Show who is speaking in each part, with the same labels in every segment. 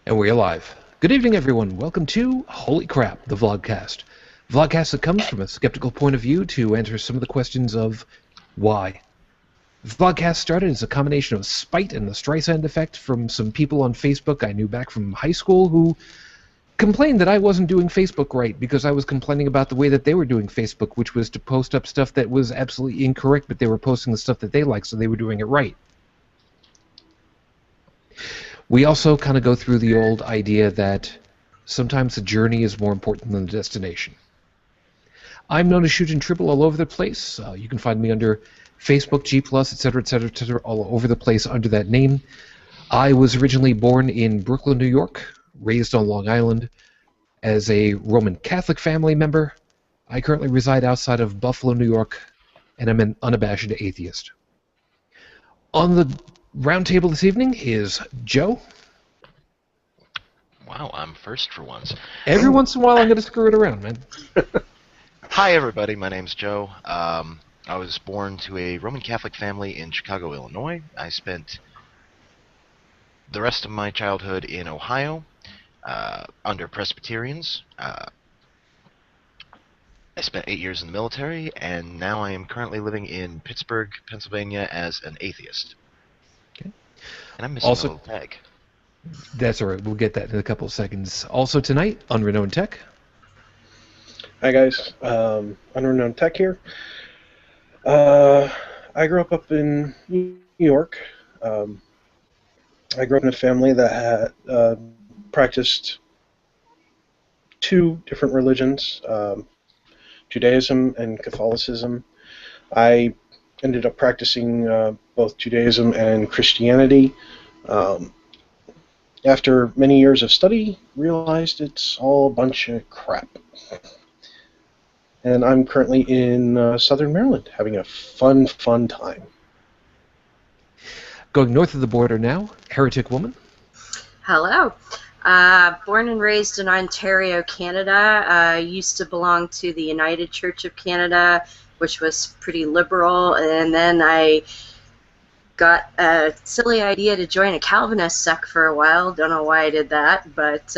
Speaker 1: And we're live. Good evening, everyone. Welcome to Holy Crap, the VlogCast. VlogCast that comes from a skeptical point of view to answer some of the questions of why. The VlogCast started as a combination of spite and the Streisand effect from some people on Facebook I knew back from high school who complained that I wasn't doing Facebook right because I was complaining about the way that they were doing Facebook, which was to post up stuff that was absolutely incorrect, but they were posting the stuff that they liked, so they were doing it right. We also kind of go through the old idea that sometimes the journey is more important than the destination. I'm known as Shootin' Triple all over the place. You can find me under Facebook, G+, etc., etc., etc., all over the place under that name. I was originally born in Brooklyn, New York, raised on Long Island as a Roman Catholic family member. I currently reside outside of Buffalo, New York, and I'm an unabashed atheist. On the round table this evening is Joe.
Speaker 2: Wow, I'm first for once.
Speaker 1: Every once in a while I'm going to screw it around, man.
Speaker 2: Hi, everybody. My name's Joe. I was born to a Roman Catholic family in Chicago, Illinois. I spent the rest of my childhood in Ohio under Presbyterians. I spent 8 years in the military, and now I am currently living in Pittsburgh, Pennsylvania as an atheist.
Speaker 1: Okay.
Speaker 2: And I'm missing
Speaker 1: Also,
Speaker 2: a little tag.
Speaker 1: That's all right. We'll get that in a couple of seconds. Also tonight, Unrenowned Tech.
Speaker 3: Hi guys, Unrenowned Tech here. I grew up in New York. I grew up in a family that had practiced two different religions, Judaism and Catholicism. I ended up practicing both Judaism and Christianity. After many years of study, realized it's all a bunch of crap. And I'm currently in Southern Maryland, having a fun time.
Speaker 1: Going north of the border now, Heretic Woman.
Speaker 4: Hello. Born and raised in Ontario, Canada. Used to belong to the United Church of Canada, which was pretty liberal, and then I got a silly idea to join a Calvinist sect for a while. Don't know why I did that, but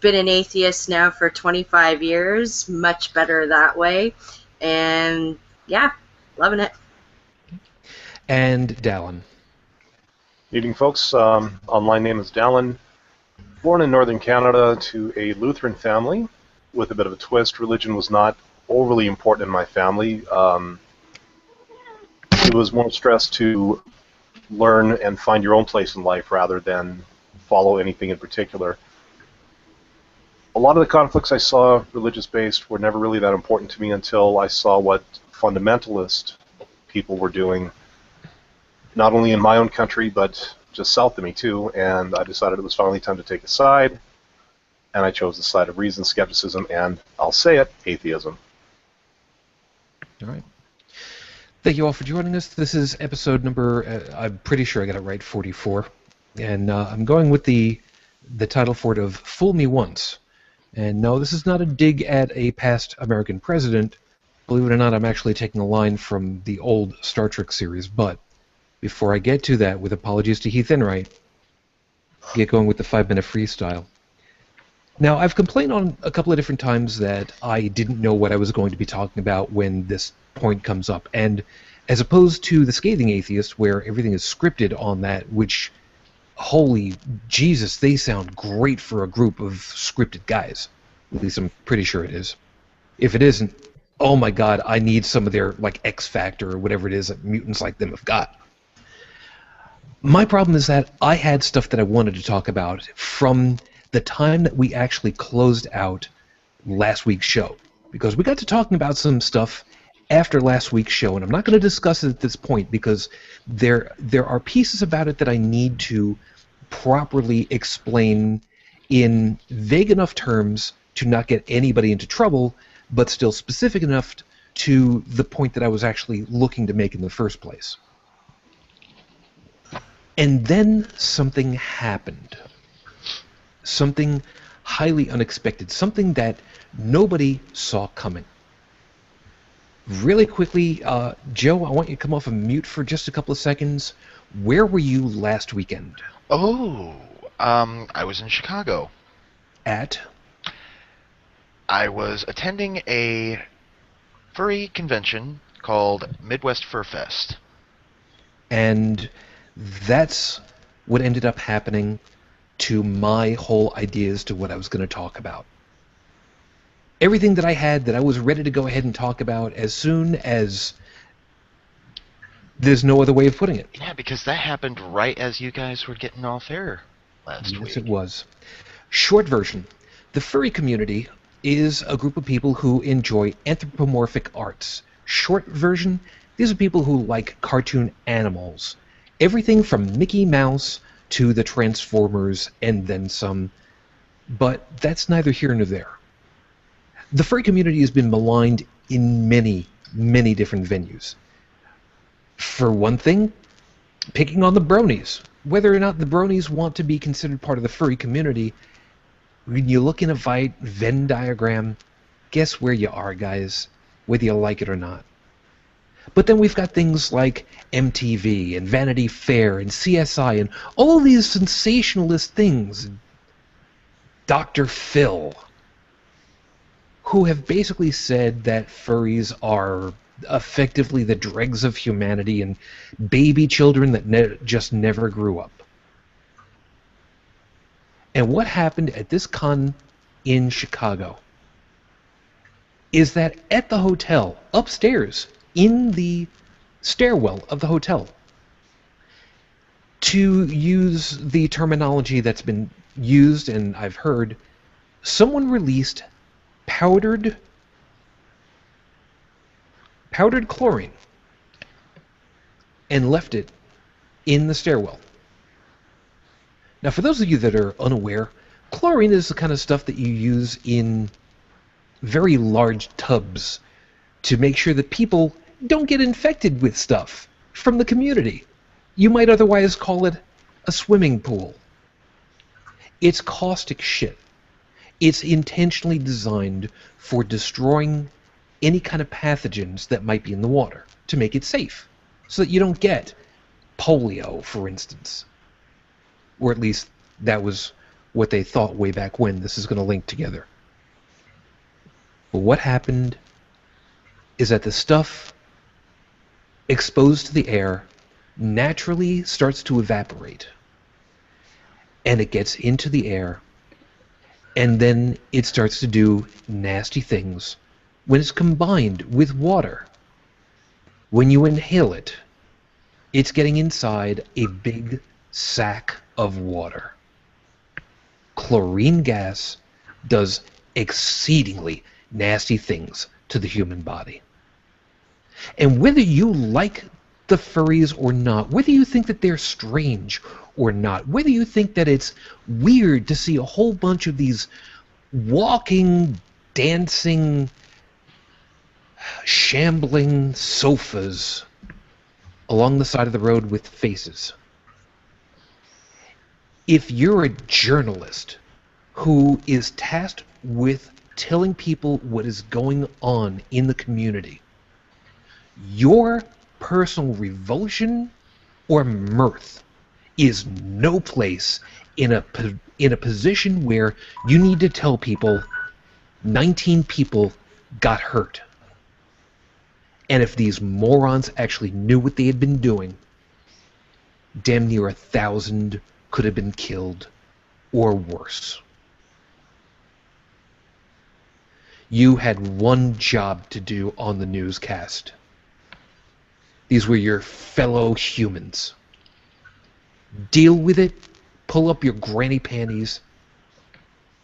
Speaker 4: been an atheist now for 25 years. Much better that way. And yeah, loving it.
Speaker 1: And Dallin.
Speaker 5: Evening, folks. Online name is Dallin. Born in northern Canada to a Lutheran family with a bit of a twist. Religion was not overly important in my family. It was more stress to learn and find your own place in life rather than follow anything in particular. A lot of the conflicts I saw, religious-based, were never really that important to me until I saw what fundamentalist people were doing, not only in my own country, but just south of me, too, and I decided it was finally time to take a side, and I chose the side of reason, skepticism, and, I'll say it, atheism.
Speaker 1: All right. Thank you all for joining us. This is episode number, I'm pretty sure I got it right, 44. And I'm going with the title for it of Fool Me Once. And no, this is not a dig at a past American president. Believe it or not, I'm actually taking a line from the old Star Trek series. But before I get to that, with apologies to Heath Enright, get going with the 5-minute freestyle. Now, I've complained on a couple of different times that I didn't know what I was going to be talking about when this point comes up, and as opposed to the Scathing Atheist, where everything is scripted on that, which, holy Jesus, they sound great for a group of scripted guys. At least I'm pretty sure it is. If it isn't, oh my god, I need some of their, like, X Factor or whatever it is that mutants like them have got. My problem is that I had stuff that I wanted to talk about from the time that we actually closed out last week's show, because we got to talking about some stuff after last week's show, and I'm not going to discuss it at this point because there are pieces about it that I need to properly explain in vague enough terms to not get anybody into trouble, but still specific enough to the point that I was actually looking to make in the first place. And then something happened. Something highly unexpected. Something that nobody saw coming. Really quickly, Joe, I want you to come off of mute for just a couple of seconds. Where were you last weekend?
Speaker 2: Oh, I was in Chicago.
Speaker 1: At?
Speaker 2: I was attending a furry convention called Midwest Fur Fest.
Speaker 1: And that's what ended up happening to my whole idea as to what I was going to talk about. Everything that I had that I was ready to go ahead and talk about as soon as there's no other way of putting it.
Speaker 2: Yeah, because that happened right as you guys were getting off air last week.
Speaker 1: Yes, it was. Short version. The furry community is a group of people who enjoy anthropomorphic arts. Short version, these are people who like cartoon animals. Everything from Mickey Mouse to the Transformers and then some. But that's neither here nor there. The furry community has been maligned in many, many different venues. For one thing, picking on the bronies. Whether or not the bronies want to be considered part of the furry community, when you look in a Venn diagram, guess where you are, guys, whether you like it or not. But then we've got things like MTV and Vanity Fair and CSI and all these sensationalist things. Dr. Phil, who have basically said that furries are effectively the dregs of humanity and baby children that just never grew up. And what happened at this con in Chicago is that at the hotel, upstairs, in the stairwell of the hotel, to use the terminology that's been used and I've heard, someone released powdered chlorine and left it in the stairwell. Now, for those of you that are unaware, chlorine is the kind of stuff that you use in very large tubs to make sure that people don't get infected with stuff from the community. You might otherwise call it a swimming pool. It's caustic shit. It's intentionally designed for destroying any kind of pathogens that might be in the water to make it safe, so that you don't get polio, for instance. Or at least that was what they thought way back when. This is going to link together. But what happened is that the stuff exposed to the air naturally starts to evaporate. And it gets into the air. And then it starts to do nasty things when it's combined with water. When you inhale it, it's getting inside a big sack of water. Chlorine gas does exceedingly nasty things to the human body. And whether you like the furries or not, whether you think that they're strange or not, whether you think that it's weird to see a whole bunch of these walking, dancing, shambling sofas along the side of the road with faces. If you're a journalist who is tasked with telling people what is going on in the community, your personal revulsion or mirth is no place in a position where you need to tell people 19 people got hurt. And if these morons actually knew what they had been doing, damn near 1,000 could have been killed or worse. You had one job to do on the newscast. These were your fellow humans. Deal with it, pull up your granny panties,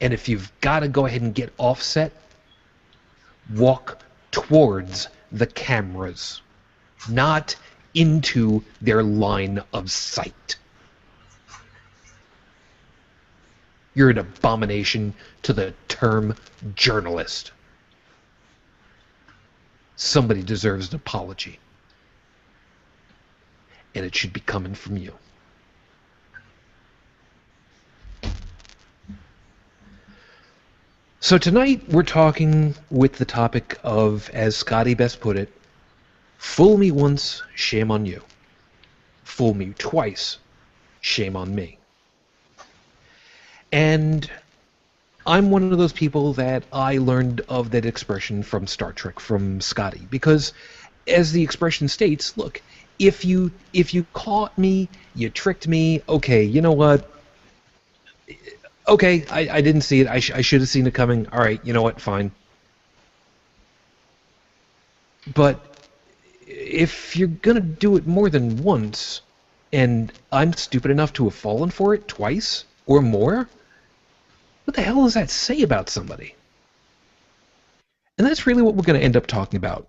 Speaker 1: and if you've got to go ahead and get offset, walk towards the cameras, not into their line of sight. You're an abomination to the term journalist. Somebody deserves an apology. And it should be coming from you. So tonight we're talking with the topic of, as Scotty best put it, fool me once, shame on you. Fool me twice, shame on me. And I'm one of those people that I learned of that expression from Star Trek, from Scotty, because as the expression states, look, if you caught me, you tricked me, okay, you know what? Okay, I didn't see it. I should have seen it coming. All right, you know what? Fine. But if you're going to do it more than once, and I'm stupid enough to have fallen for it twice or more, what the hell does that say about somebody? And that's really what we're going to end up talking about.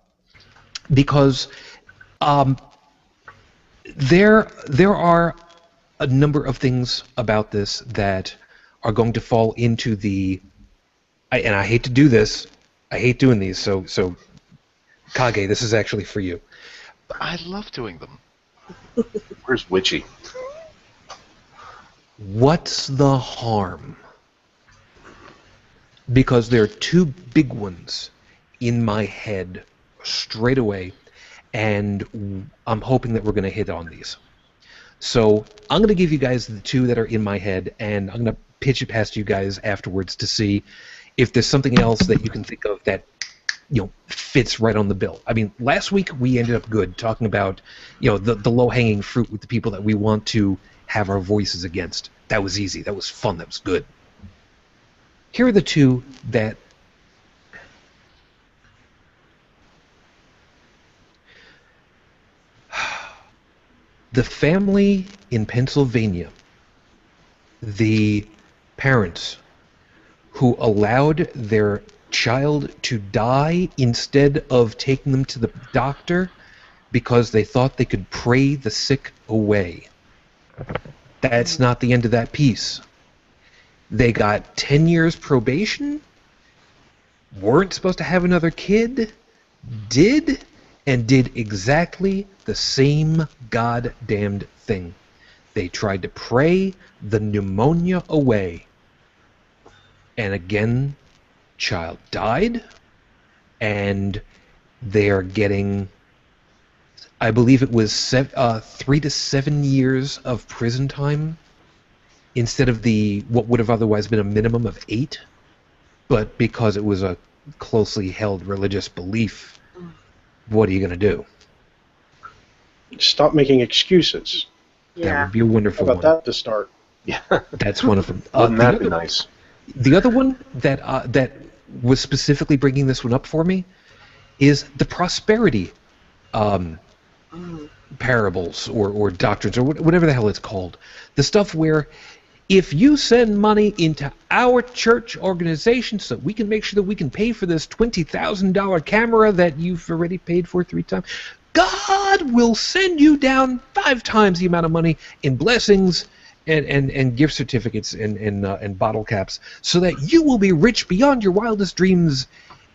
Speaker 1: Because there are a number of things about this that are going to fall into the... and I hate to do this. I hate doing these, so Kage, this is actually for you.
Speaker 2: I love doing them.
Speaker 5: Where's Witchy?
Speaker 1: What's the harm? Because there are two big ones in my head straight away, and I'm hoping that we're going to hit on these. So I'm going to give you guys the two that are in my head, and I'm going to pitch it past you guys afterwards to see if there's something else that you can think of that fits right on the bill. I mean, last week we ended up good talking about the low-hanging fruit with the people that we want to have our voices against. That was easy. That was fun. That was good. Here are the two that the family in Pennsylvania, the parents who allowed their child to die instead of taking them to the doctor because they thought they could pray the sick away. That's not the end of that piece. They got 10 years probation, weren't supposed to have another kid, did, and did exactly the same goddamned thing. They tried to pray the pneumonia away. And again, child died, and they are getting, I believe it was 3 to 7 years of prison time instead of what would have otherwise been a minimum of 8. But because it was a closely held religious belief, what are you going to do?
Speaker 3: Stop making excuses.
Speaker 1: That would be a wonderful
Speaker 3: How
Speaker 1: one.
Speaker 3: about that to start?
Speaker 5: Yeah.
Speaker 1: That's one of them.
Speaker 5: Wouldn't that be nice?
Speaker 1: The other one that was specifically bringing this one up for me is the prosperity parables or doctrines or whatever the hell it's called. The stuff where if you send money into our church organization so we can make sure that we can pay for this $20,000 camera that you've already paid for 3 times, God will send you down 5 times the amount of money in blessings and gift certificates and bottle caps so that you will be rich beyond your wildest dreams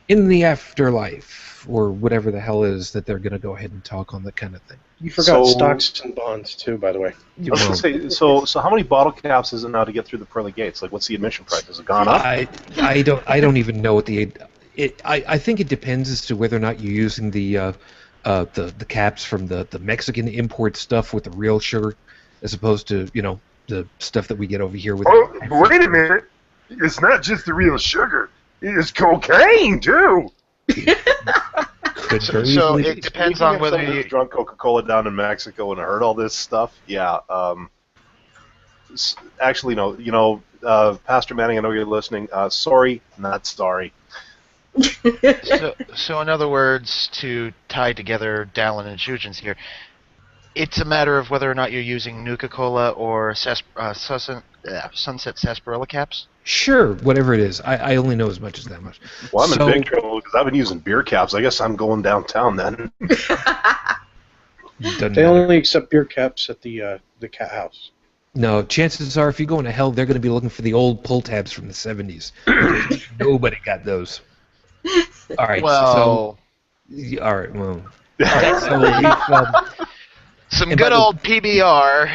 Speaker 1: in the afterlife, or whatever the hell is that they're going to go ahead and talk on, that kind of thing.
Speaker 3: You forgot stocks and bonds too, by the way.
Speaker 5: I was gonna say, so how many bottle caps is it now to get through the pearly gates? Like, what's the admission price? Has it gone up?
Speaker 1: I don't even know what I think it depends as to whether or not you're using the caps from the Mexican import stuff with the real sugar, as opposed to the stuff that we get over here with.
Speaker 6: Oh, wait a minute! It's not just the real sugar; it's cocaine too.
Speaker 1: Could very
Speaker 2: So
Speaker 1: easily
Speaker 2: it
Speaker 1: be.
Speaker 2: depends
Speaker 5: Speaking
Speaker 2: on
Speaker 5: of
Speaker 2: whether
Speaker 5: somebody
Speaker 2: you.
Speaker 5: who's drunk Coca-Cola down in Mexico and heard all this stuff. Yeah. Actually, no. Pastor Manning, I know you're listening. Sorry, not sorry.
Speaker 2: So in other words, to tie together Dallin and Shujin's here, it's a matter of whether or not you're using Nuka-Cola or Sunset Sarsaparilla caps.
Speaker 1: Sure, whatever it is. I only know as much as that much.
Speaker 5: Well, I'm
Speaker 1: So-
Speaker 5: in big trouble because I've been using beer caps. I guess I'm going downtown then.
Speaker 1: Doesn't
Speaker 3: They
Speaker 1: matter.
Speaker 3: only accept beer caps at the cat house.
Speaker 1: No, chances are if you go into hell, they're going to be looking for the old pull tabs from the 70s. Nobody got those. All right,
Speaker 2: Well,
Speaker 1: so... All right, well... All right, so we've...
Speaker 2: some
Speaker 1: and
Speaker 2: good
Speaker 1: by the-
Speaker 2: old PBR.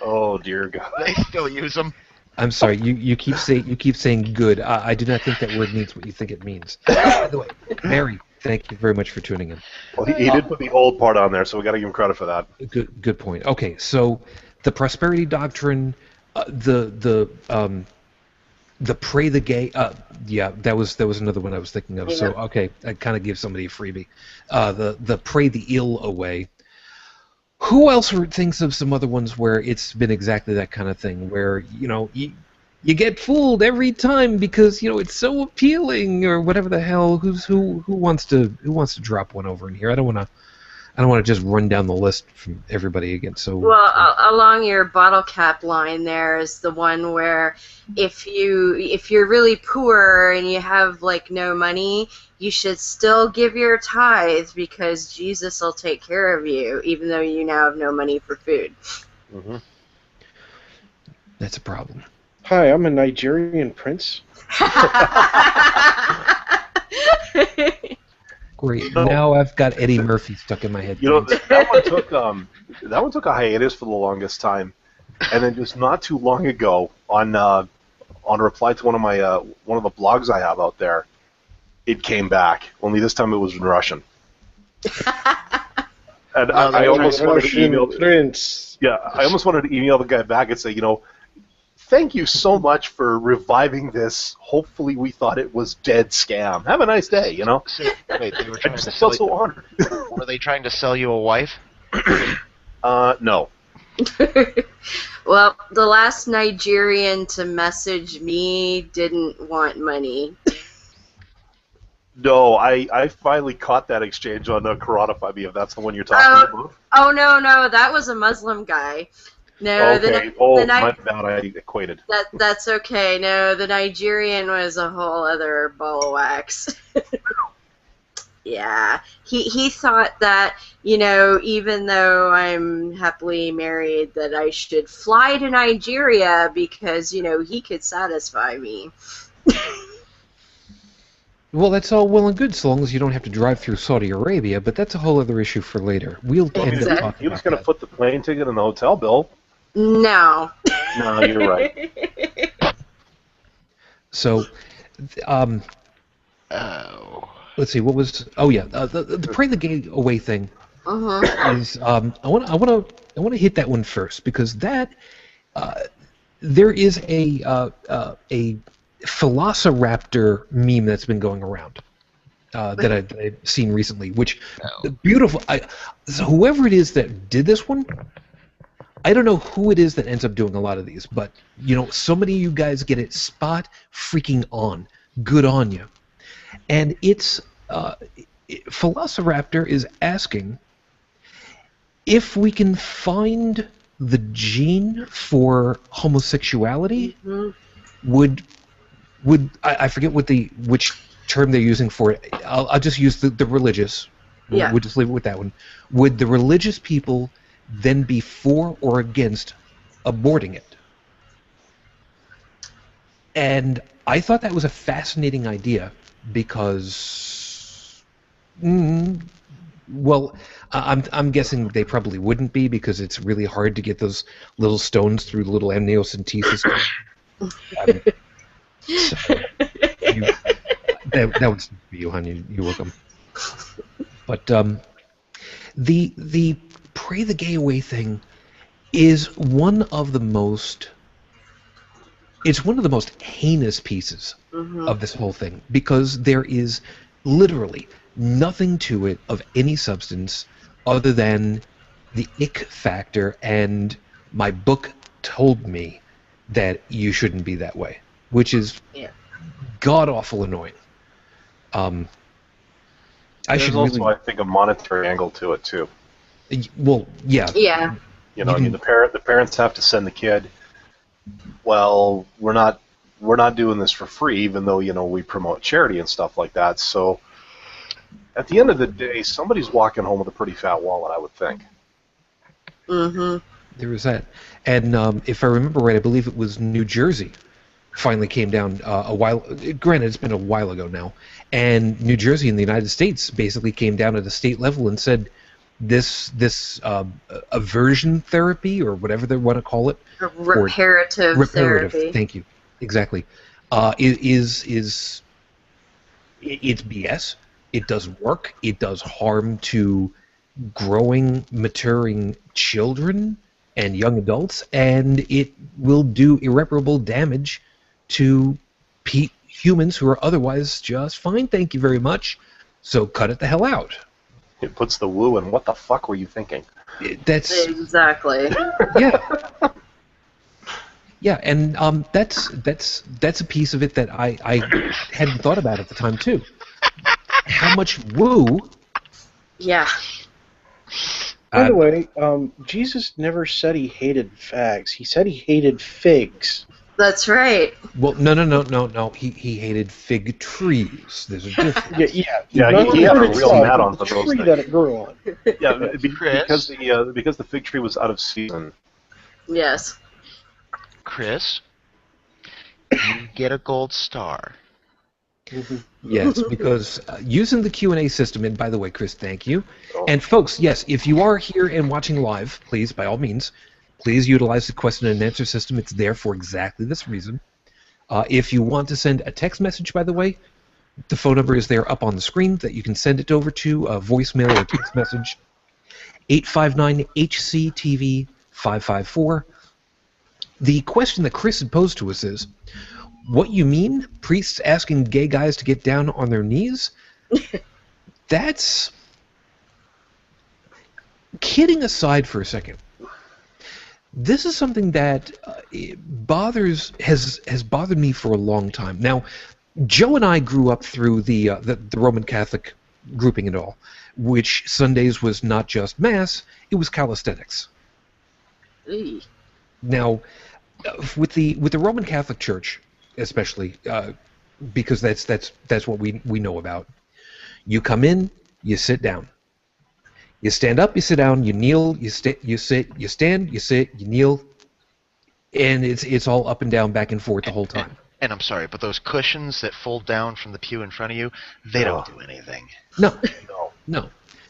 Speaker 5: Oh dear God.
Speaker 2: They still use them.
Speaker 1: I'm sorry, you keep saying good. I do not think that word means what you think it means. By the way, Mary, thank you very much for tuning in.
Speaker 5: Well, he did put the old part on there, so we got to give him credit for that.
Speaker 1: Good point. Okay, so the prosperity doctrine, the Pray the Gay. Yeah, that was another one I was thinking of. So
Speaker 4: Yeah.
Speaker 1: okay, I kind of give somebody a freebie. The Pray the Ill Away. Who else thinks of some other ones where it's been exactly that kind of thing, where you get fooled every time because it's so appealing or whatever the hell? Who wants to drop one over in here? I don't want to just run down the list from everybody again. So
Speaker 4: Well, along your bottle cap line, there is the one where if you're really poor and you have like no money, you should still give your tithe because Jesus will take care of you, even though you now have no money for food.
Speaker 5: Mm-hmm.
Speaker 1: that's a problem.
Speaker 3: Hi, I'm a Nigerian prince.
Speaker 1: Great. Now I've got Eddie Murphy stuck in my head.
Speaker 5: That one took a hiatus for the longest time, and then just not too long ago, on a reply to one of the blogs I have out there, it came back. Only this time it was in Russian. And I almost wanted to email.
Speaker 3: Prince.
Speaker 5: Yeah, I almost wanted to email the guy back and say, thank you so much for reviving this. Hopefully, we thought it was dead scam. Have a nice day.
Speaker 2: So, wait, they were
Speaker 5: I
Speaker 2: trying to
Speaker 5: just
Speaker 2: sell
Speaker 5: felt so honored.
Speaker 2: Were they trying to sell you a wife?
Speaker 5: No.
Speaker 4: Well, the last Nigerian to message me didn't want money.
Speaker 5: No, I finally caught that exchange on Karatify Me, if that's the one you're talking about.
Speaker 4: Oh, no, that was a Muslim guy. No,
Speaker 5: Okay. My bad, I equated.
Speaker 4: That's okay. No, the Nigerian was a whole other ball of wax. Yeah, he thought that, even though I'm happily married, that I should fly to Nigeria because, he could satisfy me.
Speaker 1: Well, that's all well and good, so long as you don't have to drive through Saudi Arabia, but that's a whole other issue for later. We'll end up
Speaker 4: Exactly.
Speaker 1: talking
Speaker 5: He was
Speaker 1: about
Speaker 5: going to
Speaker 1: that.
Speaker 5: put the plane ticket and the hotel bill.
Speaker 4: No.
Speaker 5: No, you're right.
Speaker 1: So, let's see. What was? Oh yeah, the Pray the Gay Away thing is. I want to hit that one first because that there is a Velociraptor meme that's been going around that I've seen recently, which the beautiful. So whoever it is that did this one, I don't know who it is that ends up doing a lot of these, but so many of you guys get it spot freaking on. Good on you. And it's Velociraptor is asking if we can find the gene for homosexuality. Would I forget which term they're using for it? I'll just use the religious.
Speaker 4: Yeah.
Speaker 1: We'll just leave it with that one. Would the religious people then be for or against aborting it? And I thought that was a fascinating idea because, well, I'm guessing they probably wouldn't be because it's really hard to get those little stones through the little amniocentesis. That was for you, honey. You're welcome. But the Pray the Gay Away thing is one of the most. It's one of the most heinous pieces of this whole thing because there is literally nothing to it of any substance other than the ick factor, and my book told me that you shouldn't be that way, which is god-awful annoying.
Speaker 5: There's also, I think, a monetary angle to it, too.
Speaker 1: Well, yeah.
Speaker 4: Yeah.
Speaker 5: The parents have to send the kid. Well, we're not doing this for free, even though we promote charity and stuff like that. So, at the end of the day, somebody's walking home with a pretty fat wallet, I would think.
Speaker 1: There was that, and if I remember right, I believe it was New Jersey finally came down a while. Granted, it's been a while ago now, and New Jersey in the United States basically came down at the state level and said this aversion therapy or whatever they want to call it.
Speaker 4: Reparative therapy.
Speaker 1: Thank you. Exactly. It's BS. It doesn't work. It does harm to growing, maturing children and young adults, and it will do irreparable damage to humans who are otherwise just fine, thank you very much. So cut it the hell out.
Speaker 5: It puts the woo in what the fuck were you thinking?
Speaker 1: That's
Speaker 4: Exactly.
Speaker 1: yeah. Yeah, and that's a piece of it that I hadn't thought about at the time too. How much woo?
Speaker 4: Yeah.
Speaker 3: By the way, Jesus never said he hated fags. He said he hated figs.
Speaker 4: That's right.
Speaker 1: Well, no. He hated fig trees. There's a difference.
Speaker 5: Yeah,
Speaker 3: Not
Speaker 5: he had a
Speaker 3: the
Speaker 5: real
Speaker 3: tree,
Speaker 5: net on
Speaker 3: the
Speaker 5: for those
Speaker 3: tree
Speaker 5: things.
Speaker 3: that it grew on.
Speaker 5: Yeah,
Speaker 2: Chris?
Speaker 5: because the fig tree was out of season.
Speaker 4: Yes.
Speaker 2: Chris, you get a gold star.
Speaker 1: Yes, because using the Q&A system, and by the way, Chris, thank you. And folks, yes, if you are here and watching live, please, by all means, please utilize the question and answer system. It's there for exactly this reason. If you want to send a text message, by the way, the phone number is there up on the screen that you can send it over to, voicemail or text message, 859-HCTV-554. The question that Chris had posed to us is, what you mean? Priests asking gay guys to get down on their knees? That's... Kidding aside for a second, this is something that has bothered me for a long time. Now, Joe and I grew up through the Roman Catholic grouping and all, which Sundays was not just Mass, it was calisthenics.
Speaker 4: Eey.
Speaker 1: Now, with the Roman Catholic Church, especially, because that's what we know about. You come in, you sit down. You stand up, you sit down, you kneel, you sit, you stand, you sit, you kneel, and it's all up and down, back and forth the whole time.
Speaker 2: And I'm sorry, but those cushions that fold down from the pew in front of you, they don't do anything.
Speaker 1: No.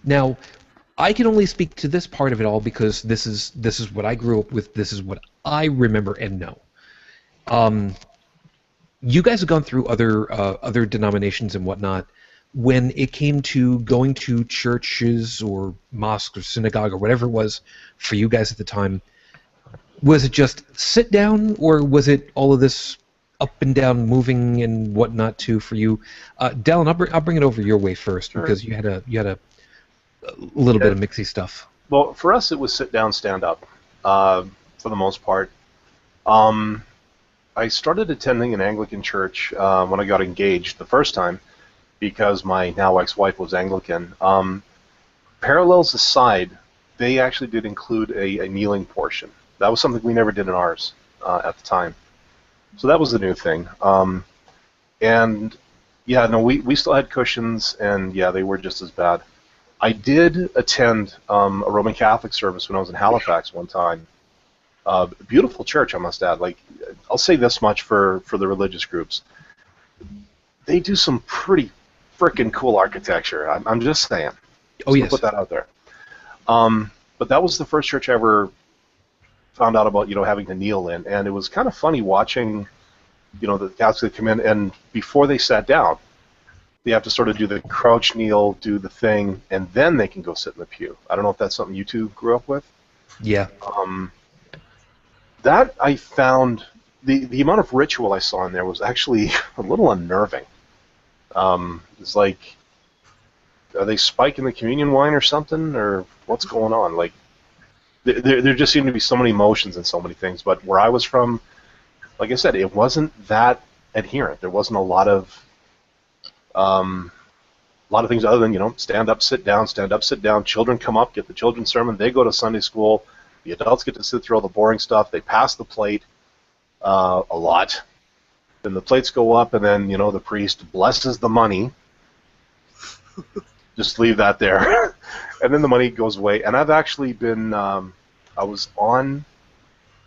Speaker 1: Now, I can only speak to this part of it all because this is what I grew up with. This is what I remember and know. You guys have gone through other denominations and whatnot. When it came to going to churches or mosques or synagogue or whatever it was for you guys at the time, was it just sit down, or was it all of this up and down moving and whatnot too for you? Dallin, I'll bring it over your way first,
Speaker 5: Sure.
Speaker 1: because you had a little bit of mixy stuff.
Speaker 5: Well, for us, it was sit down, stand up, for the most part. I started attending an Anglican church when I got engaged the first time, because my now ex-wife was Anglican. Parallels aside, they actually did include a kneeling portion. That was something we never did in ours at the time. So that was the new thing. And yeah, no, we still had cushions, and yeah, they were just as bad. I did attend a Roman Catholic service when I was in Halifax one time. Beautiful church, I must add. Like, I'll say this much for the religious groups. They do some pretty freaking cool architecture. I'm just saying.
Speaker 1: Oh, yes.
Speaker 5: Put that out there. But that was the first church I ever found out about, having to kneel in, and it was kind of funny watching, the Catholics come in, and before they sat down, they have to sort of do the crouch kneel, do the thing, and then they can go sit in the pew. I don't know if that's something you two grew up with.
Speaker 1: Yeah.
Speaker 5: That I found, the amount of ritual I saw in there was actually a little unnerving. It's like, are they spiking the communion wine or something, or what's going on? Like, there just seemed to be so many emotions and so many things. But where I was from, like I said, it wasn't that adherent. There wasn't a lot of things other than, stand up, sit down, stand up, sit down. Children come up, get the children's sermon. They go to Sunday school. The adults get to sit through all the boring stuff. They pass the plate a lot. Then the plates go up, and then, the priest blesses the money. Just leave that there. And then the money goes away. And I've actually been, I was on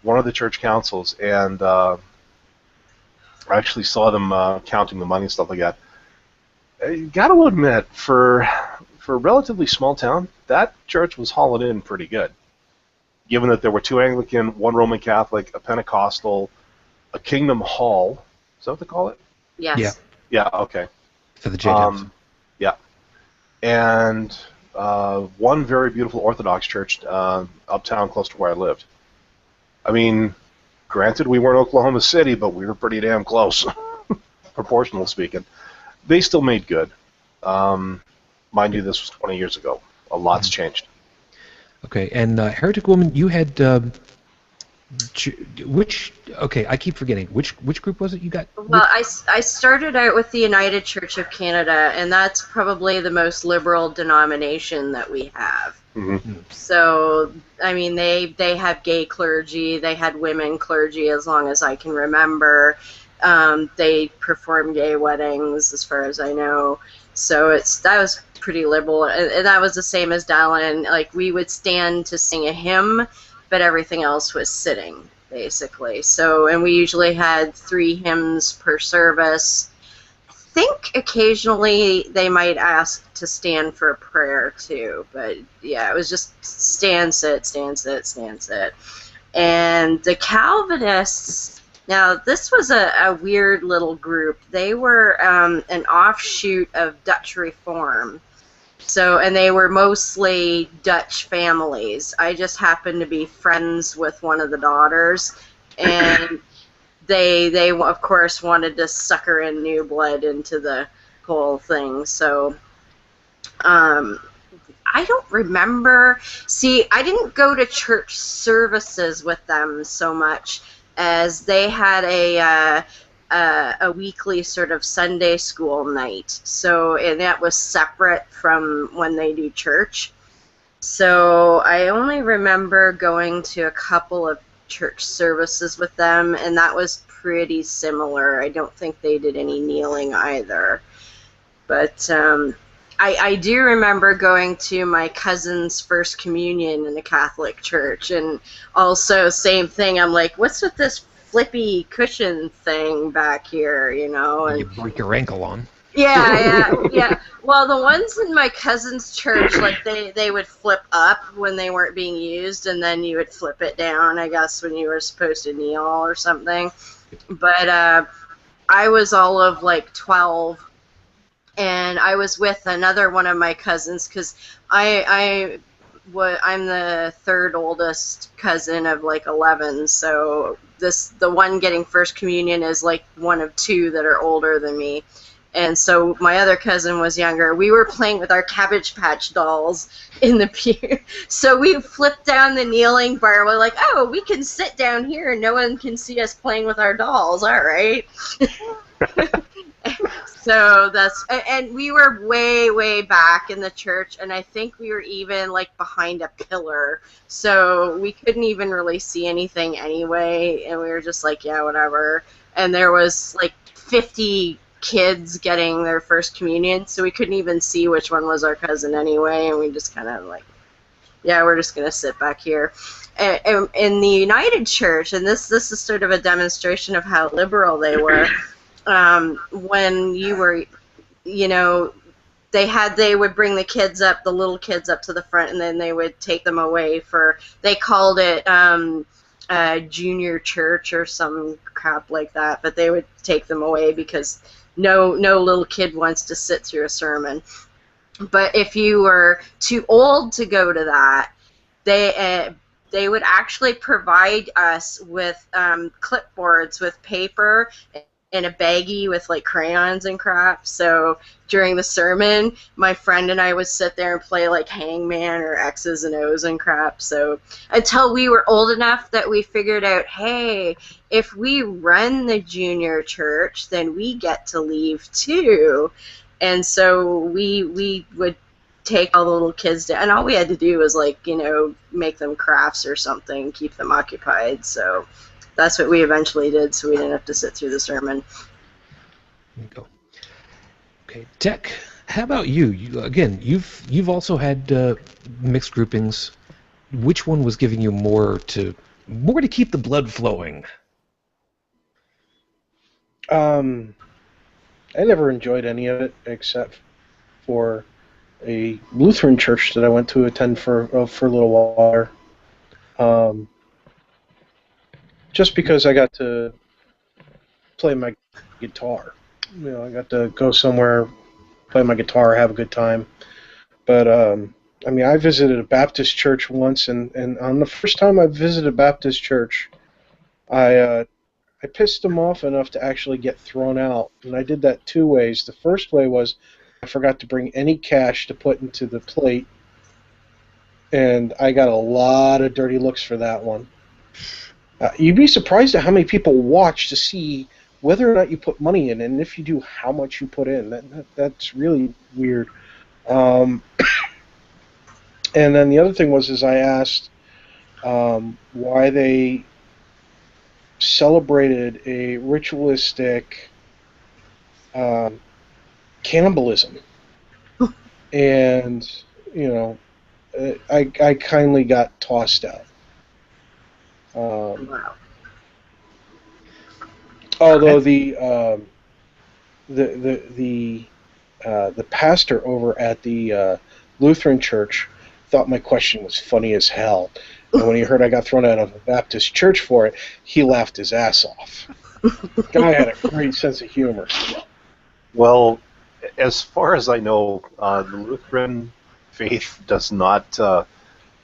Speaker 5: one of the church councils, and I actually saw them counting the money and stuff like that. I gotta admit, for a relatively small town, that church was hauling in pretty good. Given that there were 2 Anglican, 1 Roman Catholic, a Pentecostal, a Kingdom Hall. Is that what they call it?
Speaker 4: Yes.
Speaker 1: Yeah.
Speaker 5: Yeah, okay.
Speaker 1: For the J-Dubs.
Speaker 5: Yeah. And 1 very beautiful Orthodox church uptown close to where I lived. I mean, granted, we weren't Oklahoma City, but we were pretty damn close. proportional speaking. They still made good. Mind you, this was 20 years ago. A lot's changed.
Speaker 1: Okay, and Heretic Woman, you had which? Okay, I keep forgetting. Which group was it you got?
Speaker 4: Well, I started out with the United Church of Canada, and that's probably the most liberal denomination that we have.
Speaker 5: Mm-hmm.
Speaker 4: So, I mean, they have gay clergy, they had women clergy as long as I can remember. They perform gay weddings, as far as I know. So that was pretty liberal, and that was the same as Dallin. Like, we would stand to sing a hymn, but everything else was sitting, basically. So, and we usually had 3 hymns per service. I think occasionally they might ask to stand for a prayer too, but yeah, it was just stand, sit, stand, sit, stand, sit. And the Calvinists, now this was a weird little group. They were an offshoot of Dutch Reform. So, and they were mostly Dutch families. I just happened to be friends with one of the daughters, and they of course wanted to sucker in new blood into the whole thing. So, I don't remember. See, I didn't go to church services with them so much as they had a weekly sort of Sunday school night. So, and that was separate from when they do church. So I only remember going to a couple of church services with them, and that was pretty similar. I don't think they did any kneeling either. But I do remember going to my cousin's first communion in the Catholic church, and also same thing. I'm like, what's with this flippy cushion thing back here, you know? And
Speaker 1: you break your ankle on.
Speaker 4: yeah. Well, the ones in my cousin's church, like they would flip up when they weren't being used, and then you would flip it down, I guess, when you were supposed to kneel or something. But I was all of like 12, and I was with another one of my cousins because I'm the 3rd oldest cousin of like 11, so the one getting first communion is like one of 2 that are older than me. And so my other cousin was younger. We were playing with our Cabbage Patch dolls in the pew. So we flipped down the kneeling bar. We're like, oh, we can sit down here and no one can see us playing with our dolls. All right. So and we were way, way back in the church, and I think we were even like behind a pillar, so we couldn't even really see anything anyway, and we were just like, yeah, whatever. And there was like 50 kids getting their first communion, so we couldn't even see which one was our cousin anyway, and we just kind of like, yeah, we're just gonna sit back here. And in the United Church, and this is sort of a demonstration of how liberal they were. When you were, you know, they would bring the little kids up to the front, and then they would take them away they called it junior church or some crap like that, but they would take them away because no little kid wants to sit through a sermon. But if you were too old to go to that, they would actually provide us with clipboards with paper in a baggie with like crayons and crap. So during the sermon, my friend and I would sit there and play like Hangman or X's and O's and crap. So until we were old enough that we figured out, hey, if we run the junior church, then we get to leave too. And so we would take all the little kids down, and all we had to do was like, you know, make them crafts or something, keep them occupied. So that's what we eventually did, so we didn't have to sit through the sermon.
Speaker 1: There you go. Okay, Tech. How about you? You've also had mixed groupings. Which one was giving you more to keep the blood flowing?
Speaker 3: I never enjoyed any of it except for a Lutheran church that I went to attend for a little while. Just because I got to play my guitar. You know, I got to go somewhere, play my guitar, have a good time. But, I mean, I visited a Baptist church once, and on the first time I visited a Baptist church, I I pissed him off enough to actually get thrown out, and I did that 2 ways. The first way was I forgot to bring any cash to put into the plate, and I got a lot of dirty looks for that one. You'd be surprised at how many people watch to see whether or not you put money in, and if you do, how much you put in. That's really weird. And then the other thing was I asked why they celebrated a ritualistic cannibalism, and I kindly got tossed out.
Speaker 4: Wow.
Speaker 3: Although the pastor over at the Lutheran church thought my question was funny as hell, and when he heard I got thrown out of a Baptist church for it, he laughed his ass off. The guy had a great sense of humor.
Speaker 5: Well, as far as I know, the Lutheran faith does not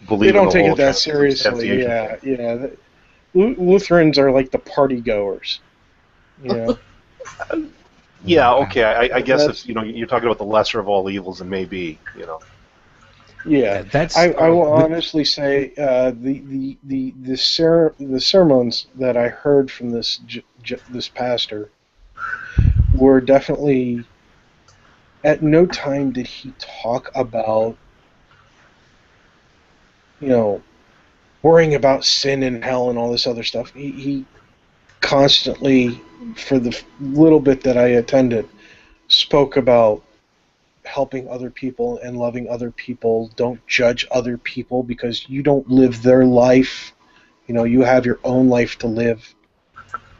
Speaker 5: believe
Speaker 3: They don't
Speaker 5: in the
Speaker 3: take
Speaker 5: whole
Speaker 3: it that seriously.
Speaker 5: transubstantiation
Speaker 3: Yeah. Lutherans are like the party goers.
Speaker 5: Yeah, okay. I guess
Speaker 3: That's-
Speaker 5: if you're talking about the lesser of all evils, and maybe
Speaker 3: Yeah,
Speaker 1: That's
Speaker 3: I will honestly say the sermons that I heard from this pastor were definitely. At no time did he talk about worrying about sin and hell and all this other stuff. He constantly, for the little bit that I attended, spoke about helping other people and loving other people. Don't judge other people because you don't live their life. You have your own life to live.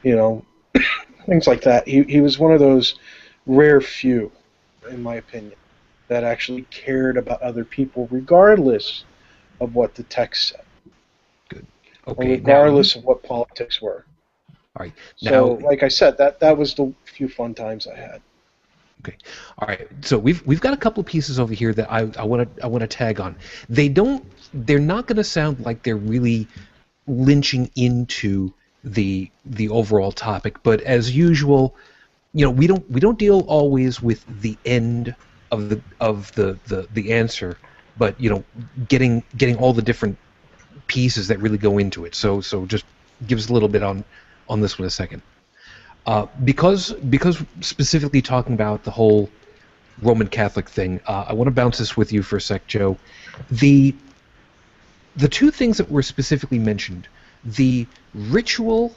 Speaker 3: Things like that. He was one of those rare few, in my opinion, that actually cared about other people regardless of what the text said.
Speaker 1: good.
Speaker 3: Or
Speaker 1: Okay,
Speaker 3: regardless of what politics were.
Speaker 1: all right.
Speaker 3: So,
Speaker 1: Now,
Speaker 3: like I said, that was the few fun times I had.
Speaker 1: okay, all right. So we've got a couple of pieces over here that I want to tag on. They're not going to sound like they're really lynching into the overall topic, but as usual, we don't deal always with the end of the answer, but getting all the different pieces that really go into it. So just give us a little bit on this one a second. Because specifically talking about the whole Roman Catholic thing, I want to bounce this with you for a sec, Joe. The two things that were specifically mentioned, the ritual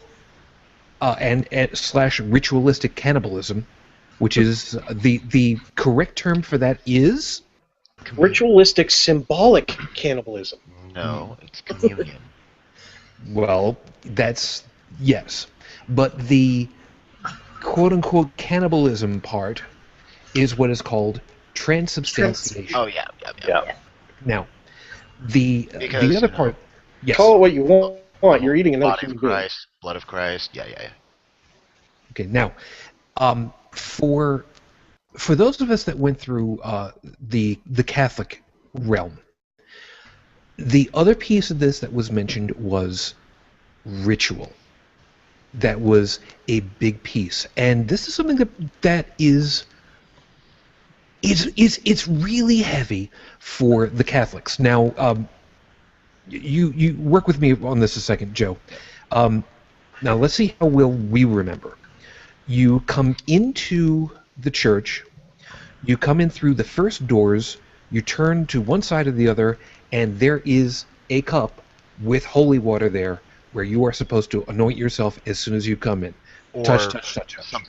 Speaker 1: and / ritualistic cannibalism, which is the correct term for that is
Speaker 3: Ritualistic symbolic cannibalism.
Speaker 2: No, it's communion.
Speaker 1: well, that's yes, but the quote-unquote cannibalism part is what is called transubstantiation.
Speaker 2: Oh yeah.
Speaker 1: Now, the
Speaker 2: Because,
Speaker 1: other part, yes.
Speaker 3: Call it what you want. You're eating another
Speaker 2: Body
Speaker 3: human
Speaker 2: of
Speaker 3: being.
Speaker 2: Christ, blood of Christ. Yeah.
Speaker 1: Okay, now, for those of us that went through the Catholic realm, the other piece of this that was mentioned was ritual. That was a big piece, and this is something that is it's really heavy for the Catholics. Now, you work with me on this a second, Joe. Now let's see how well we remember. You come into the church, you come in through the first doors, you turn to one side or the other, and there is a cup with holy water there where you are supposed to anoint yourself as soon as you come in.
Speaker 2: Or
Speaker 1: Touch.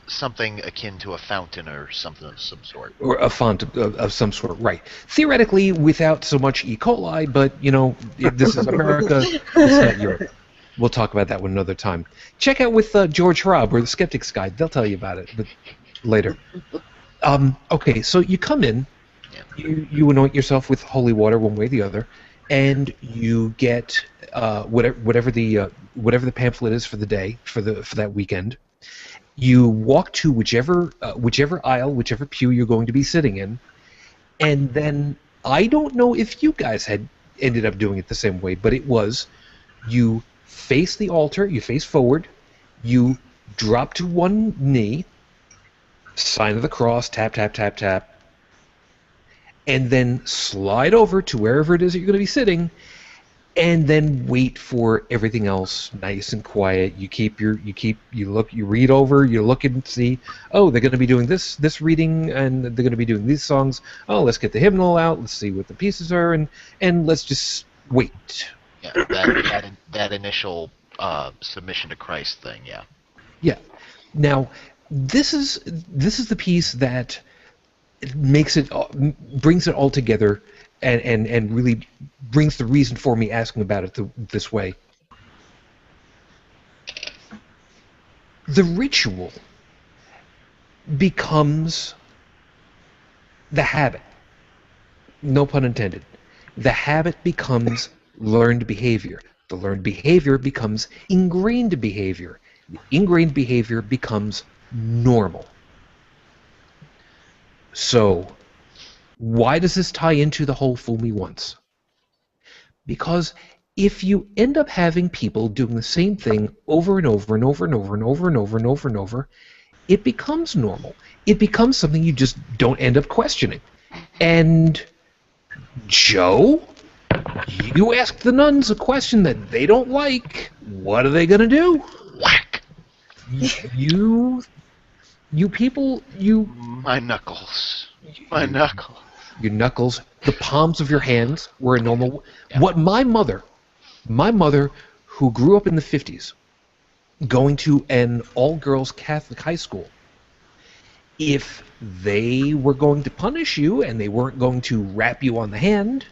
Speaker 2: something akin to a fountain or something of some sort.
Speaker 1: Or a font of some sort, right. Theoretically, without so much E. coli, but, this is America, it's not Europe. We'll talk about that one another time. Check out with George Hraub or the Skeptic's Guide. They'll tell you about it but later. Okay, so you come in, you anoint yourself with holy water one way or the other, and you get whatever the pamphlet is for the day, for that weekend. You walk to whichever aisle, whichever pew you're going to be sitting in, and then I don't know if you guys had ended up doing it the same way, but it was you face the altar, you face forward, you drop to one knee, sign of the cross, tap, tap, tap, tap, and then slide over to wherever it is that you're going to be sitting, and then wait for everything else nice and quiet. You read over, you look and see, oh, they're going to be doing this reading, and they're going to be doing these songs. Oh, let's get the hymnal out, let's see what the pieces are, and let's just wait.
Speaker 2: Yeah, that initial submission to Christ thing. Yeah.
Speaker 1: Yeah. Now, this is the piece that makes it brings it all together, and really brings the reason for me asking about it this way. The ritual becomes the habit. No pun intended. The habit becomes learned behavior. The learned behavior becomes ingrained behavior. The ingrained behavior becomes normal. So, why does this tie into the whole fool me once? Because if you end up having people doing the same thing over and over and over and over and over and over and over and over, it becomes normal. It becomes something you just don't end up questioning. And Joe, you ask the nuns a question that they don't like. What are they going to do?
Speaker 2: Whack!
Speaker 1: You people,
Speaker 2: My knuckles. My knuckles.
Speaker 1: your knuckles, the palms of your hands were a normal. Yeah. What my mother, who grew up in the 50s, going to an all-girls Catholic high school, if they were going to punish you and they weren't going to rap you on the hand,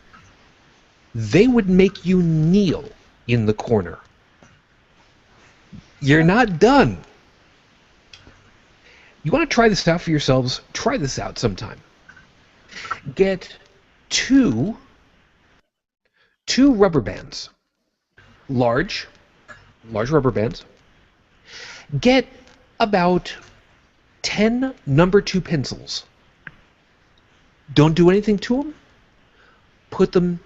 Speaker 1: they would make you kneel in the corner. You're not done. You want to try this out for yourselves? Try this out sometime. Get two rubber bands. Large rubber bands. Get about 10 number 2 pencils. Don't do anything to them. Put them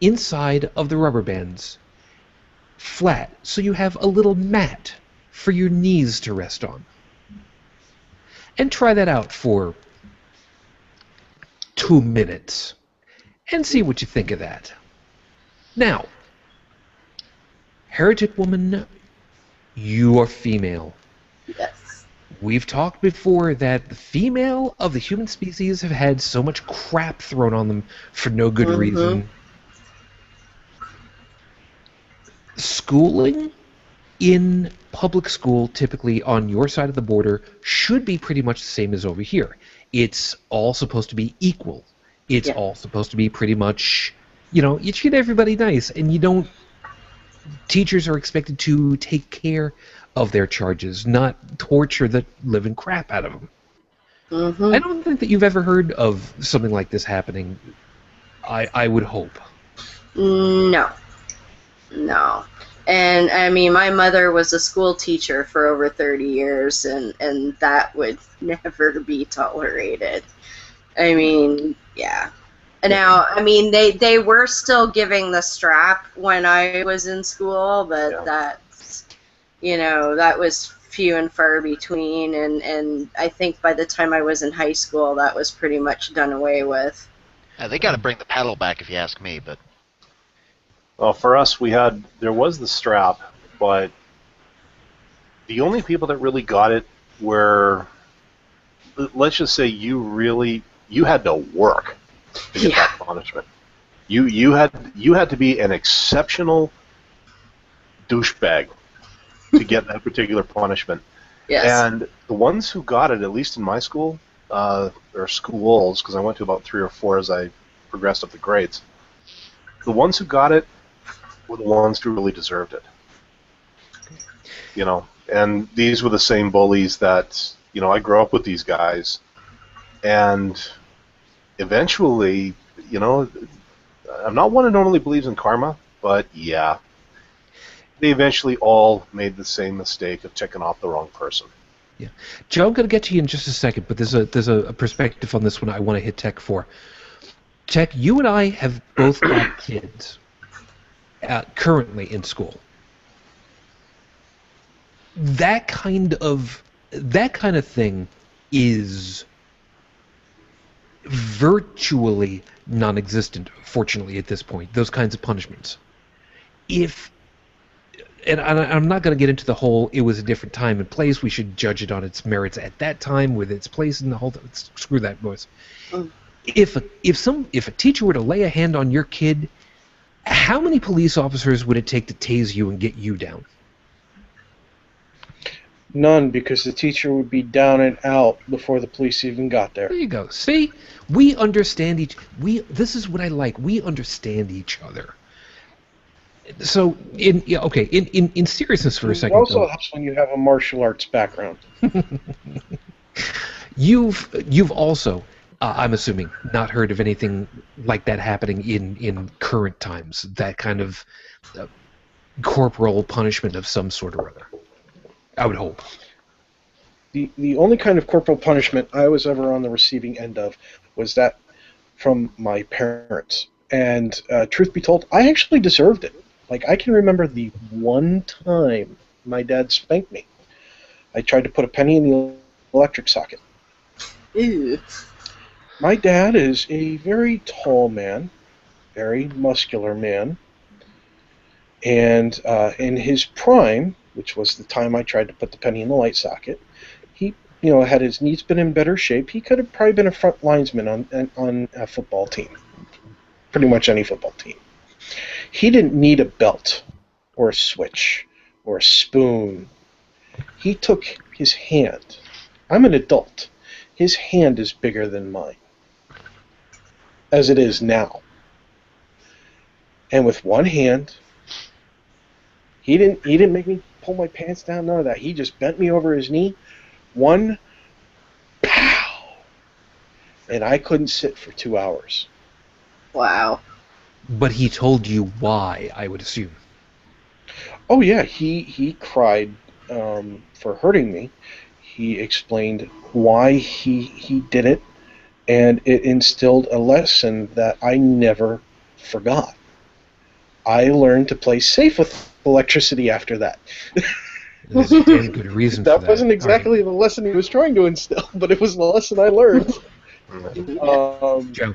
Speaker 1: inside of the rubber bands, flat, so you have a little mat for your knees to rest on. And try that out for 2 minutes and see what you think of that. Now, heretic woman, you are female.
Speaker 4: Yes.
Speaker 1: We've talked before that the female of the human species have had so much crap thrown on them for no good reason. Schooling in public school, typically on your side of the border, should be pretty much the same as over here. It's all supposed to be equal. It's all supposed to be pretty much, you treat everybody nice, and you don't. Teachers are expected to take care of their charges, not torture the living crap out of them. I don't think that you've ever heard of something like this happening. I would hope.
Speaker 4: No. And I mean, my mother was a school teacher for over 30 years, and that would never be tolerated. I mean, yeah. Now, I mean, they were still giving the strap when I was in school, but that's, that was few and far between, and I think by the time I was in high school, that was pretty much done away with.
Speaker 2: Yeah, they got to bring the paddle back, if you ask me, but...
Speaker 5: Well, for us, there was the strap, but the only people that really got it were, let's just say you had to work to get that punishment. You had to be an exceptional douchebag to get that particular punishment.
Speaker 4: Yes.
Speaker 5: And the ones who got it, at least in my school, or schools, because I went to about 3 or 4 as I progressed up the grades, the ones who got it were the ones who really deserved it. And these were the same bullies that, I grew up with these guys, and eventually, I'm not one who normally believes in karma, but yeah, they eventually all made the same mistake of checking off the wrong person.
Speaker 1: Yeah, Joe, I'm going to get to you in just a second, but there's a perspective on this one I want to hit Tech for. Tech, you and I have both got kids currently in school. that kind of thing is virtually non-existent, fortunately, at this point. Those kinds of punishments. And I'm not going to get into the whole it was a different time and place, we should judge it on its merits at that time with its place in the whole, screw that, boys. If a teacher were to lay a hand on your kid, how many police officers would it take to tase you and get you down?
Speaker 3: None, because the teacher would be down and out before the police even got there.
Speaker 1: There you go. See, we understand this is what I like. We understand each other. So, in seriousness for a second,
Speaker 3: It also
Speaker 1: though,
Speaker 3: helps when you have a martial arts background.
Speaker 1: you've also, I'm assuming, not heard of anything like that happening in current times. That kind of corporal punishment of some sort or other. I would hope.
Speaker 3: The only kind of corporal punishment I was ever on the receiving end of was that from my parents. And truth be told, I actually deserved it. Like, I can remember the one time my dad spanked me. I tried to put a penny in the electric socket.
Speaker 4: Ew.
Speaker 3: My dad is a very tall man, very muscular man, and in his prime, which was the time I tried to put the penny in the light socket, he, had his knees been in better shape, he could have probably been a front linesman on a football team, pretty much any football team. He didn't need a belt or a switch or a spoon. He took his hand. I'm an adult. His hand is bigger than mine, as it is now. And with one hand, he didn't make me pull my pants down, none of that. He just bent me over his knee, one pow, and I couldn't sit for 2 hours.
Speaker 4: Wow.
Speaker 1: But he told you why, I would assume.
Speaker 3: Oh yeah, he cried for hurting me. He explained why he did it, and it instilled a lesson that I never forgot. I learned to play safe with electricity after that.
Speaker 1: There's a damn good reason for that.
Speaker 3: That wasn't exactly the lesson he was trying to instill, but it was the lesson I learned.
Speaker 1: Joe.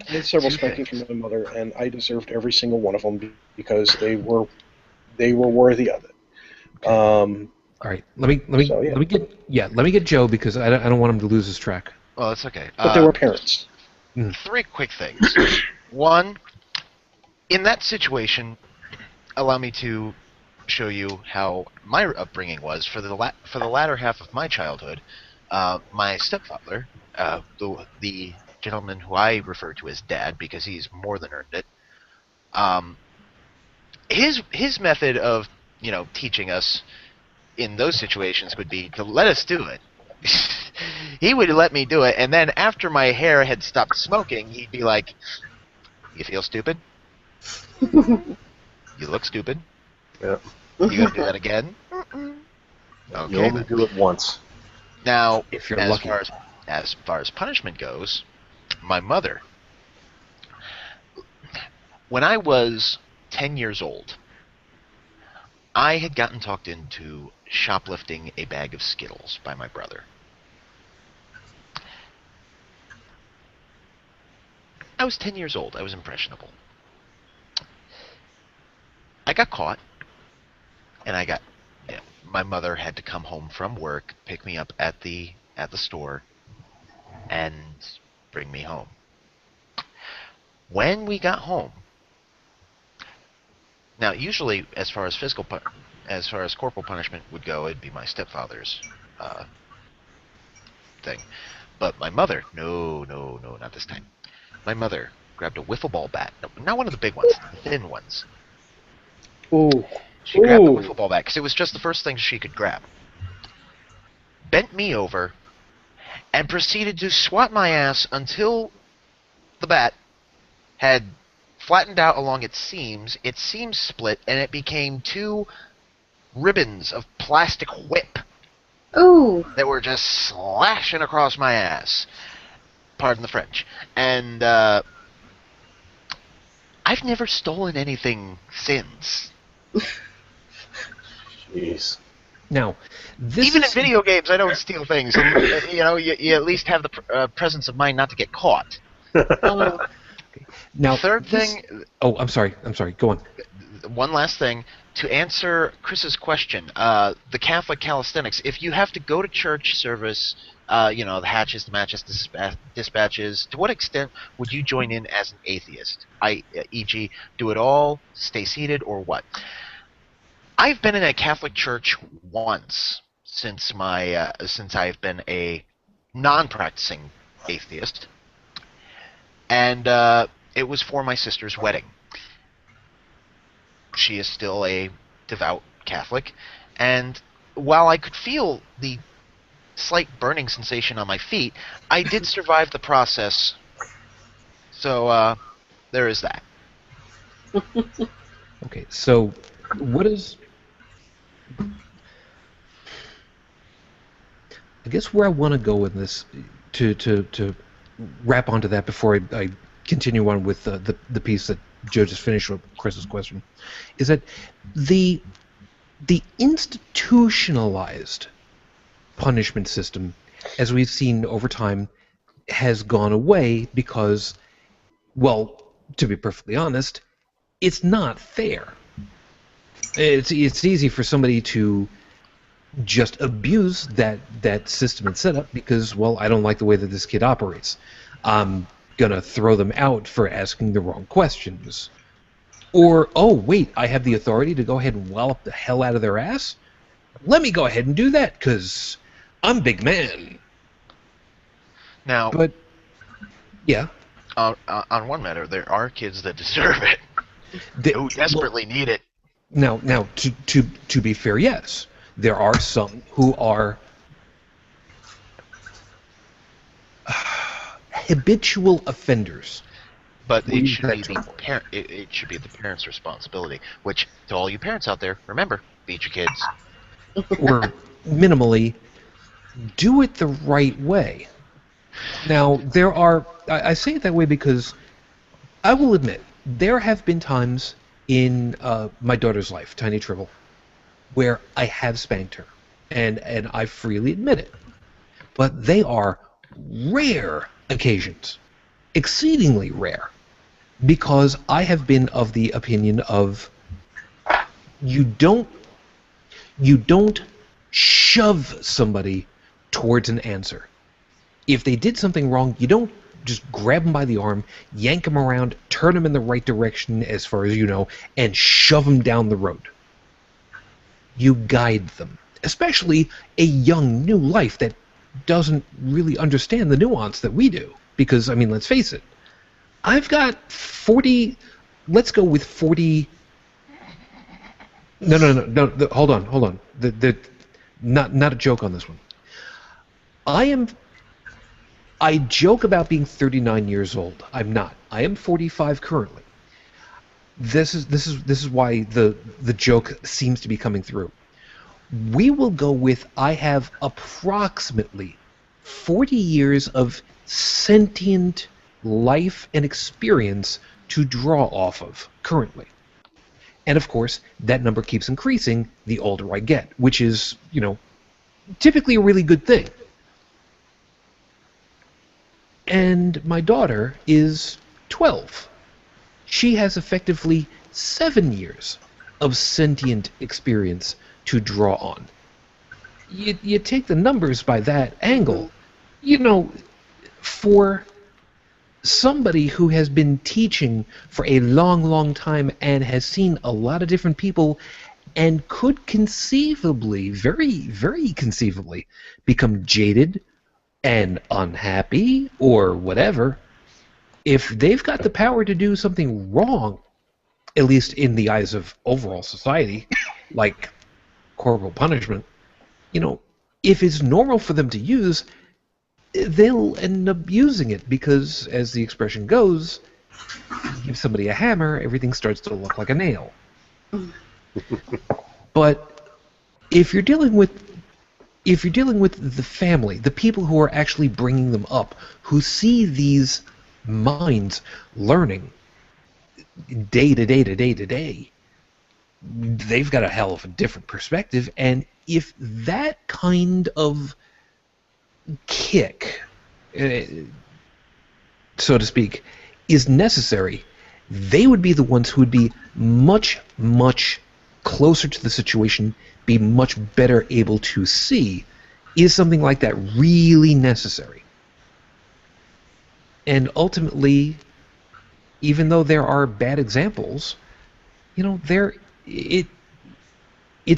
Speaker 3: I had several spankings from my mother, and I deserved every single one of them because they were worthy of it.
Speaker 1: All right, let me get Joe, because I don't want him to lose his track.
Speaker 2: Well, that's okay.
Speaker 3: But they were parents.
Speaker 2: 3 quick things. One, in that situation, allow me to show you how my upbringing was for the latter half of my childhood. My stepfather, the gentleman who I refer to as Dad because he's more than earned it. His method of teaching us in those situations would be to let us do it. He would let me do it, and then after my hair had stopped smoking, he'd be like, "You feel stupid? You look stupid.
Speaker 5: Yeah.
Speaker 2: You gonna do that again?"
Speaker 5: You
Speaker 2: Okay.
Speaker 5: only do it once.
Speaker 2: Now,
Speaker 1: If you're
Speaker 2: as
Speaker 1: lucky.
Speaker 2: far as punishment goes, my mother, when I was 10 years old, I had gotten talked into shoplifting a bag of Skittles by my brother. I was 10 years old. I was impressionable. I got caught, and my mother had to come home from work, pick me up at the store, and bring me home. When we got home, now usually as far as corporal punishment would go, it'd be my stepfather's thing. But my mother, no, not this time. My mother grabbed a wiffle ball bat, not one of the big ones, the thin ones.
Speaker 3: Ooh.
Speaker 2: She grabbed the wiffle ball bat because it was just the first thing she could grab. Bent me over and proceeded to swat my ass until the bat had flattened out along its seams split, and it became 2 ribbons of plastic whip
Speaker 4: Ooh.
Speaker 2: that were just slashing across my ass. Pardon the French. And I've never stolen anything since.
Speaker 5: Jeez.
Speaker 1: Now, this
Speaker 2: Even in
Speaker 1: is,
Speaker 2: video games, I don't steal things. And, you at least have the presence of mind not to get caught.
Speaker 1: now
Speaker 2: Third
Speaker 1: this,
Speaker 2: thing,
Speaker 1: oh, I'm sorry. Go on.
Speaker 2: one last thing. To answer Chris's question, the Catholic calisthenics, if you have to go to church service, the hatches, the matches, dispatches, to what extent would you join in as an atheist? E.g., do it all, stay seated, or what? I've been in a Catholic church once since I've been a non-practicing atheist, and it was for my sister's wedding. She is still a devout Catholic, and while I could feel the slight burning sensation on my feet, I did survive the process. So there is that.
Speaker 1: Okay, so what is... I guess where I want to go with this, to wrap onto that before I continue on with the piece that Joe just finished with Chris's question, is that the institutionalized punishment system, as we've seen over time, has gone away because, well, to be perfectly honest, it's not fair. It's easy for somebody to just abuse that system and setup because, well, I don't like the way that this kid operates. I'm gonna throw them out for asking the wrong questions. Or, oh, wait, I have the authority to go ahead and wallop the hell out of their ass? Let me go ahead and do that, because I'm big man.
Speaker 2: Now,
Speaker 1: But, yeah.
Speaker 2: on one matter, there are kids that deserve it, who desperately need it.
Speaker 1: Now, to be fair, yes. There are some who are habitual offenders.
Speaker 2: But it should be it should be the parents' responsibility. Which, to all you parents out there, remember, beat your kids.
Speaker 1: Or minimally, do it the right way. Now, there are... I say it that way because I will admit, there have been times in my daughter's life, Tiny Tribble, where I have spanked her, and I freely admit it. But they are rare occasions, exceedingly rare, because I have been of the opinion of you don't shove somebody towards an answer. If they did something wrong, you don't just grab them by the arm, yank them around, turn them in the right direction as far as you know, and shove them down the road. You guide them, especially a young new life that doesn't really understand the nuance that we do. Because, I mean, let's face it, I've got 40... Let's go with 40... No, hold on. Not a joke on this one. I joke about being 39 years old. I'm not. I am 45 currently. This is why the joke seems to be coming through. We will go with I have approximately 40 years of sentient life and experience to draw off of currently. And of course, that number keeps increasing the older I get, which is, typically a really good thing. And my daughter is 12. She has effectively 7 years of sentient experience to draw on. You take the numbers by that angle, for somebody who has been teaching for a long, long time and has seen a lot of different people and could conceivably, very, very conceivably, become jaded and unhappy or whatever, if they've got the power to do something wrong, at least in the eyes of overall society, like corporal punishment, if it's normal for them to use, they'll end up using it because, as the expression goes, give somebody a hammer, everything starts to look like a nail. But if you're dealing with the family, the people who are actually bringing them up, who see these minds learning day to day to day to day, they've got a hell of a different perspective. And if that kind of kick, uh, so to speak, is necessary, they would be the ones who would be much, much closer to the situation, be much better able to see, is something like that really necessary? And ultimately, even though there are bad examples, it's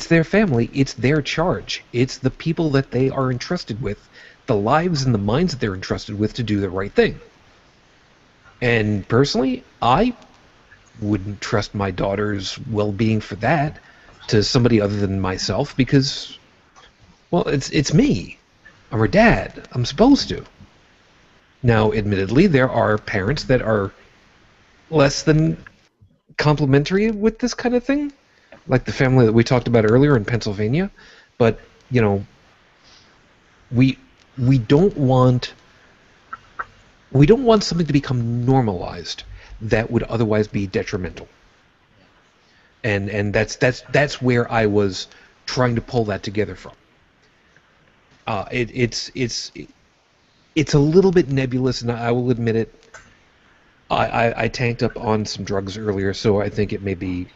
Speaker 1: their family, it's their charge, it's the people that they are entrusted with, the lives and the minds that they're entrusted with to do the right thing. And personally, I wouldn't trust my daughter's well-being for that to somebody other than myself, because, well, it's me. I'm her dad. I'm supposed to. Now, admittedly, there are parents that are less than complimentary with this kind of thing, like the family that we talked about earlier in Pennsylvania. But, we don't want something to become normalized that would otherwise be detrimental. And that's where I was trying to pull that together from. It's a little bit nebulous, and I will admit it. I tanked up on some drugs earlier, so I think it may be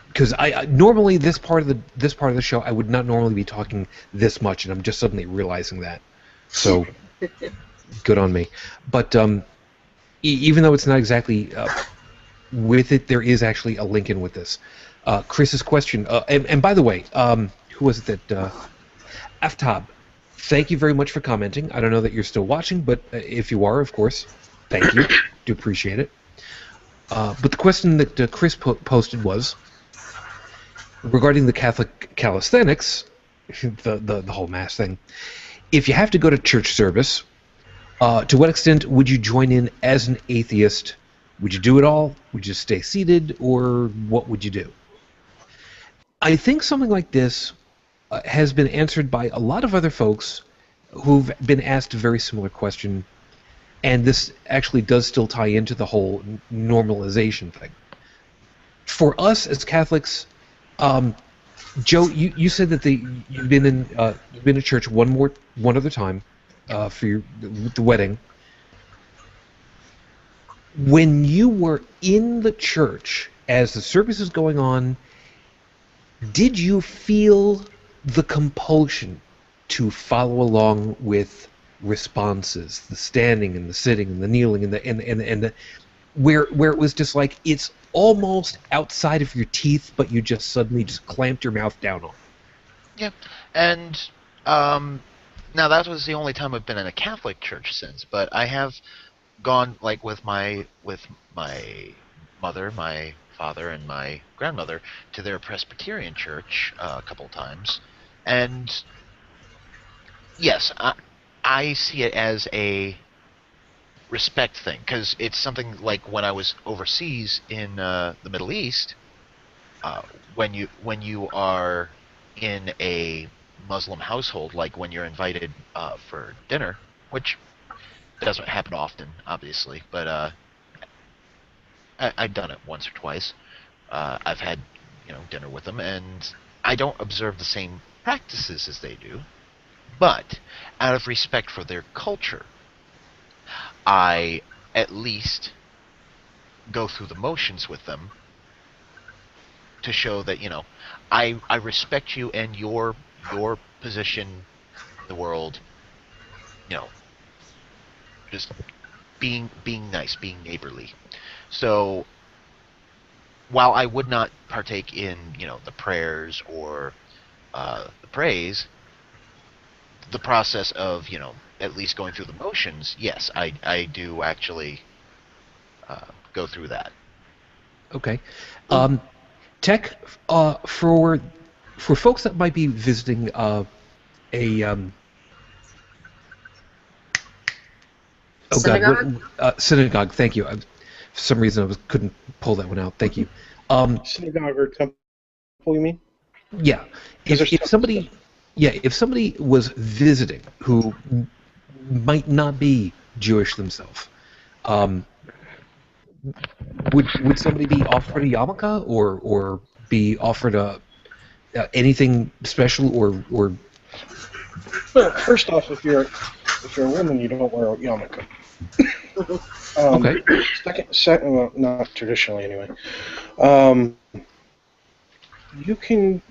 Speaker 1: because I normally this part of the show I would not normally be talking this much, and I'm just suddenly realizing that. So good on me. But even though it's not exactly with it, there is actually a link in with this. Chris's question, and by the way, who was it that Aftab? Thank you very much for commenting. I don't know that you're still watching, but if you are, of course, thank you. Do appreciate it. But the question that Chris posted was regarding the Catholic calisthenics, the whole mass thing. If you have to go to church service, to what extent would you join in as an atheist? Would you do it all? Would you stay seated? Or what would you do? I think something like this has been answered by a lot of other folks who've been asked a very similar question, and this actually does still tie into the whole normalization thing. For us as Catholics, Joe, you said that you've been in church one other time for the wedding. When you were in the church as the service is going on, did you feel the compulsion to follow along with responses, the standing and the sitting and the kneeling and the where it was just like it's almost outside of your teeth, but you just suddenly just clamped your mouth down on?
Speaker 2: Yeah, and now that was the only time I've been in a Catholic church since, but I have gone like with my mother, my father, and my grandmother to their Presbyterian church a couple times, and yes, I see it as a respect thing, because it's something like when I was overseas in the Middle East, when you are in a Muslim household, like when you're invited for dinner, which doesn't happen often, obviously, but I've done it once or twice. I've had dinner with them, and I don't observe the same practices as they do, but out of respect for their culture, I at least go through the motions with them to show that I respect you and your position in the world. Just being nice, being neighborly. So while I would not partake in the prayers or the praise, the process of at least going through the motions, yes, I do actually go through that.
Speaker 1: Okay. Tech, for folks that might be visiting
Speaker 4: Synagogue?
Speaker 1: Synagogue. Thank you. For some reason, couldn't pull that one out. Thank you.
Speaker 3: Synagogue or temple, you mean?
Speaker 1: Yeah. If somebody was visiting who might not be Jewish themselves, would somebody be offered a yarmulke or be offered anything special or
Speaker 3: Well, first off, if you're a woman, you don't wear a yarmulke.
Speaker 1: okay.
Speaker 3: Second, well, not traditionally anyway. Um, you can,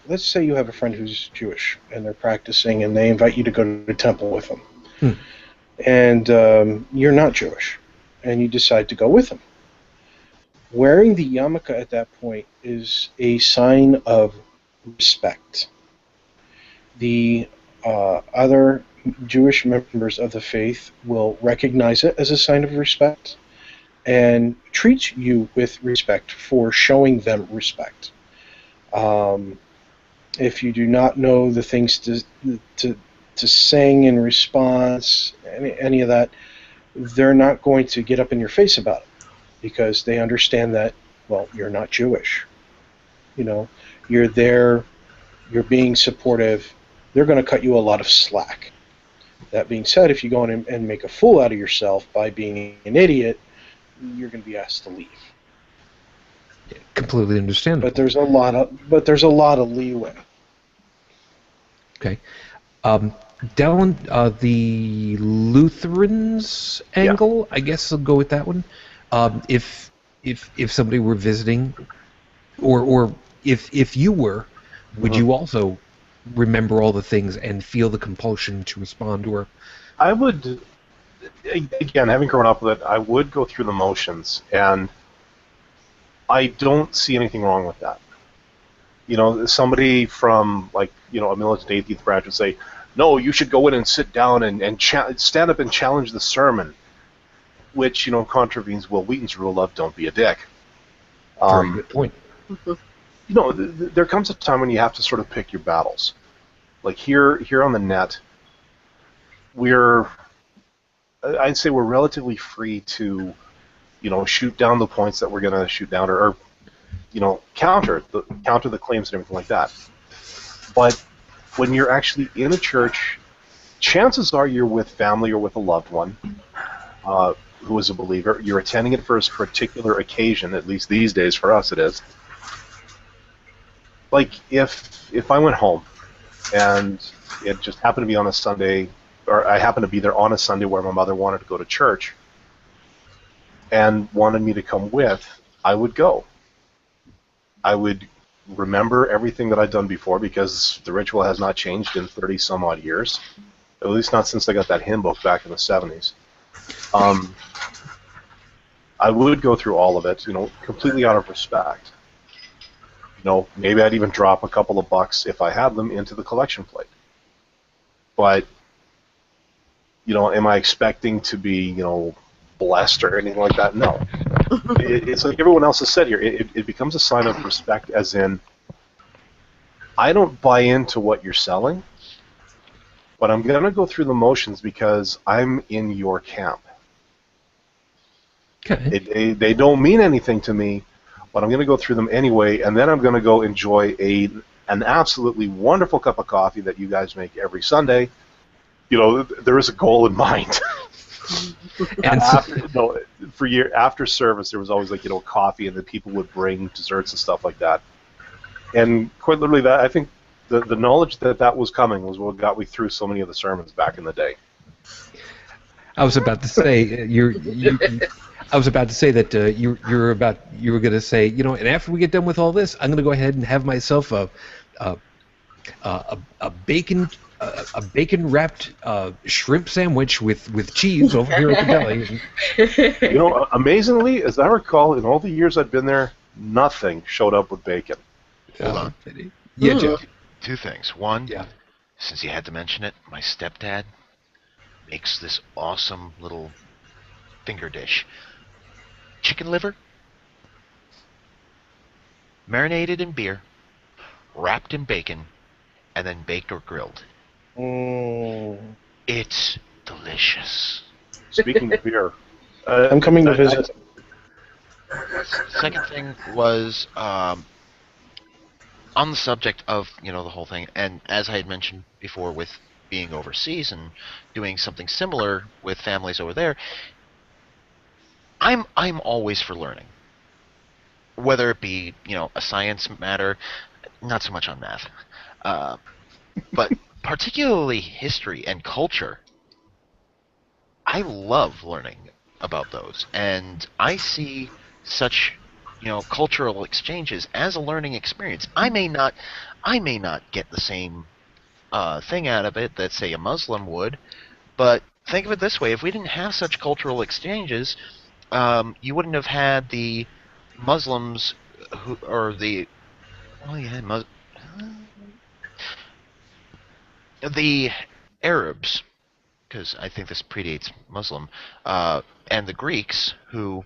Speaker 3: let's say you have a friend who's Jewish and they're practicing, and they invite you to go to the temple with them, and you're not Jewish, and you decide to go with them. Wearing the yarmulke at that point is a sign of respect. The other Jewish members of the faith will recognize it as a sign of respect and treat you with respect for showing them respect. If you do not know the things to sing in response, any of that, they're not going to get up in your face about it because they understand that, well, you're not Jewish. You know, you're there, you're being supportive. They're going to cut you a lot of slack. That being said, if you go in and make a fool out of yourself by being an idiot, you're going to be asked to leave.
Speaker 1: Completely understandable.
Speaker 3: But there's a lot of leeway.
Speaker 1: Okay. Down the Lutherans angle, I guess I'll go with that one. If somebody were visiting, or if you were, would you also remember all the things and feel the compulsion to respond? Or
Speaker 5: I would, again, having grown up with it, I would go through the motions, and I don't see anything wrong with that. You know, somebody from, like, you know, a militant atheist branch would say, no, you should go in and sit down and stand up and challenge the sermon, which, you know, contravenes Will Wheaton's rule of don't be a dick.
Speaker 1: very good point.
Speaker 5: You know, there comes a time when you have to sort of pick your battles. Like here on the net, I'd say we're relatively free to, you know, shoot down the points that we're going to shoot down, or you know, counter the claims and everything like that. But when you're actually in a church, chances are you're with family or with a loved one who is a believer. You're attending it for a particular occasion, at least these days for us it is. Like if I went home and it just happened to be on a Sunday, or I happened to be there on a Sunday where my mother wanted to go to church and wanted me to come with, I would go. I would remember everything that I'd done before because the ritual has not changed in 30-some-odd years, at least not since I got that hymn book back in the 70s. I would go through all of it, you know, completely out of respect. You know, maybe I'd even drop a couple of bucks if I had them into the collection plate. But, you know, am I expecting to be, you know, blessed or anything like that? No. It's like everyone else has said here. It becomes a sign of respect, as in, I don't buy into what you're selling, but I'm going to go through the motions because I'm in your camp.
Speaker 1: Okay.
Speaker 5: They don't mean anything to me, but I'm going to go through them anyway, and then I'm going to go enjoy an absolutely wonderful cup of coffee that you guys make every Sunday. You know, there is a goal in mind. And after service, there was always, like, you know, coffee, and then people would bring desserts and stuff like that. And quite literally, that I think the knowledge that was coming was what got me through so many of the sermons back in the day.
Speaker 1: I was about to say I was about to say that you were going to say, you know, and after we get done with all this, I'm going to go ahead and have myself a bacon wrapped shrimp sandwich with cheese over here at the deli.
Speaker 5: You know, amazingly, as I recall, in all the years I'd been there, nothing showed up with bacon.
Speaker 2: Hold on.
Speaker 1: Yeah, Jeff.
Speaker 2: Two things. One,
Speaker 1: Yeah.
Speaker 2: since you had to mention it, my stepdad makes this awesome little finger dish. Chicken liver, marinated in beer, wrapped in bacon, and then baked or grilled. It's delicious.
Speaker 5: Speaking of beer,
Speaker 3: I'm coming to visit.
Speaker 2: Second thing was on the subject of, you know, the whole thing, and as I had mentioned before with being overseas and doing something similar with families over there, I'm always for learning, whether it be a science matter, not so much on math, uh, but particularly history and culture. I love learning about those, and I see such cultural exchanges as a learning experience. I may not get the same thing out of it that say a Muslim would, but think of it this way: if we didn't have such cultural exchanges, you wouldn't have had the Muslims who or the well, yeah, the Arabs, because I think this predates Muslim, and the Greeks who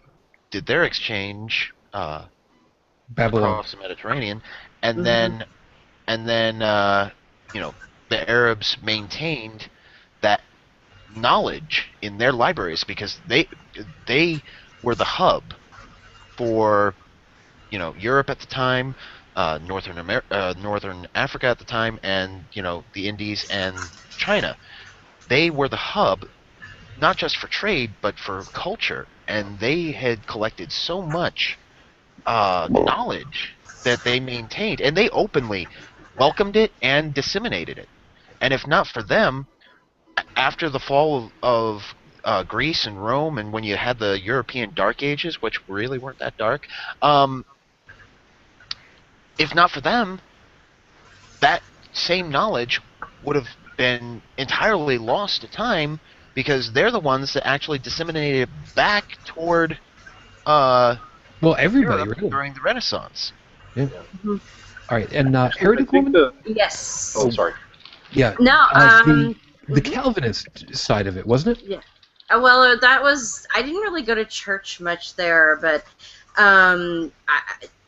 Speaker 2: did their exchange
Speaker 1: Babylon.
Speaker 2: across the Mediterranean, and then the Arabs maintained that knowledge in their libraries because they were the hub for Europe at the time, Northern Africa at the time, and the Indies and China. They were the hub not just for trade but for culture, and they had collected so much knowledge that they maintained, and they openly welcomed it and disseminated it. And if not for them, after the fall of Greece and Rome, and when you had the European Dark Ages, which really weren't that dark, if not for them, that same knowledge would have been entirely lost to time because they're the ones that actually disseminated it back toward
Speaker 1: Well, everybody,
Speaker 2: Europe
Speaker 1: really.
Speaker 2: during the Renaissance.
Speaker 1: Yeah.
Speaker 4: Mhm.
Speaker 1: All right, and
Speaker 5: I
Speaker 1: Heretic
Speaker 5: think
Speaker 1: Woman?
Speaker 4: Yes.
Speaker 5: Oh, sorry.
Speaker 1: Yeah.
Speaker 4: No.
Speaker 1: The Calvinist side of it, wasn't it?
Speaker 4: Yeah. Well, that was. I didn't really go to church much there, but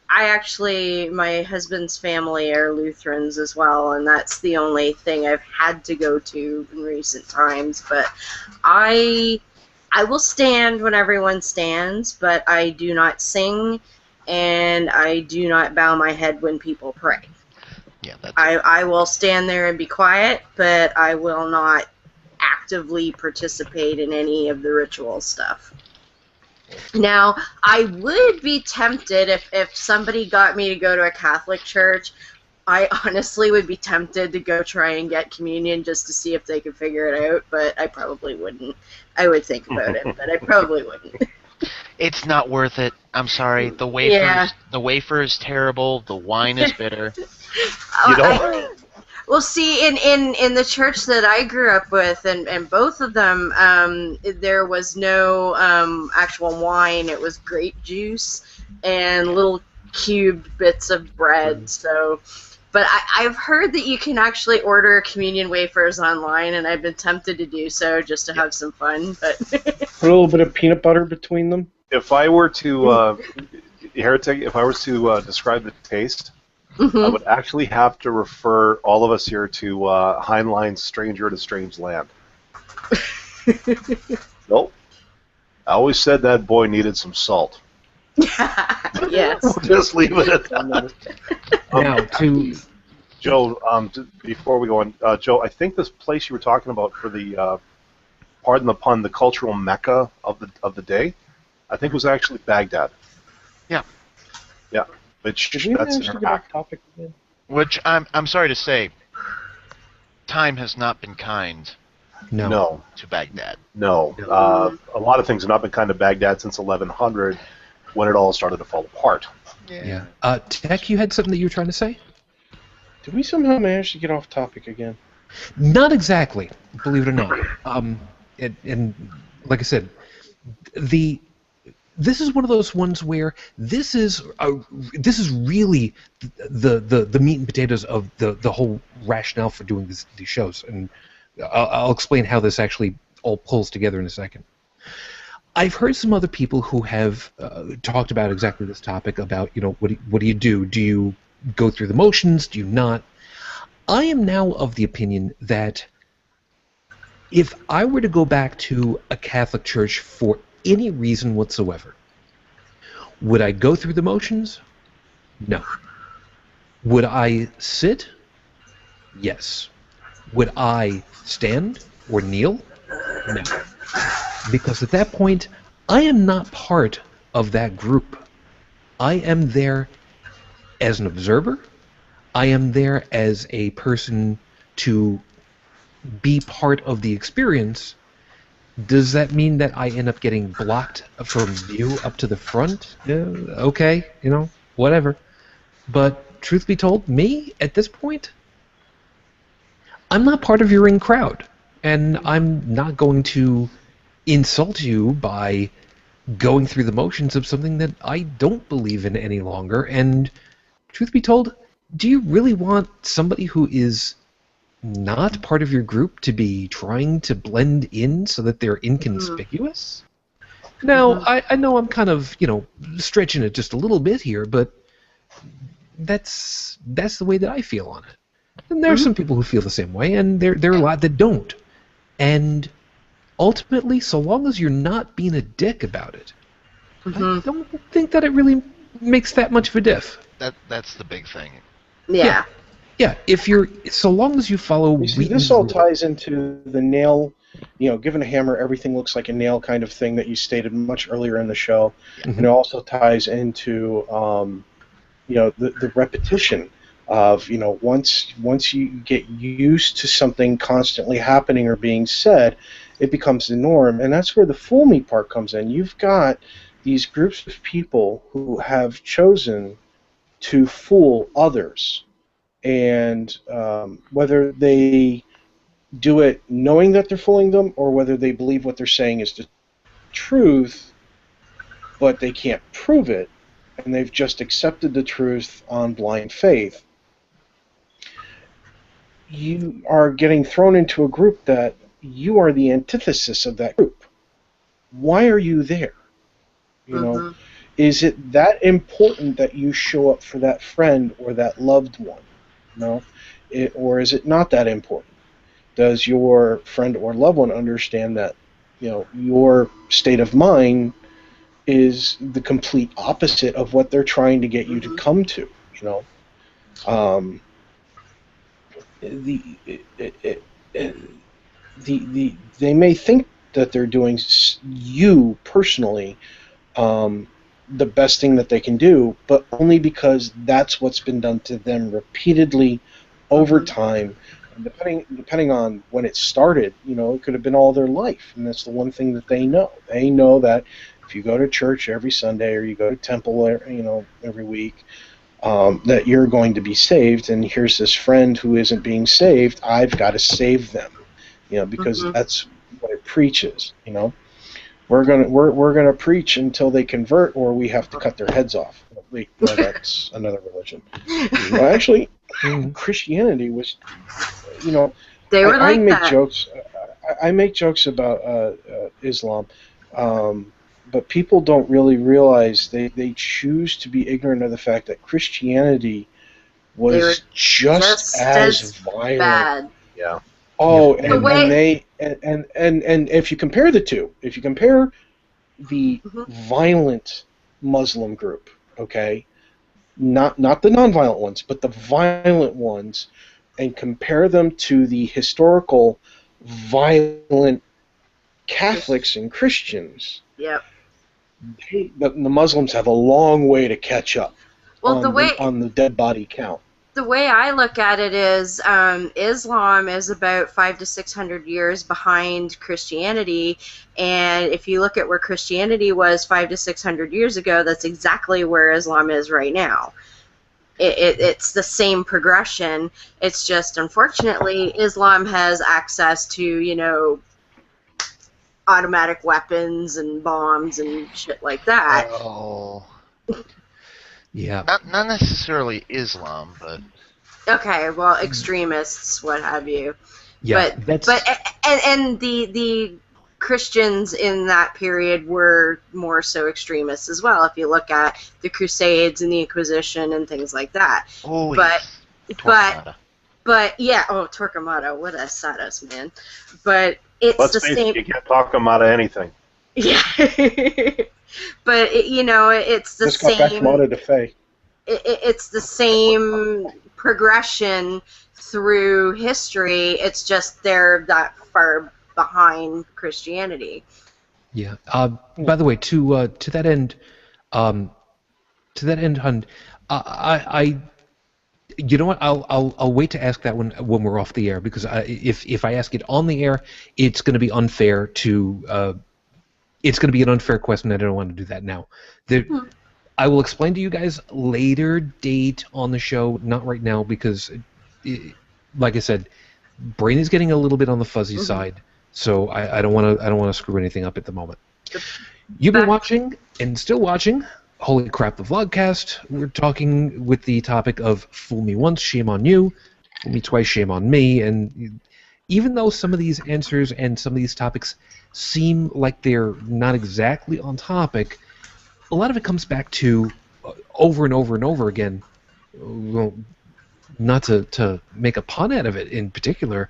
Speaker 4: I actually, my husband's family are Lutherans as well, and that's the only thing I've had to go to in recent times. But I will stand when everyone stands, but I do not sing, and I do not bow my head when people pray.
Speaker 2: Yeah, that's
Speaker 4: I will stand there and be quiet, but I will not actively participate in any of the ritual stuff. Now, I would be tempted if somebody got me to go to a Catholic church. I honestly would be tempted to go try and get communion just to see if they could figure it out, but I probably wouldn't. I would think about it, but I probably wouldn't.
Speaker 2: It's not worth it. I'm sorry. The wafer is terrible. The wine is bitter.
Speaker 5: You know?
Speaker 4: Well, see, in the church that I grew up with, and both of them, there was no actual wine. It was grape juice and little cubed bits of bread. So, but I've heard that you can actually order communion wafers online, and I've been tempted to do so just to have some fun. But
Speaker 3: Put a little bit of peanut butter between them.
Speaker 5: If I were to describe the taste, I would actually have to refer all of us here to Heinlein's "Stranger in a Strange Land." Nope. I always said that boy needed some salt.
Speaker 4: yes.
Speaker 5: We'll just leave it at that.
Speaker 1: Now,
Speaker 5: Joe, before we go on, Joe, I think this place you were talking about for the, pardon the pun, the cultural mecca of the day, I think was actually Baghdad.
Speaker 2: Yeah.
Speaker 5: Yeah. Which
Speaker 3: Did we
Speaker 5: that's
Speaker 3: manage to get off topic again?
Speaker 2: Which I'm sorry to say, time has not been kind
Speaker 1: no.
Speaker 2: to Baghdad.
Speaker 5: No. A lot of things have not been kind of Baghdad since 1100, when it all started to fall apart.
Speaker 1: Yeah. Tech, you had something that you were trying to say?
Speaker 3: Did we somehow manage to get off topic again?
Speaker 1: Not exactly, believe it or not. And like I said, this is one of those ones where this is really the meat and potatoes of the whole rationale for doing these shows, and I'll explain how this actually all pulls together in a second. I've heard some other people who have talked about exactly this topic about what do you do? Do you go through the motions? Do you not? I am now of the opinion that if I were to go back to a Catholic church for any reason whatsoever, would I go through the motions? No. Would I sit? Yes. Would I stand or kneel? No. Because at that point, I am not part of that group. I am there as an observer. I am there as a person to be part of the experience. Does that mean that I end up getting blocked from view up to the front? Yeah, okay, whatever. But truth be told, me, at this point, I'm not part of your in crowd. And I'm not going to insult you by going through the motions of something that I don't believe in any longer. And truth be told, do you really want somebody who is not part of your group to be trying to blend in so that they're inconspicuous? Now, I know I'm kind of, stretching it just a little bit here, but that's the way that I feel on it. And there are some people who feel the same way, and there are a lot that don't. And ultimately, so long as you're not being a dick about it, I don't think that it really makes that much of a diff.
Speaker 2: That's the big thing.
Speaker 4: Yeah.
Speaker 1: Yeah, so long as you follow.
Speaker 3: You see, this all ties into the nail, given a hammer, everything looks like a nail kind of thing that you stated much earlier in the show. And it also ties into, the repetition of, once you get used to something constantly happening or being said, it becomes the norm. And that's where the fool me part comes in. You've got these groups of people who have chosen to fool others. And whether they do it knowing that they're fooling them or whether they believe what they're saying is the truth, but they can't prove it, and they've just accepted the truth on blind faith, you are getting thrown into a group that you are the antithesis of that group. Why are you there? Is it that important that you show up for that friend or that loved one? Or is it not that important? Does your friend or loved one understand that, your state of mind is the complete opposite of what they're trying to get you to come to? They may think that they're doing you personally the best thing that they can do, but only because that's what's been done to them repeatedly over time. And depending on when it started, it could have been all their life, and that's the one thing that they know. They know that if you go to church every Sunday or you go to temple, every week, that you're going to be saved. And here's this friend who isn't being saved. I've got to save them, because that's what it preaches. We're gonna preach until they convert, or we have to cut their heads off. Wait, no, that's another religion. Well, actually, Christianity was,
Speaker 4: They were
Speaker 3: I
Speaker 4: like
Speaker 3: make
Speaker 4: that.
Speaker 3: jokes. I make jokes about Islam, but people don't really realize they choose to be ignorant of the fact that Christianity
Speaker 4: They were
Speaker 3: was just as violent.
Speaker 4: bad.
Speaker 5: Yeah.
Speaker 3: Oh,
Speaker 1: Yeah.
Speaker 3: and if you compare the two, if you compare the violent Muslim group, okay, not the nonviolent ones, but the violent ones, and compare them to the historical violent Catholics and Christians,
Speaker 4: Yep.
Speaker 3: the Muslims have a long way to catch up
Speaker 4: Well,
Speaker 3: on the dead body count.
Speaker 4: the way I look at it is Islam is about 500 to 600 years behind Christianity, and if you look at where Christianity was 500 to 600 years ago, that's exactly where Islam is right now. It's the same progression. It's just, unfortunately, Islam has access to, automatic weapons and bombs and shit like that.
Speaker 2: Oh,
Speaker 1: Yeah.
Speaker 2: not necessarily Islam, but
Speaker 4: Okay, well, extremists, what have you.
Speaker 1: Yeah.
Speaker 4: And the Christians in that period were more so extremists as well. If you look at the Crusades and the Inquisition and things like that.
Speaker 2: oh,
Speaker 4: But
Speaker 2: yes.
Speaker 4: but
Speaker 2: Torquemada.
Speaker 4: but yeah, Torquemada, what a Sados, man. But it's
Speaker 5: Let's
Speaker 4: the
Speaker 5: face
Speaker 4: same.
Speaker 5: it, you can't talk them out of anything.
Speaker 4: Yeah. But it's the
Speaker 3: Just got back from
Speaker 4: same.
Speaker 3: Auto de Fe.
Speaker 4: It's the same progression through history. It's just they're that far behind Christianity.
Speaker 1: Yeah. By the way, to that end, Hun, I you know what? I'll wait to ask that when we're off the air, because if I ask it on the air, it's going to be unfair to it's going to be an unfair question. I don't want to do that now. I will explain to you guys later date on the show, not right now, because, like I said, brain is getting a little bit on the fuzzy side, so I don't want to screw anything up at the moment. You've been watching and still watching. Holy crap, the VlogCast. We're talking with the topic of fool me once, shame on you. Fool me twice, shame on me. And even though some of these answers and some of these topics seem like they're not exactly on topic, a lot of it comes back to over and over and over again. Well, not to make a pun out of it in particular,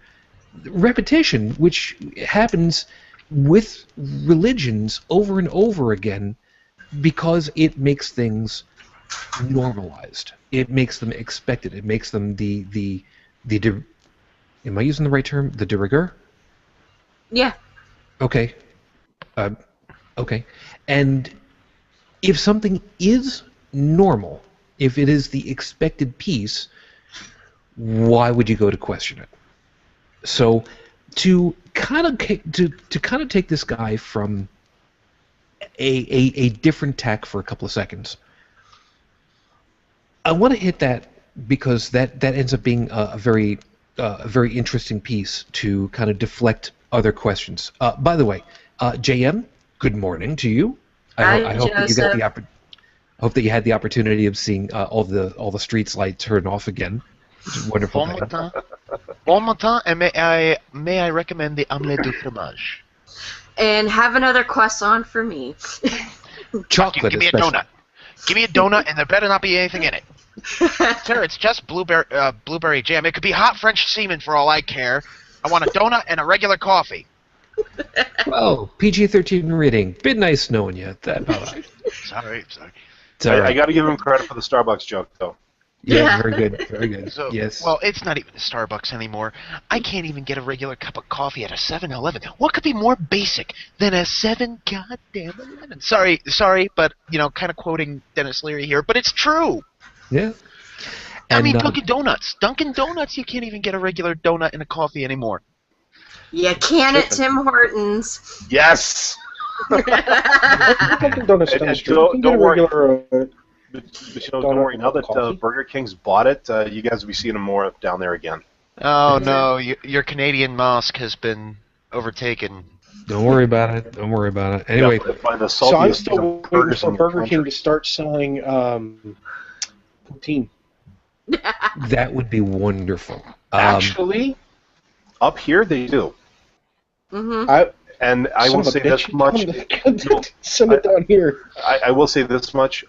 Speaker 1: repetition, which happens with religions over and over again, because it makes things normalized. It makes them expected. It makes them am I using the right term? The de rigueur?
Speaker 4: Yeah.
Speaker 1: Okay. Okay. And if something is normal, if it is the expected piece, why would you go to question it? So to kind of take this guy from a different tack for a couple of seconds, I want to hit that because that ends up being a very interesting piece to kind of deflect other questions. By the way, JM, good morning to you. I hope that you got the hope that you had the opportunity of seeing all the streets lights turn off again, which is wonderful.
Speaker 2: Bon matin, and may I recommend the omelette du fromage?
Speaker 4: And have another croissant for me.
Speaker 1: Chocolate,
Speaker 2: give me
Speaker 1: especially.
Speaker 2: a donut. Give me a donut, and there better not be anything in it. Sir, it's just blueberry jam. It could be hot French semen for all I care. I want a donut and a regular coffee.
Speaker 1: Oh, PG-13 rating. Been nice knowing you.
Speaker 2: Sorry.
Speaker 5: I got to give him credit for the Starbucks joke, though.
Speaker 1: Yeah, very good, very good.
Speaker 2: So,
Speaker 1: yes.
Speaker 2: Well, it's not even a Starbucks anymore. I can't even get a regular cup of coffee at a 7-Eleven. What could be more basic than a 7 goddamn 11? Sorry, but, kind of quoting Dennis Leary here, but it's true.
Speaker 1: Yeah.
Speaker 2: I mean, Dunkin' Donuts. Dunkin' Donuts, you can't even get a regular donut and a coffee anymore.
Speaker 4: You can at Tim Hortons.
Speaker 5: Yes!
Speaker 3: Dunkin' Donuts down the street. You can get a regular,
Speaker 5: don't worry, now that Burger King's bought it, you guys will be seeing them more down there again.
Speaker 2: Oh, no, your Canadian mosque has been overtaken.
Speaker 1: Don't worry about it. Don't worry about it. Anyway,
Speaker 3: so I'm still waiting for Burger King to start selling poutine.
Speaker 1: That would be wonderful.
Speaker 5: Actually, up here they do.
Speaker 4: Mm-hmm.
Speaker 5: I will say this much.
Speaker 3: Send it down here.
Speaker 5: I will say this much.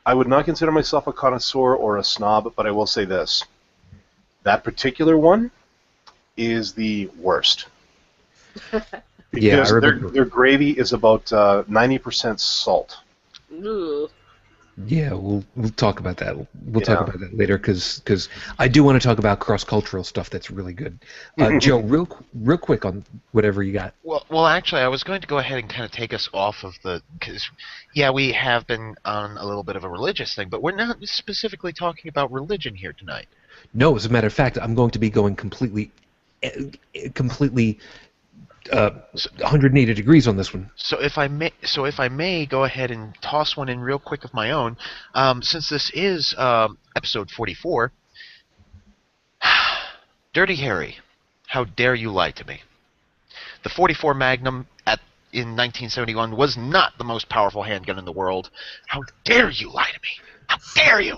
Speaker 5: I would not consider myself a connoisseur or a snob, but I will say this. That particular one is the worst. Because their gravy is about 90% salt.
Speaker 4: Ooh.
Speaker 1: Yeah, we'll talk about that. We'll talk about that later, because I do want to talk about cross-cultural stuff that's really good. Joe, real quick on whatever you got.
Speaker 2: Well, actually, I was going to go ahead and kind of take us off of because we have been on a little bit of a religious thing, but we're not specifically talking about religion here tonight.
Speaker 1: No, as a matter of fact, I'm going to be going completely 180 degrees on this one.
Speaker 2: So if I may go ahead and toss one in real quick of my own, since this is episode 44. Dirty Harry, how dare you lie to me? The 44 Magnum in 1971 was not the most powerful handgun in the world. How dare you lie to me? How dare you?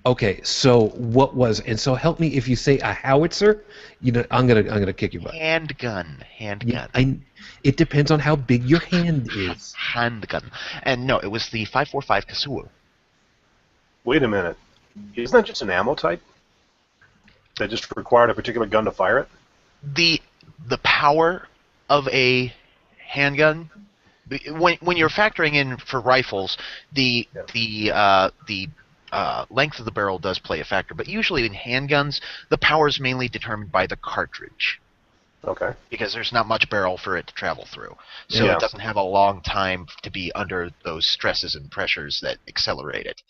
Speaker 1: Okay, so what was? And so help me if you say a howitzer, I'm gonna kick your butt.
Speaker 2: Handgun.
Speaker 1: Yeah, it depends on how big your hand is.
Speaker 2: Handgun. And no, it was the 545 Casull.
Speaker 5: Wait a minute. Isn't that just an ammo type? That just required a particular gun to fire it?
Speaker 2: The power of a handgun, when you're factoring in for rifles, the length of the barrel does play a factor, but usually in handguns, the power is mainly determined by the cartridge.
Speaker 5: Okay.
Speaker 2: because there's not much barrel for it to travel through. So
Speaker 5: Yeah.
Speaker 2: it doesn't have a long time to be under those stresses and pressures that accelerate it.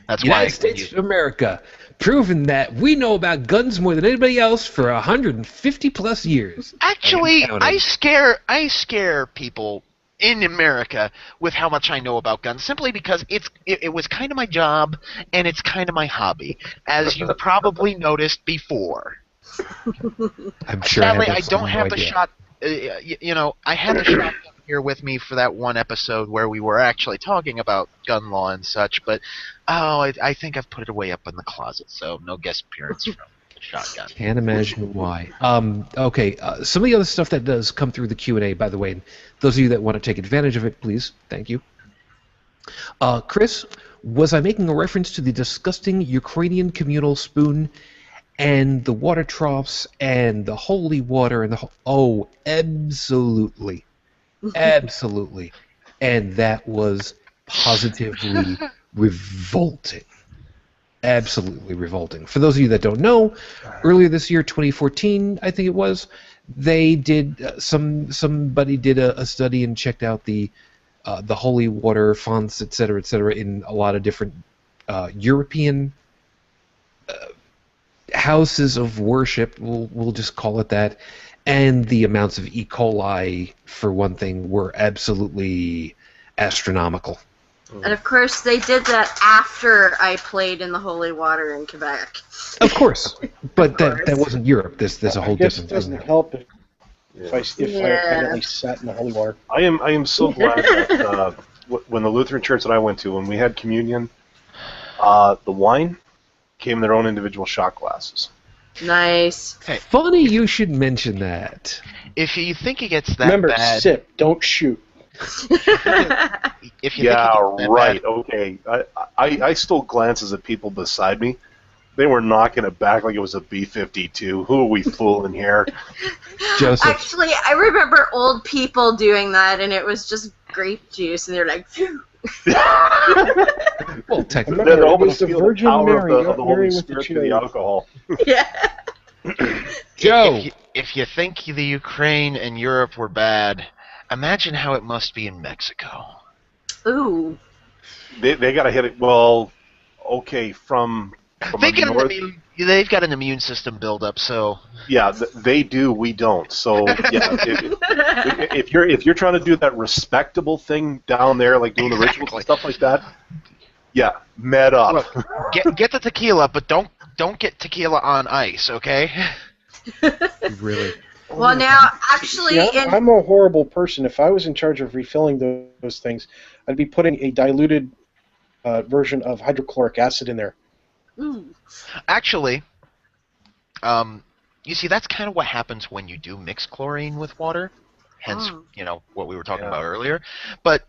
Speaker 2: That's why
Speaker 1: United States of America, proving that we know about guns more than anybody else for 150 plus years.
Speaker 2: actually
Speaker 1: And
Speaker 2: I scare people in America with how much I know about guns, simply because it was kind of my job and it's kind of my hobby, as you probably noticed before.
Speaker 1: I'm sure I
Speaker 2: Sadly,
Speaker 1: have
Speaker 2: I don't
Speaker 1: absolutely no
Speaker 2: have the
Speaker 1: idea.
Speaker 2: shot. I had the shotgun here with me for that one episode where we were actually talking about gun law and such. But I think I've put it away up in the closet, so no guest appearance from the shotgun.
Speaker 1: Can't imagine why. Okay, some of the other stuff that does come through the Q&A, by the way, and those of you that want to take advantage of it, please, thank you. Chris, was I making a reference to the disgusting Ukrainian communal spoon and the water troughs and the holy water and oh, absolutely. Absolutely. And that was positively revolting. Absolutely revolting. For those of you that don't know, earlier this year, 2014, I think it was, they did somebody did a study and checked out the holy water fonts, et cetera, in a lot of different European houses of worship. We'll just call it that. And the amounts of E. coli, for one thing, were absolutely astronomical.
Speaker 4: And of course, they did that after I played in the holy water in Quebec.
Speaker 1: Of course, but
Speaker 4: course.
Speaker 1: that wasn't Europe. There's a whole
Speaker 3: I guess
Speaker 1: different
Speaker 3: it doesn't
Speaker 1: thing there.
Speaker 3: help if
Speaker 4: Yeah.
Speaker 3: I at least sat in the holy water.
Speaker 5: I am so glad that when the Lutheran church that I went to, when we had communion, the wine came in their own individual shot glasses.
Speaker 4: Nice.
Speaker 1: Funny you should mention that.
Speaker 2: If you think it gets that
Speaker 3: Remember,
Speaker 2: bad,
Speaker 3: sip, don't shoot.
Speaker 2: if you think it gets that
Speaker 5: Right.
Speaker 2: bad,
Speaker 5: Okay. I stole glances at people beside me. They were knocking it back like it was a B-52. Who are we fooling here?
Speaker 1: Joseph.
Speaker 4: Actually, I remember old people doing that, and it was just grape juice, and they're like, phew.
Speaker 1: Well, technically,
Speaker 3: Remember,
Speaker 5: They're
Speaker 3: it
Speaker 5: hoping
Speaker 3: was
Speaker 5: to
Speaker 3: the
Speaker 5: feel the
Speaker 3: Virgin
Speaker 5: power
Speaker 3: Mary,
Speaker 5: of
Speaker 3: not
Speaker 5: the
Speaker 3: Mary
Speaker 5: Holy
Speaker 3: with the
Speaker 5: Spirit through the
Speaker 3: cherry.
Speaker 5: alcohol.
Speaker 4: Yeah.
Speaker 1: Joe.
Speaker 2: if you think the Ukraine and Europe were bad, imagine how it must be in Mexico.
Speaker 4: Ooh.
Speaker 5: They got to hit it. Well, okay, from
Speaker 2: They
Speaker 5: a
Speaker 2: get
Speaker 5: north.
Speaker 2: they've got an immune system buildup, so
Speaker 5: Yeah, they do. We don't. So yeah, if you're trying to do that respectable thing down there, like doing the rituals
Speaker 2: Exactly.
Speaker 5: and stuff like that, yeah, met up.
Speaker 2: Look, get the tequila, but don't get tequila on ice, okay?
Speaker 1: Really.
Speaker 4: Well, now, actually,
Speaker 3: See, I'm a horrible person. If I was in charge of refilling those things, I'd be putting a diluted version of hydrochloric acid in there.
Speaker 4: Ooh.
Speaker 2: Actually, you see, that's kind of what happens when you do mix chlorine with water. Hence, what we were talking about earlier. But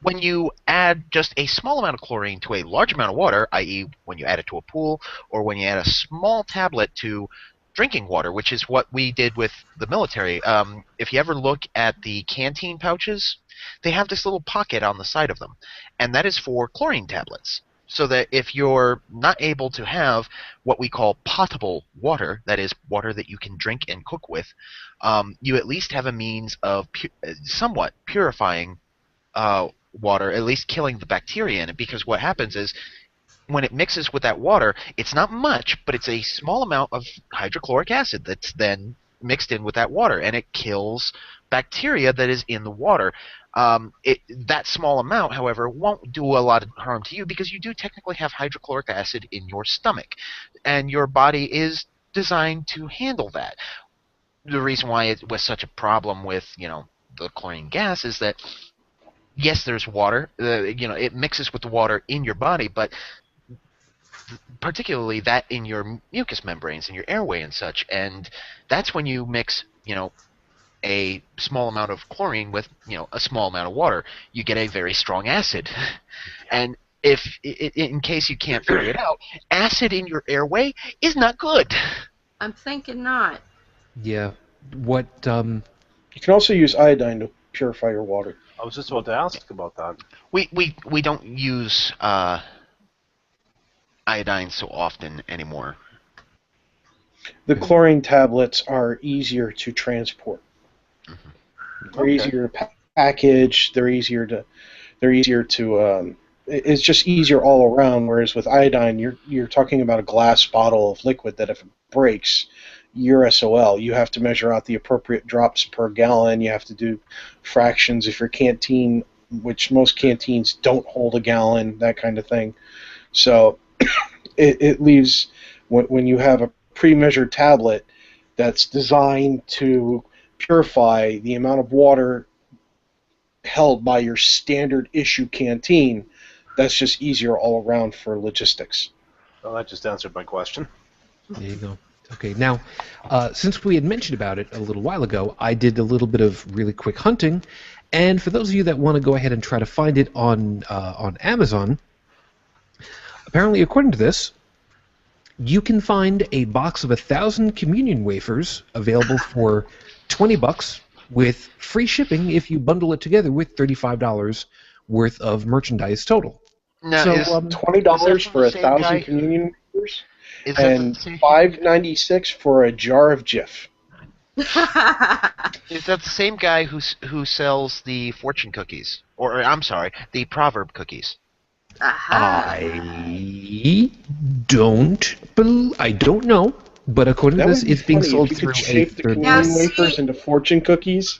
Speaker 2: when you add just a small amount of chlorine to a large amount of water, i.e. when you add it to a pool, or when you add a small tablet to drinking water, which is what we did with the military. If you ever look at the canteen pouches, they have this little pocket on the side of them, and that is for chlorine tablets. So that if you're not able to have what we call potable water, that is water that you can drink and cook with, you at least have a means of somewhat purifying water, at least killing the bacteria in it. Because what happens is, when it mixes with that water, it's not much, but it's a small amount of hydrochloric acid that's then mixed in with that water, and it kills bacteria that is in the water. That small amount, however, won't do a lot of harm to you, because you do technically have hydrochloric acid in your stomach, and your body is designed to handle that. The reason why it was such a problem with, the chlorine gas is that, yes, there's water. It mixes with the water in your body, but particularly that in your mucous membranes, in your airway and such. And that's when you mix, a small amount of chlorine with, a small amount of water, you get a very strong acid. And if, in case you can't figure it out, acid in your airway is not good.
Speaker 4: I'm thinking not.
Speaker 1: Yeah. What?
Speaker 3: You can also use iodine to purify your water.
Speaker 5: I was just about to ask about that.
Speaker 2: We don't use iodine so often anymore.
Speaker 3: The chlorine tablets are easier to transport. They're
Speaker 5: Okay.
Speaker 3: easier to package. They're easier to. It's just easier all around. Whereas with iodine, you're talking about a glass bottle of liquid that if it breaks, you're SOL. You have to measure out the appropriate drops per gallon. You have to do fractions if your canteen, which most canteens don't hold a gallon, that kind of thing. So it leaves when you have a pre-measured tablet that's designed to purify the amount of water held by your standard issue canteen, that's just easier all around for logistics.
Speaker 5: Well, that just answered my question.
Speaker 1: There you go. Okay, now, since we had mentioned about it a little while ago, I did a little bit of really quick hunting, and for those of you that want to go ahead and try to find it on Amazon, apparently, according to this, you can find a box of 1,000 communion wafers available for $20 with free shipping if you bundle it together with $35 worth of merchandise total.
Speaker 2: Now,
Speaker 1: So,
Speaker 2: is,
Speaker 3: $20 for
Speaker 2: the same guy
Speaker 3: 1,000
Speaker 2: who-
Speaker 3: communion wafers,
Speaker 2: is that
Speaker 3: and
Speaker 2: the same,
Speaker 3: $5.96 for a jar of Jif.
Speaker 2: is that the same guy who sells the fortune cookies? Or I'm sorry, the proverb cookies.
Speaker 4: Aha.
Speaker 1: I don't know, but according to
Speaker 3: That
Speaker 1: this,
Speaker 3: would be
Speaker 1: it's being
Speaker 3: funny
Speaker 1: sold
Speaker 3: if you
Speaker 1: through
Speaker 3: could shape the communion
Speaker 4: Now, see-
Speaker 3: wafers into fortune cookies.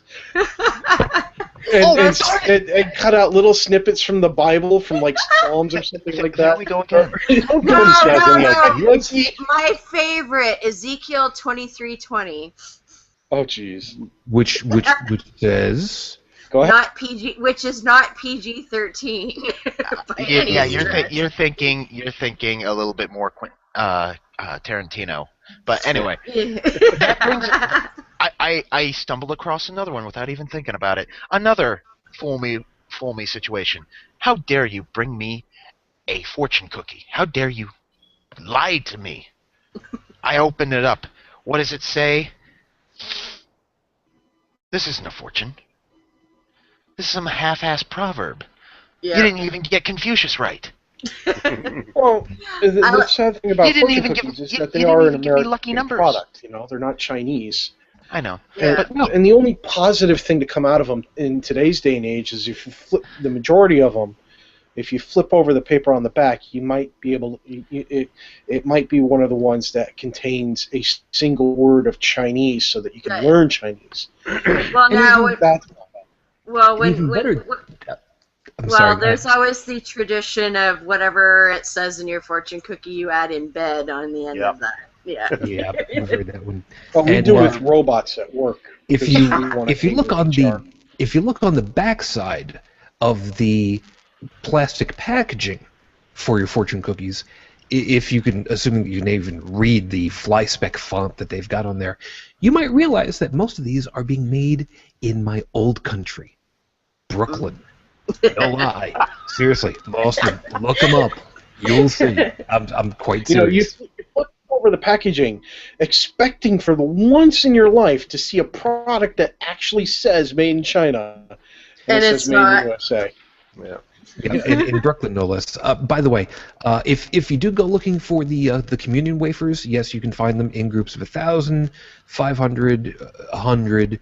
Speaker 2: Oh,
Speaker 3: And,
Speaker 2: that's
Speaker 3: and cut out little snippets from the Bible, from like Psalms or something like
Speaker 2: There
Speaker 3: that.
Speaker 2: we go again.
Speaker 3: Don't
Speaker 4: No,
Speaker 3: know if this guy's
Speaker 4: no,
Speaker 3: any
Speaker 4: no.
Speaker 3: ideas.
Speaker 4: My favorite, Ezekiel 23:20.
Speaker 3: Oh, jeez.
Speaker 1: which says
Speaker 3: Go ahead.
Speaker 4: Not PG, which is not PG-13. by any
Speaker 2: Yeah,
Speaker 4: stretch.
Speaker 2: you're thinking a little bit more Tarantino. But anyway, I stumbled across another one without even thinking about it. Another fool me situation. How dare you bring me a fortune cookie? How dare you lie to me? I opened it up. What does it say? This isn't a fortune. This is some half-assed proverb.
Speaker 4: Yeah.
Speaker 2: You didn't even get Confucius right.
Speaker 3: Well, the sad thing about
Speaker 2: You didn't
Speaker 3: fortune
Speaker 2: even give-
Speaker 3: cookies is
Speaker 2: you-
Speaker 3: that they
Speaker 2: you didn't
Speaker 3: are an
Speaker 2: even give me
Speaker 3: American
Speaker 2: lucky numbers.
Speaker 3: product. They're not Chinese.
Speaker 2: I know.
Speaker 4: Yeah.
Speaker 3: And the only positive thing to come out of them in today's day and age is if you flip the majority of them, if you flip over the paper on the back, you might be able. It might be one of the ones that contains a single word of Chinese, so that you can
Speaker 4: Right.
Speaker 3: learn Chinese.
Speaker 4: Well,
Speaker 3: And
Speaker 4: now,
Speaker 3: even that,
Speaker 1: Even better. I'm
Speaker 4: well,
Speaker 1: sorry. go
Speaker 4: there's
Speaker 1: ahead.
Speaker 4: always the tradition of whatever it says in your fortune cookie, you add in bed on the end
Speaker 5: Yep.
Speaker 4: of that. Yeah.
Speaker 1: Yeah, I've heard that one.
Speaker 3: well, we
Speaker 1: And,
Speaker 3: do
Speaker 1: uh,
Speaker 3: with robots at work.
Speaker 1: If
Speaker 3: because
Speaker 1: you
Speaker 3: we wanna
Speaker 1: if you
Speaker 3: hang
Speaker 1: look
Speaker 3: with
Speaker 1: on
Speaker 3: HR.
Speaker 1: the back side of the plastic packaging for your fortune cookies, if you can, assuming that you can even read the fly spec font that they've got on there, you might realize that most of these are being made in my old country, Brooklyn. No lie, seriously, Boston. Look them up. You'll see. I'm quite
Speaker 3: You
Speaker 1: serious.
Speaker 3: flip over the packaging, expecting for the once in your life to see a product that actually says "Made in China,"
Speaker 4: And
Speaker 3: it
Speaker 4: it's
Speaker 3: says "Made in
Speaker 4: not.
Speaker 3: USA."
Speaker 5: Yeah.
Speaker 1: Yeah, in Brooklyn, no less. By the way, if you do go looking for the communion wafers, yes, you can find them in groups of 1,000, 500, 100.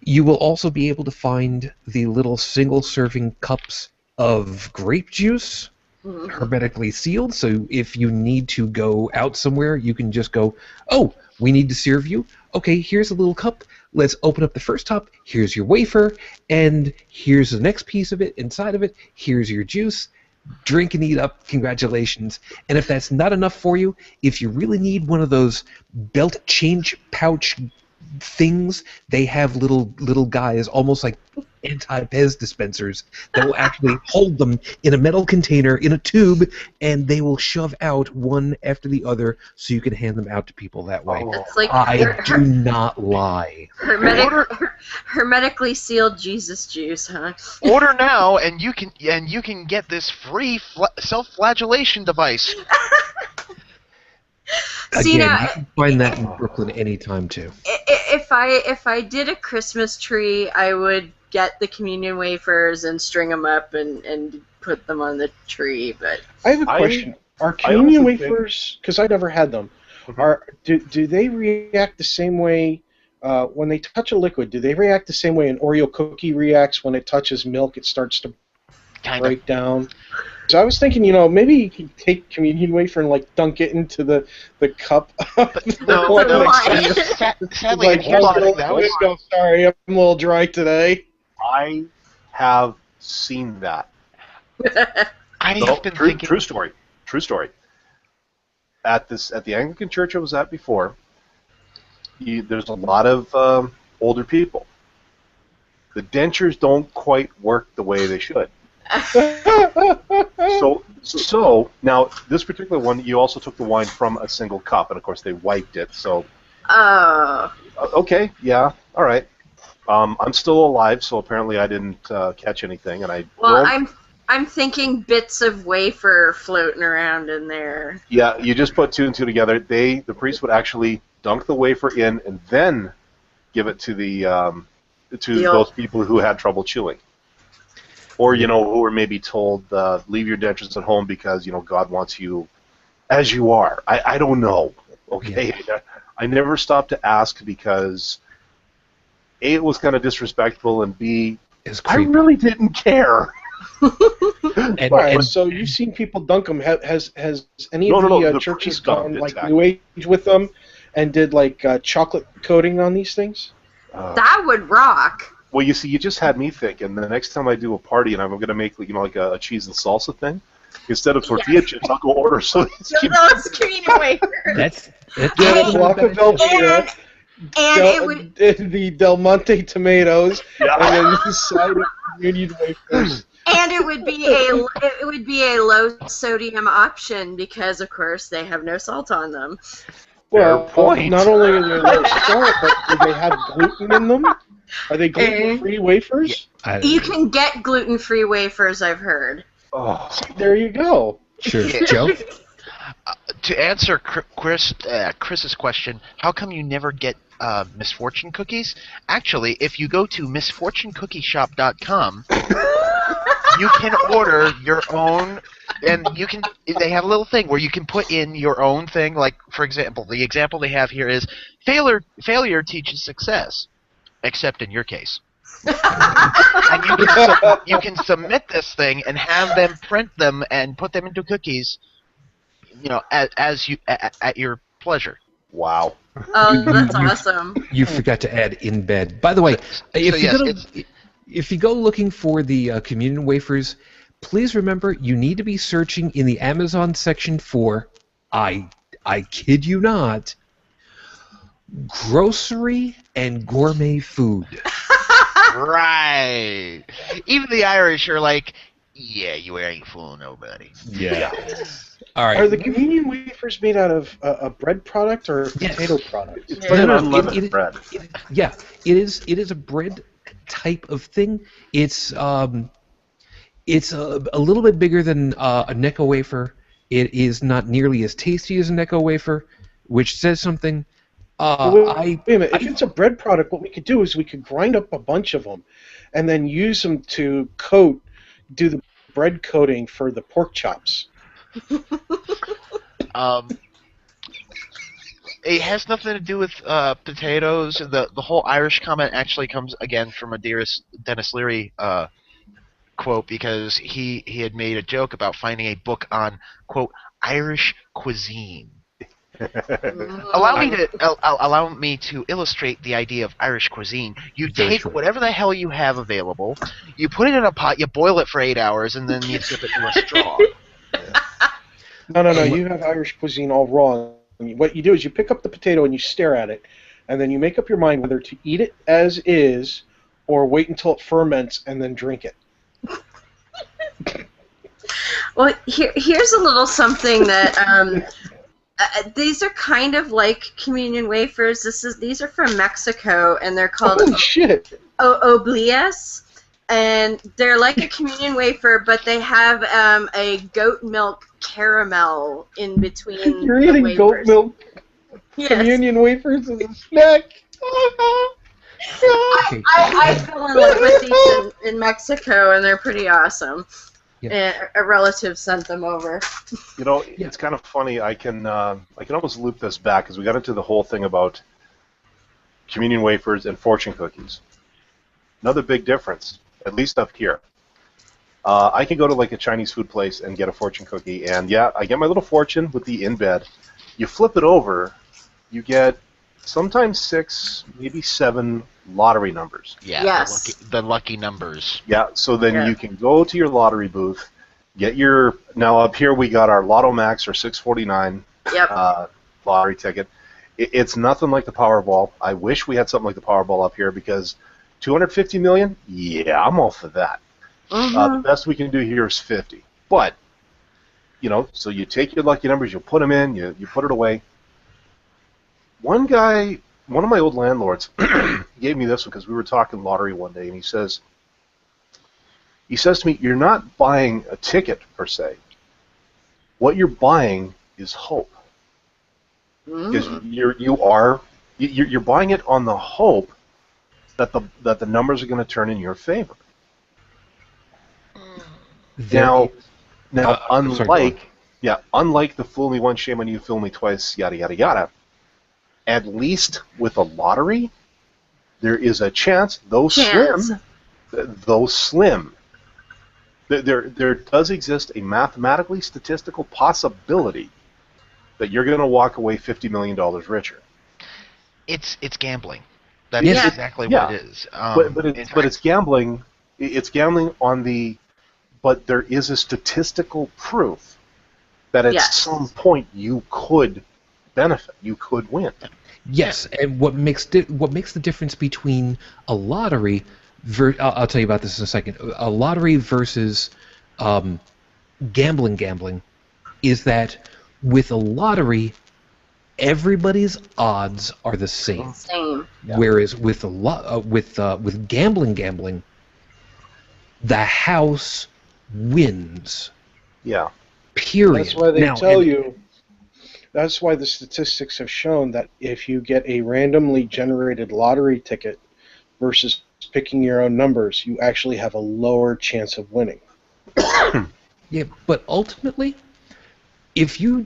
Speaker 1: You will also be able to find the little single-serving cups of grape juice, hermetically sealed. So if you need to go out somewhere, you can just go, oh, we need to serve you. Okay, here's a little cup. Let's open up the first top. Here's your wafer, and here's the next piece of it. Inside of it, here's your juice. Drink and eat up. Congratulations. And if that's not enough for you, if you really need one of those belt change pouch things, they have little guys, almost like anti-Pez dispensers, that will actually hold them in a metal container in a tube, and they will shove out one after the other, so you can hand them out to people that way.
Speaker 4: It's like
Speaker 1: I do not lie.
Speaker 4: hermetically sealed Jesus juice, huh?
Speaker 2: Order now, and you can get this free self-flagellation device.
Speaker 4: See,
Speaker 1: Again,
Speaker 4: now,
Speaker 1: you can find that in Brooklyn anytime too.
Speaker 4: if I did a Christmas tree, I would get the communion wafers and string them up and put them on the tree. But
Speaker 3: I have a question: Are
Speaker 5: I
Speaker 3: communion
Speaker 5: honestly think-
Speaker 3: wafers? Because I never had them. Do they react the same way when they touch a liquid? Do they react the same way an Oreo cookie reacts when it touches milk? It starts to break down. So I was thinking, maybe you could take communion wafer and like dunk it into the cup.
Speaker 2: No, sadly,
Speaker 3: Like,
Speaker 2: here's the thing,
Speaker 3: no, sorry, I'm a little dry today.
Speaker 5: I have seen that.
Speaker 2: I've been thinking.
Speaker 5: True story. True story. At the Anglican church I was at before, there's a lot of older people. The dentures don't quite work the way they should. So now this particular one, you also took the wine from a single cup, and of course they wiped it. So. Okay. Yeah. All right. I'm still alive, so apparently I didn't catch anything, and I.
Speaker 4: Well, I'm thinking bits of wafer floating around in there.
Speaker 5: Yeah, you just put two and two together. The priest would actually dunk the wafer in and then give it to those people who had trouble chewing, or who were maybe told leave your dentures at home because God wants you as you are. I don't know. Okay, yeah. I never stopped to ask because A, it was kind of disrespectful, and B, I really didn't care.
Speaker 3: So you've seen people dunk them. Has any of the churches gone like New Age with them and did like chocolate coating on these things?
Speaker 4: That would rock.
Speaker 5: Well, you see, you just had me thinking. The next time I do a party and I'm going to make like a cheese and salsa thing, instead of tortilla chips, I'll go order some
Speaker 4: communion wafers.
Speaker 1: That's
Speaker 3: block of Velveeta. The Del Monte tomatoes, and then the side of communion wafers.
Speaker 4: And it would be a low sodium option because, of course, they have no salt on them.
Speaker 3: Well, not only are they low salt, but do they have gluten in them? Are they gluten-free wafers?
Speaker 4: You can get gluten-free wafers, I've heard.
Speaker 3: Oh, there you go.
Speaker 1: Sure, Joe.
Speaker 2: To answer Chris's question, how come you never get misfortune cookies? Actually, if you go to misfortunecookieshop.com, you can order your own, and they have a little thing where you can put in your own thing. Like, for example, the example they have here is failure teaches success, except in your case. And you can submit this thing and have them print them and put them into cookies, at your pleasure.
Speaker 5: Wow.
Speaker 4: Oh, that's awesome.
Speaker 1: You forgot to add in bed. By the way, if you go looking for the communion wafers, please remember you need to be searching in the Amazon section for, I kid you not, grocery and gourmet food.
Speaker 2: Right. Even the Irish are like, yeah, you ain't fooling nobody.
Speaker 1: Yeah. All right.
Speaker 3: Are the communion wafers made out of a bread product or a potato product?
Speaker 5: It's like an unleavened bread.
Speaker 1: It is a bread type of thing. It's a little bit bigger than a Necco wafer. It is not nearly as tasty as a Necco wafer, which says something.
Speaker 3: Wait a minute. If it's a bread product, what we could do is we could grind up a bunch of them and then use them to do the bread coating for the pork chops.
Speaker 2: It has nothing to do with potatoes. The whole Irish comment actually comes again from a dearest Dennis Leary quote, because he had made a joke about finding a book on, quote, Irish cuisine. Allow me to illustrate the idea of Irish cuisine. You take whatever the hell you have available, you put it in a pot, you boil it for 8 hours, and then you sip it through a straw.
Speaker 3: No. You have Irish cuisine all wrong. What you do is you pick up the potato and you stare at it, and then you make up your mind whether to eat it as is or wait until it ferments and then drink it.
Speaker 4: Well, here's a little something that these are kind of like communion wafers. These are from Mexico, and they're called oblias, and they're like a communion wafer, but they have a goat milk caramel in between.
Speaker 3: You're eating
Speaker 4: wafers.
Speaker 3: Goat milk
Speaker 4: communion
Speaker 3: wafers as a snack.
Speaker 4: I fell in love with these in Mexico, and they're pretty awesome. A relative sent them over.
Speaker 5: You know, it's kind of funny. I can almost loop this back because we got into the whole thing about communion wafers and fortune cookies. Another big difference, at least up here. I can go to like a Chinese food place and get a fortune cookie, and yeah, I get my little fortune with the in bed. You flip it over, you get sometimes 6, maybe 7 lottery numbers.
Speaker 2: Yeah,
Speaker 4: Yes.
Speaker 2: the lucky numbers.
Speaker 5: Yeah, so then you can go to your lottery booth, get your, now up here we got our Lotto Max or 649
Speaker 4: Yep.
Speaker 5: lottery ticket. It's nothing like the Powerball. I wish we had something like the Powerball up here because 250 million? Yeah, I'm all for that. The best we can do here is 50. But, you know, so you take your lucky numbers, you put them in, you put it away. One guy, one of my old landlords, gave me this one because we were talking lottery one day, and he says to me, you're not buying a ticket per se. What you're buying is hope. Because you're buying it on the hope that the numbers are going to turn in your favor. Now, unlike the fool me once, shame on you, fool me twice, yada yada yada. At least with a lottery, there is a chance, though slim, there does exist a mathematically statistical possibility that you're going to walk away $50 million richer.
Speaker 2: It's gambling. That is exactly what it is.
Speaker 5: But it's gambling. It's gambling on the. But there is a statistical proof that at some point you could benefit. You could win.
Speaker 1: Yes, and what makes the difference between a lottery, I'll tell you about this in a second. A lottery versus gambling is that with a lottery, everybody's odds are the same.
Speaker 4: Yeah.
Speaker 1: Whereas with with gambling, the house wins.
Speaker 5: Yeah.
Speaker 1: Period.
Speaker 3: That's why they tell you. That's why the statistics have shown that if you get a randomly generated lottery ticket versus picking your own numbers, you actually have a lower chance of winning.
Speaker 1: Yeah, but ultimately, if you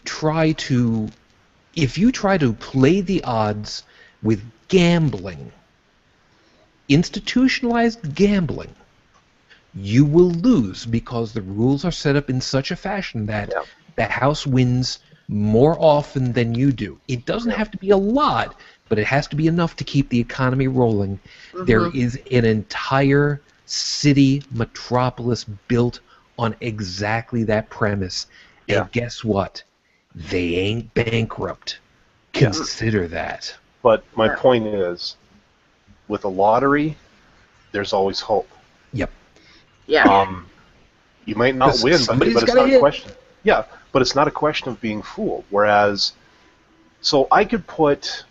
Speaker 1: try to play the odds with gambling, institutionalized gambling, you will lose because the rules are set up in such a fashion that the house wins more often than you do. It doesn't have to be a lot, but it has to be enough to keep the economy rolling. There is an entire city metropolis built on exactly that premise. And guess what? They ain't bankrupt. Consider that.
Speaker 5: But my point is, with a lottery, there's always hope.
Speaker 1: Yep.
Speaker 4: Yeah.
Speaker 5: You might not win, but it's not a question. Yeah, but it's not a question of being fooled. Whereas, so I could put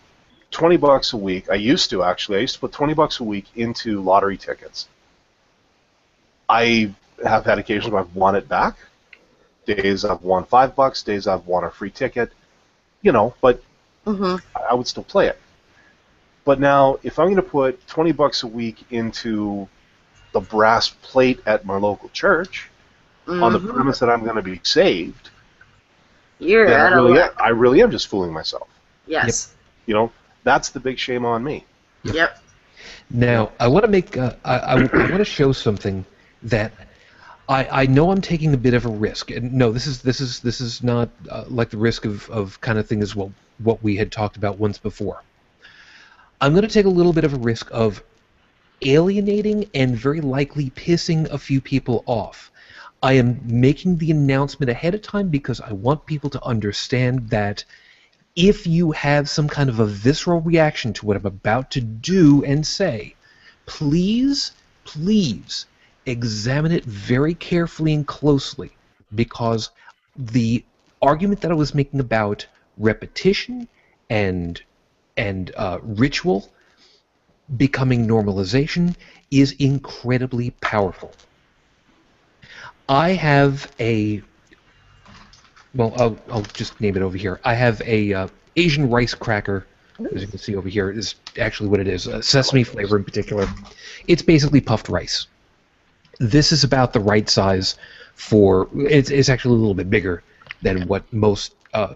Speaker 5: $20 a week. I used to put $20 a week into lottery tickets. I have had occasions where I've won it back. Days I've won $5, days I've won a free ticket. You know, but I would still play it. But now, if I'm going to put $20 a week into the brass plate at my local church, on the premise that I'm going to be saved, I really am just fooling myself.
Speaker 4: Yes.
Speaker 5: You know, that's the big shame on me.
Speaker 4: Yep.
Speaker 1: Now, I want to make I want to show something that I know I'm taking a bit of a risk. And no, this is not like the risk of kind of thing as what we had talked about once before. I'm going to take a little bit of a risk of alienating and very likely pissing a few people off. I am making the announcement ahead of time because I want people to understand that if you have some kind of a visceral reaction to what I'm about to do and say, please examine it very carefully and closely, because the argument that I was making about repetition and ritual becoming normalization is incredibly powerful. I have I'll just name it over here. I have a Asian rice cracker, as you can see over here, is actually what it is, sesame flavor in particular. It's basically puffed rice. This is about the right size for. It's actually a little bit bigger than what most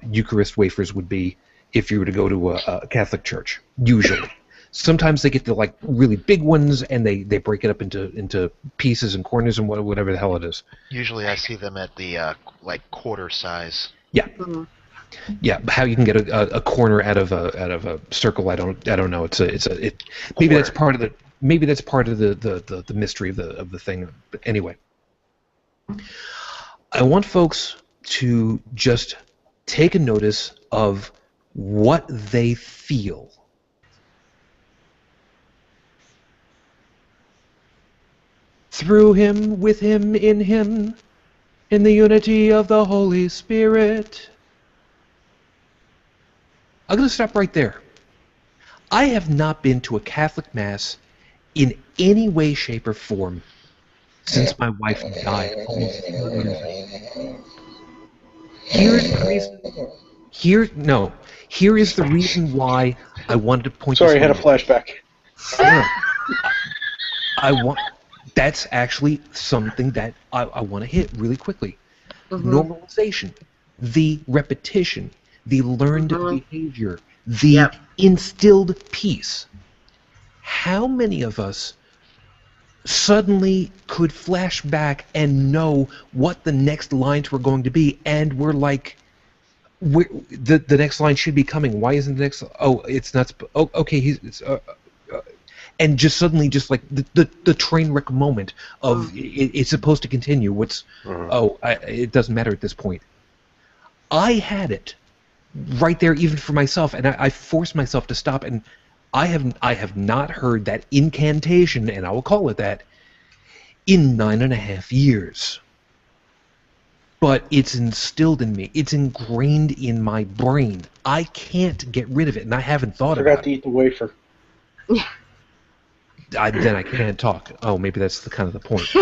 Speaker 1: Eucharist wafers would be if you were to go to a Catholic church. Usually, sometimes they get the like really big ones and they break it up into pieces and corners and whatever the hell it is.
Speaker 2: Usually I see them at the like quarter size.
Speaker 1: Yeah.
Speaker 4: Mhm.
Speaker 1: Yeah, how you can get a corner out of a circle, I don't know. Maybe that's part of the mystery of the thing. But anyway, I want folks to just take a notice of what they feel. Through him, with him, in the unity of the Holy Spirit. I'm going to stop right there. I have not been to a Catholic Mass in any way, shape, or form since my wife died almost 4 years ago. Here is the reason why I wanted to point
Speaker 3: Sorry, I
Speaker 1: this
Speaker 3: had a
Speaker 1: out.
Speaker 3: flashback.
Speaker 1: That's actually something that I want to hit really quickly.
Speaker 4: Mhm.
Speaker 1: Normalization, the repetition, the learned
Speaker 4: Mhm.
Speaker 1: behavior, the
Speaker 4: Yep.
Speaker 1: instilled peace. How many of us suddenly could flash back and know what the next lines were going to be, and we're like, the next line should be coming. Why isn't the next? Oh, it's not. Oh, okay. And just suddenly, just like the train wreck moment of it's supposed to continue. It doesn't matter at this point. I had it right there, even for myself, and I forced myself to stop. And I have not heard that incantation, and I will call it that, in 9.5 years. But it's instilled in me. It's ingrained in my brain. I can't get rid of it, and I haven't thought
Speaker 3: Forgot
Speaker 1: about
Speaker 3: to
Speaker 1: it.
Speaker 3: eat the wafer.
Speaker 1: Then I can't talk. Oh, maybe that's the kind of the point.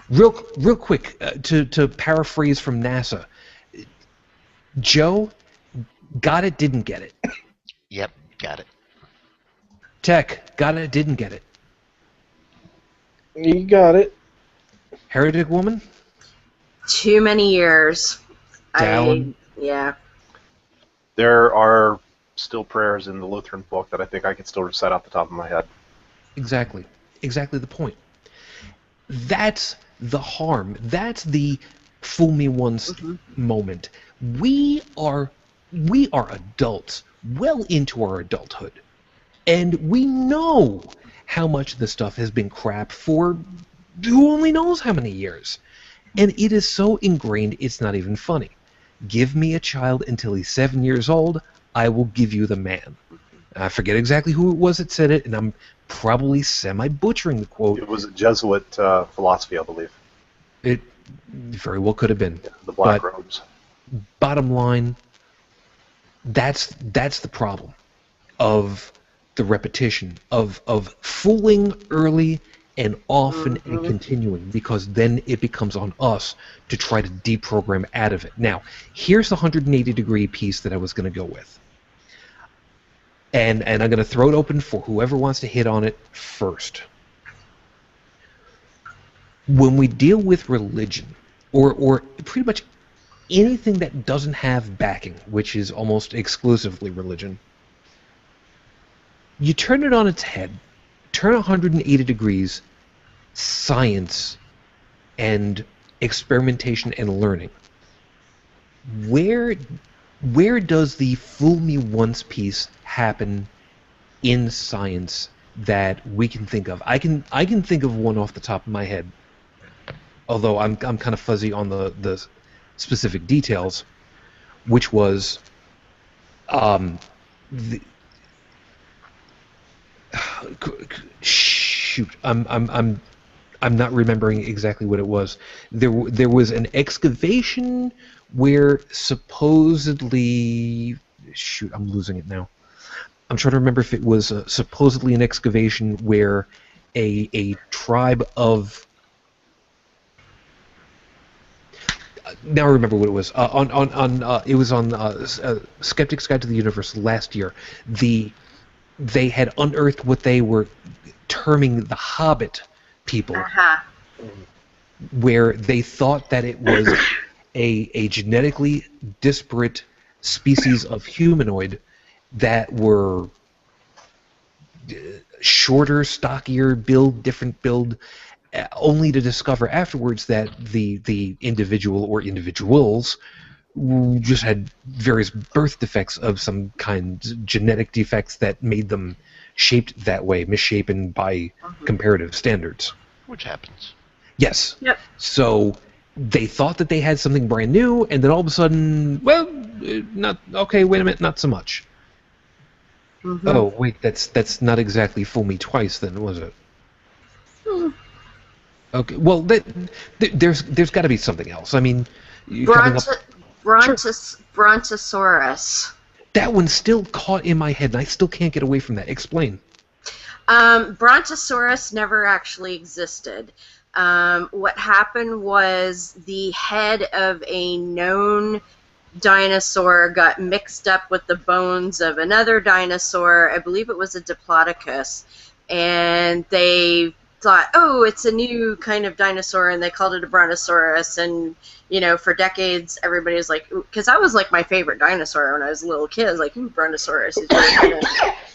Speaker 1: Real quick, to paraphrase from NASA, Joe, got it, didn't get it.
Speaker 2: Yep, got it.
Speaker 1: Tech, got it, didn't get it.
Speaker 3: You got it.
Speaker 1: Heretic woman,
Speaker 4: Too many years.
Speaker 1: Dallin.
Speaker 4: Yeah.
Speaker 5: There are still prayers in the Lutheran book that I think I could still recite off the top of my head.
Speaker 1: Exactly the point. That's the harm. That's the fool me once moment. We are adults, well into our adulthood, and we know how much this stuff has been crap for who only knows how many years. And it is so ingrained, it's not even funny. Give me a child until he's 7 years old, I will give you the man. I forget exactly who it was that said it, and I'm probably semi-butchering the quote.
Speaker 5: It was a Jesuit philosophy, I believe.
Speaker 1: It very well could have been.
Speaker 5: The black
Speaker 1: But
Speaker 5: robes.
Speaker 1: bottom line, that's the problem of the repetition, of fooling early and often and continuing, because then it becomes on us to try to deprogram out of it. Now, here's the 180-degree piece that I was going to go with. And I'm going to throw it open for whoever wants to hit on it first. When we deal with religion, or pretty much anything that doesn't have backing, which is almost exclusively religion, you turn it on its head, turn 180 degrees, science and experimentation and learning. Where does the fool me once piece happen in science that we can think of? I can think of one off the top of my head, although I'm kind of fuzzy on the specific details, which was shoot, I'm not remembering exactly what it was. There was an excavation where supposedly, shoot, I'm losing it now. I'm trying to remember if it was supposedly an excavation where a tribe of, now I remember what it was. It was on Skeptic's Guide to the Universe last year. They had unearthed what they were terming the Hobbit people,
Speaker 4: Uh-huh.
Speaker 1: where they thought that it was a genetically disparate species of humanoid that were shorter, stockier build, different build, only to discover afterwards that the individual or individuals just had various birth defects of some kind, genetic defects that made them shaped that way, misshapen by comparative standards.
Speaker 2: Which happens.
Speaker 1: Yes.
Speaker 4: Yep.
Speaker 1: So they thought that they had something brand new, and then all of a sudden, well, not okay. Wait a minute, not so much.
Speaker 4: Mm-hmm.
Speaker 1: Oh, wait, that's not exactly fool me twice, then, was it? Okay, well, there's got to be something else. I mean, coming up,
Speaker 4: Brontosaurus.
Speaker 1: that one's still caught in my head, and I still can't get away from that. Explain.
Speaker 4: Brontosaurus never actually existed. What happened was the head of a known dinosaur got mixed up with the bones of another dinosaur. I believe it was a Diplodocus, and they thought, oh, it's a new kind of dinosaur, and they called it a Brontosaurus. And for decades, everybody was like, because that was like my favorite dinosaur when I was a little kid. I was like, ooh, Brontosaurus is really kind of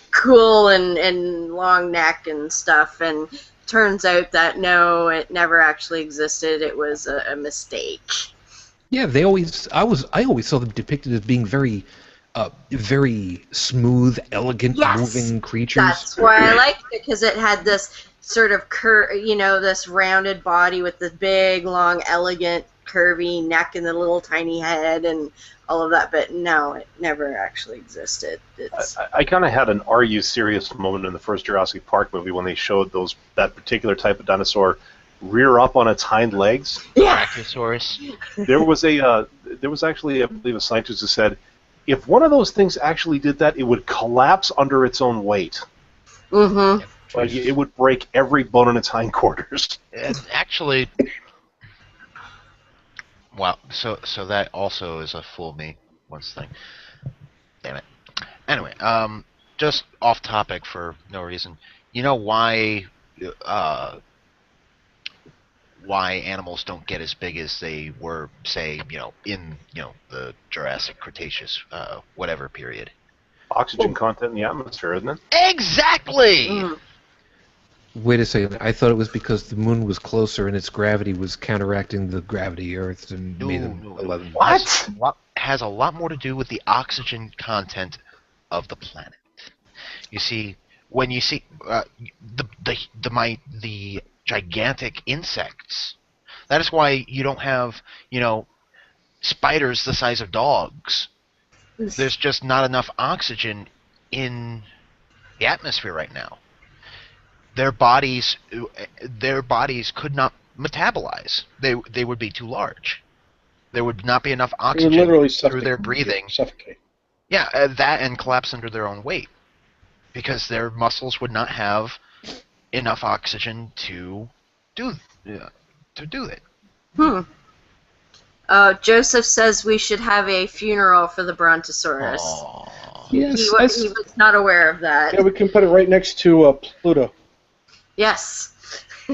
Speaker 4: cool and long neck and stuff. And turns out that no, it never actually existed. It was a mistake.
Speaker 1: Yeah, I always saw them depicted as being very, very smooth, elegant, moving creatures.
Speaker 4: That's why I liked it, because it had this sort of this rounded body with this big, long, elegant, curvy neck and the little tiny head and all of that. But no, it never actually existed.
Speaker 5: I kind of had an "Are you serious?" moment in the first Jurassic Park movie when they showed that particular type of dinosaur rear up on its hind legs.
Speaker 4: Yeah.
Speaker 2: Brachiosaurus.
Speaker 5: There was actually, I believe, a scientist who said, if one of those things actually did that, it would collapse under its own weight.
Speaker 4: Mm-hmm.
Speaker 5: Like, it would break every bone in its hindquarters.
Speaker 2: And actually, wow. So that also is a fool me once thing. Damn it. Anyway, just off topic for no reason. You know why animals don't get as big as they were, say, in the Jurassic, Cretaceous, whatever period?
Speaker 5: Oxygen content in the atmosphere, isn't it?
Speaker 2: Exactly.
Speaker 4: Mm.
Speaker 1: Wait a second. I thought it was because the moon was closer and its gravity was counteracting the gravity of Earth and made them 11.
Speaker 2: What? Has a lot more to do with the oxygen content of the planet. You see, when you see the gigantic insects, that is why you don't have spiders the size of dogs. There's just not enough oxygen in the atmosphere right now. Their bodies could not metabolize. They would be too large. There would not be enough oxygen through their breathing.
Speaker 3: Suffocate.
Speaker 2: Yeah, that and collapse under their own weight, because their muscles would not have enough oxygen to do it.
Speaker 4: Joseph says we should have a funeral for the Brontosaurus.
Speaker 2: Aww.
Speaker 1: Yes,
Speaker 4: He was not aware of that.
Speaker 3: Yeah, we can put it right next to Pluto.
Speaker 4: Yes.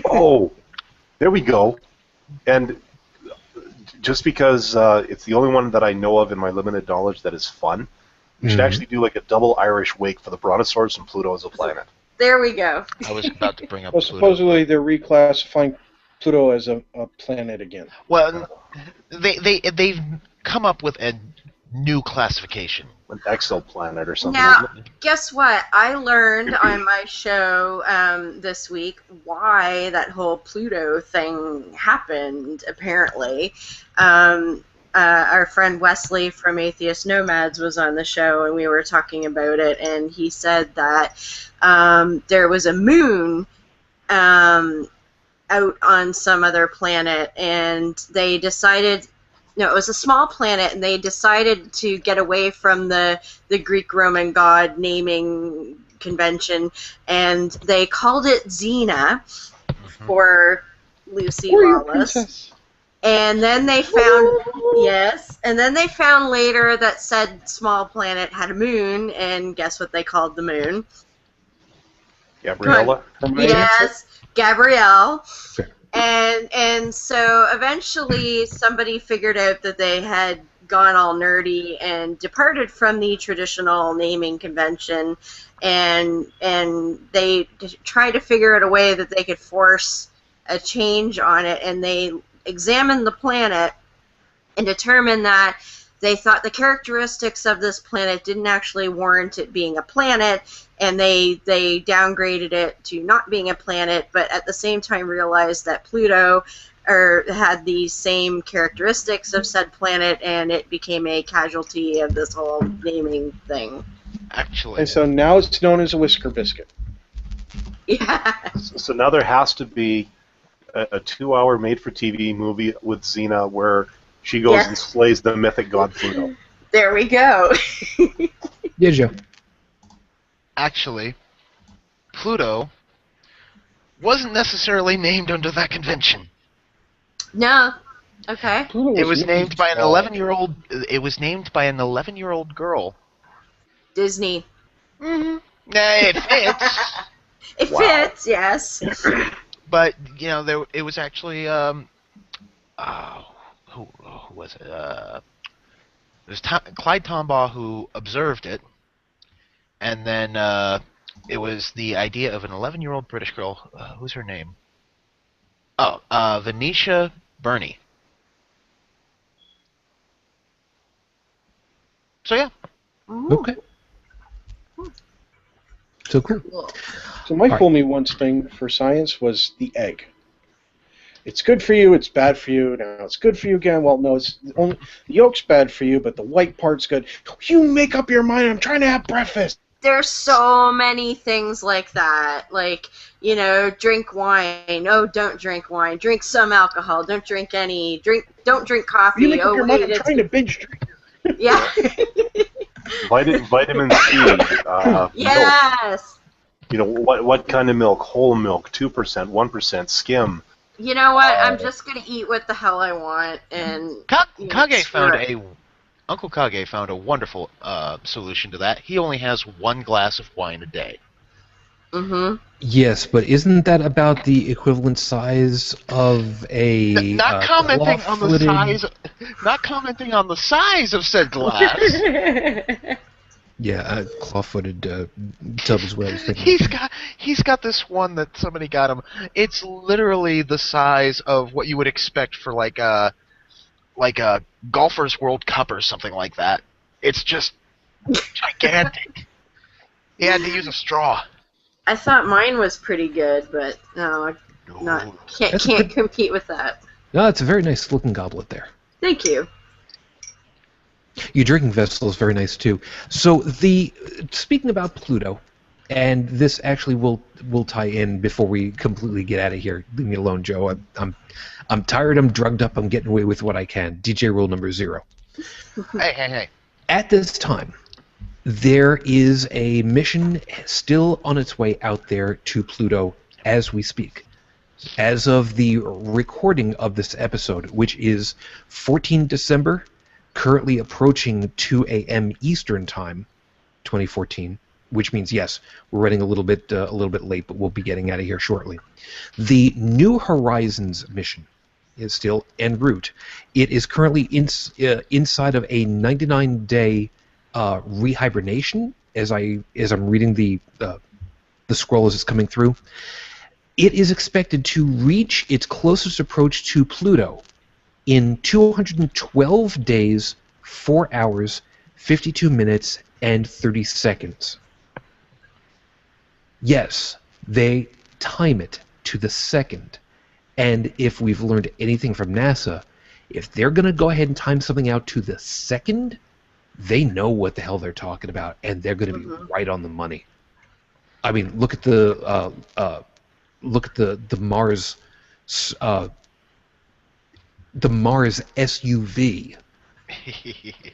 Speaker 5: Oh, there we go. And just because it's the only one that I know of in my limited knowledge that is fun, we should actually do like a double Irish wake for the Brontosaurus and Pluto as a planet.
Speaker 4: There we go.
Speaker 2: I was about to bring up
Speaker 3: Well,
Speaker 2: Pluto.
Speaker 3: supposedly they're reclassifying Pluto as a planet again.
Speaker 2: Well, they've come up with a new classification.
Speaker 5: An exoplanet or something.
Speaker 4: Now,
Speaker 5: isn't it?
Speaker 4: guess what? I learned on my show this week why that whole Pluto thing happened, apparently. Our friend Wesley from Atheist Nomads was on the show, and we were talking about it, and he said that there was a moon out on some other planet, and they decided... No, it was a small planet, and they decided to get away from the Greek-Roman god naming convention, and they called it Xena for Lucy Lawless. And then they found later that said small planet had a moon, and guess what they called the moon?
Speaker 5: Gabriella?
Speaker 4: Yes, Gabrielle. And so eventually somebody figured out that they had gone all nerdy and departed from the traditional naming convention, and they tried to figure out a way that they could force a change on it, and they examined the planet and determined that they thought the characteristics of this planet didn't actually warrant it being a planet, and they downgraded it to not being a planet, but at the same time realized that Pluto had the same characteristics of said planet, and it became a casualty of this whole naming thing.
Speaker 2: Actually,
Speaker 3: And so now it's known as a whisker biscuit.
Speaker 4: Yeah.
Speaker 5: So now there has to be a 2-hour made-for-TV movie with Xena where she goes and slays the mythic god Pluto.
Speaker 4: There we go.
Speaker 1: Yeah, Joe.
Speaker 2: actually, Pluto wasn't necessarily named under that convention.
Speaker 4: No. Okay.
Speaker 3: Pluto
Speaker 2: It was named by an
Speaker 3: small.
Speaker 2: 11-year-old. It was named by an 11-year-old girl.
Speaker 4: Disney.
Speaker 2: Mm-hmm. It fits.
Speaker 4: It
Speaker 5: Wow.
Speaker 4: fits, yes.
Speaker 2: But it was actually who was it? It was Clyde Tombaugh who observed it, and then it was the idea of an 11-year-old British girl. Who's her name? Oh, Venetia Burney. So yeah,
Speaker 4: Ooh.
Speaker 1: Okay. So cool.
Speaker 4: Cool.
Speaker 3: So my
Speaker 1: All
Speaker 3: fool me once thing for science was the egg. It's good for you, it's bad for you. Now it's good for you again. Well, no, it's only the yolk's bad for you, but the white part's good. You make up your mind. I'm trying to have breakfast.
Speaker 4: There's so many things like that. Like, drink wine. Oh, don't drink wine. Drink some alcohol. Don't drink any. Don't drink coffee.
Speaker 3: You make up
Speaker 4: Oh,
Speaker 3: your
Speaker 4: wait,
Speaker 3: mind. I'm trying to binge drink.
Speaker 4: Yeah.
Speaker 5: Vitamin C. Milk.
Speaker 4: Yes.
Speaker 5: What kind of milk? Whole milk, 2%, 1%, skim.
Speaker 4: You know what? I'm just gonna eat what the hell I want, and
Speaker 2: Uncle Kage found a wonderful solution to that. He only has one glass of wine a day.
Speaker 4: Mm-hmm.
Speaker 1: Yes, but isn't that about the equivalent size of a
Speaker 2: Not commenting on the
Speaker 1: claw-footed-
Speaker 2: size. Not commenting on the size of said glass.
Speaker 1: Yeah, claw-footed tub is what I was thinking.
Speaker 2: He's got this one that somebody got him. It's literally the size of what you would expect for like a Golfers World Cup or something like that. It's just gigantic. He had to use a straw.
Speaker 4: I thought mine was pretty good, but no, can't compete with that.
Speaker 1: No, it's a very nice looking goblet there.
Speaker 4: Thank you.
Speaker 1: Your drinking vessel is very nice too. So speaking about Pluto, and this actually will tie in before we completely get out of here. Leave me alone, Joe. I'm tired. I'm drugged up. I'm getting away with what I can. DJ rule number 0.
Speaker 2: Hey.
Speaker 1: At this time, there is a mission still on its way out there to Pluto as we speak. As of the recording of this episode, which is 14 December, currently approaching 2 a.m. Eastern Time, 2014, which means, yes, we're running a little bit late, but we'll be getting out of here shortly. The New Horizons mission is still en route. It is currently inside of a 99-day rehibernation, as I'm reading the scroll as it's coming through. It is expected to reach its closest approach to Pluto in 212 days, 4 hours, 52 minutes, and 30 seconds. Yes, they time it to the second. And if we've learned anything from NASA, if they're going to go ahead and time something out to the second, they know what the hell they're talking about, and they're going to be right on the money. I mean, look at the Mars, the Mars SUV.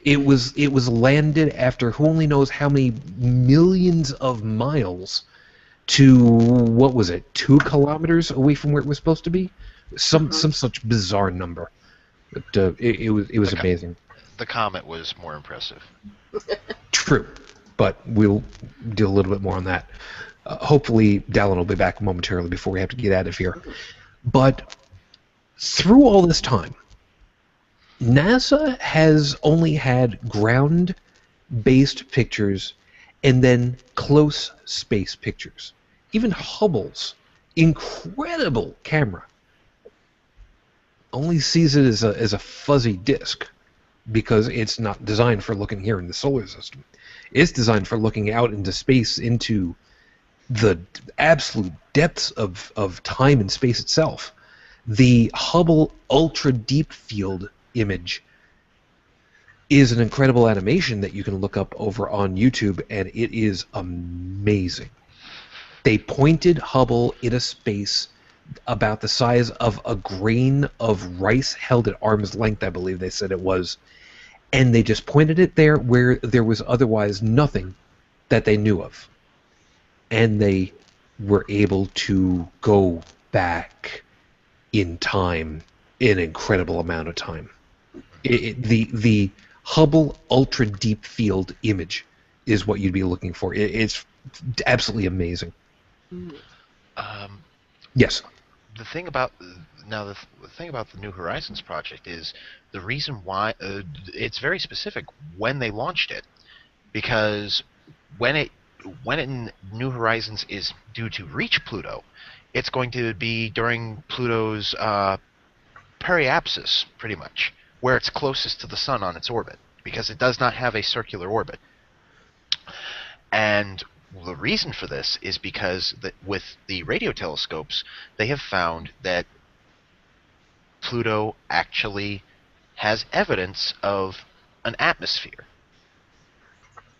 Speaker 1: It was landed after who only knows how many millions of miles to, what was it, 2 kilometers away from where it was supposed to be? Some such bizarre number. But it was amazing.
Speaker 2: The comet was more impressive.
Speaker 1: True, but we'll do a little bit more on that. Hopefully, Dallin will be back momentarily before we have to get out of here. But through all this time, NASA has only had ground-based pictures and then close space pictures. Even Hubble's incredible camera only sees it as a fuzzy disk because it's not designed for looking here in the solar system. It's designed for looking out into space, into the absolute depths of time and space itself. The Hubble Ultra Deep Field image is an incredible animation that you can look up over on YouTube, and it is amazing. They pointed Hubble in a space about the size of a grain of rice held at arm's length, I believe they said it was, and they just pointed it there where there was otherwise nothing that they knew of. And they were able to go back in time, an incredible amount of time. The Hubble Ultra Deep Field image is what you'd be looking for. It's absolutely amazing. Yes.
Speaker 2: The thing about the thing about the New Horizons project is the reason why it's very specific when they launched it, because when New Horizons is due to reach Pluto, it's going to be during Pluto's periapsis, pretty much, where it's closest to the Sun on its orbit, because it does not have a circular orbit. And the reason for this is because with the radio telescopes, they have found that Pluto actually has evidence of an atmosphere.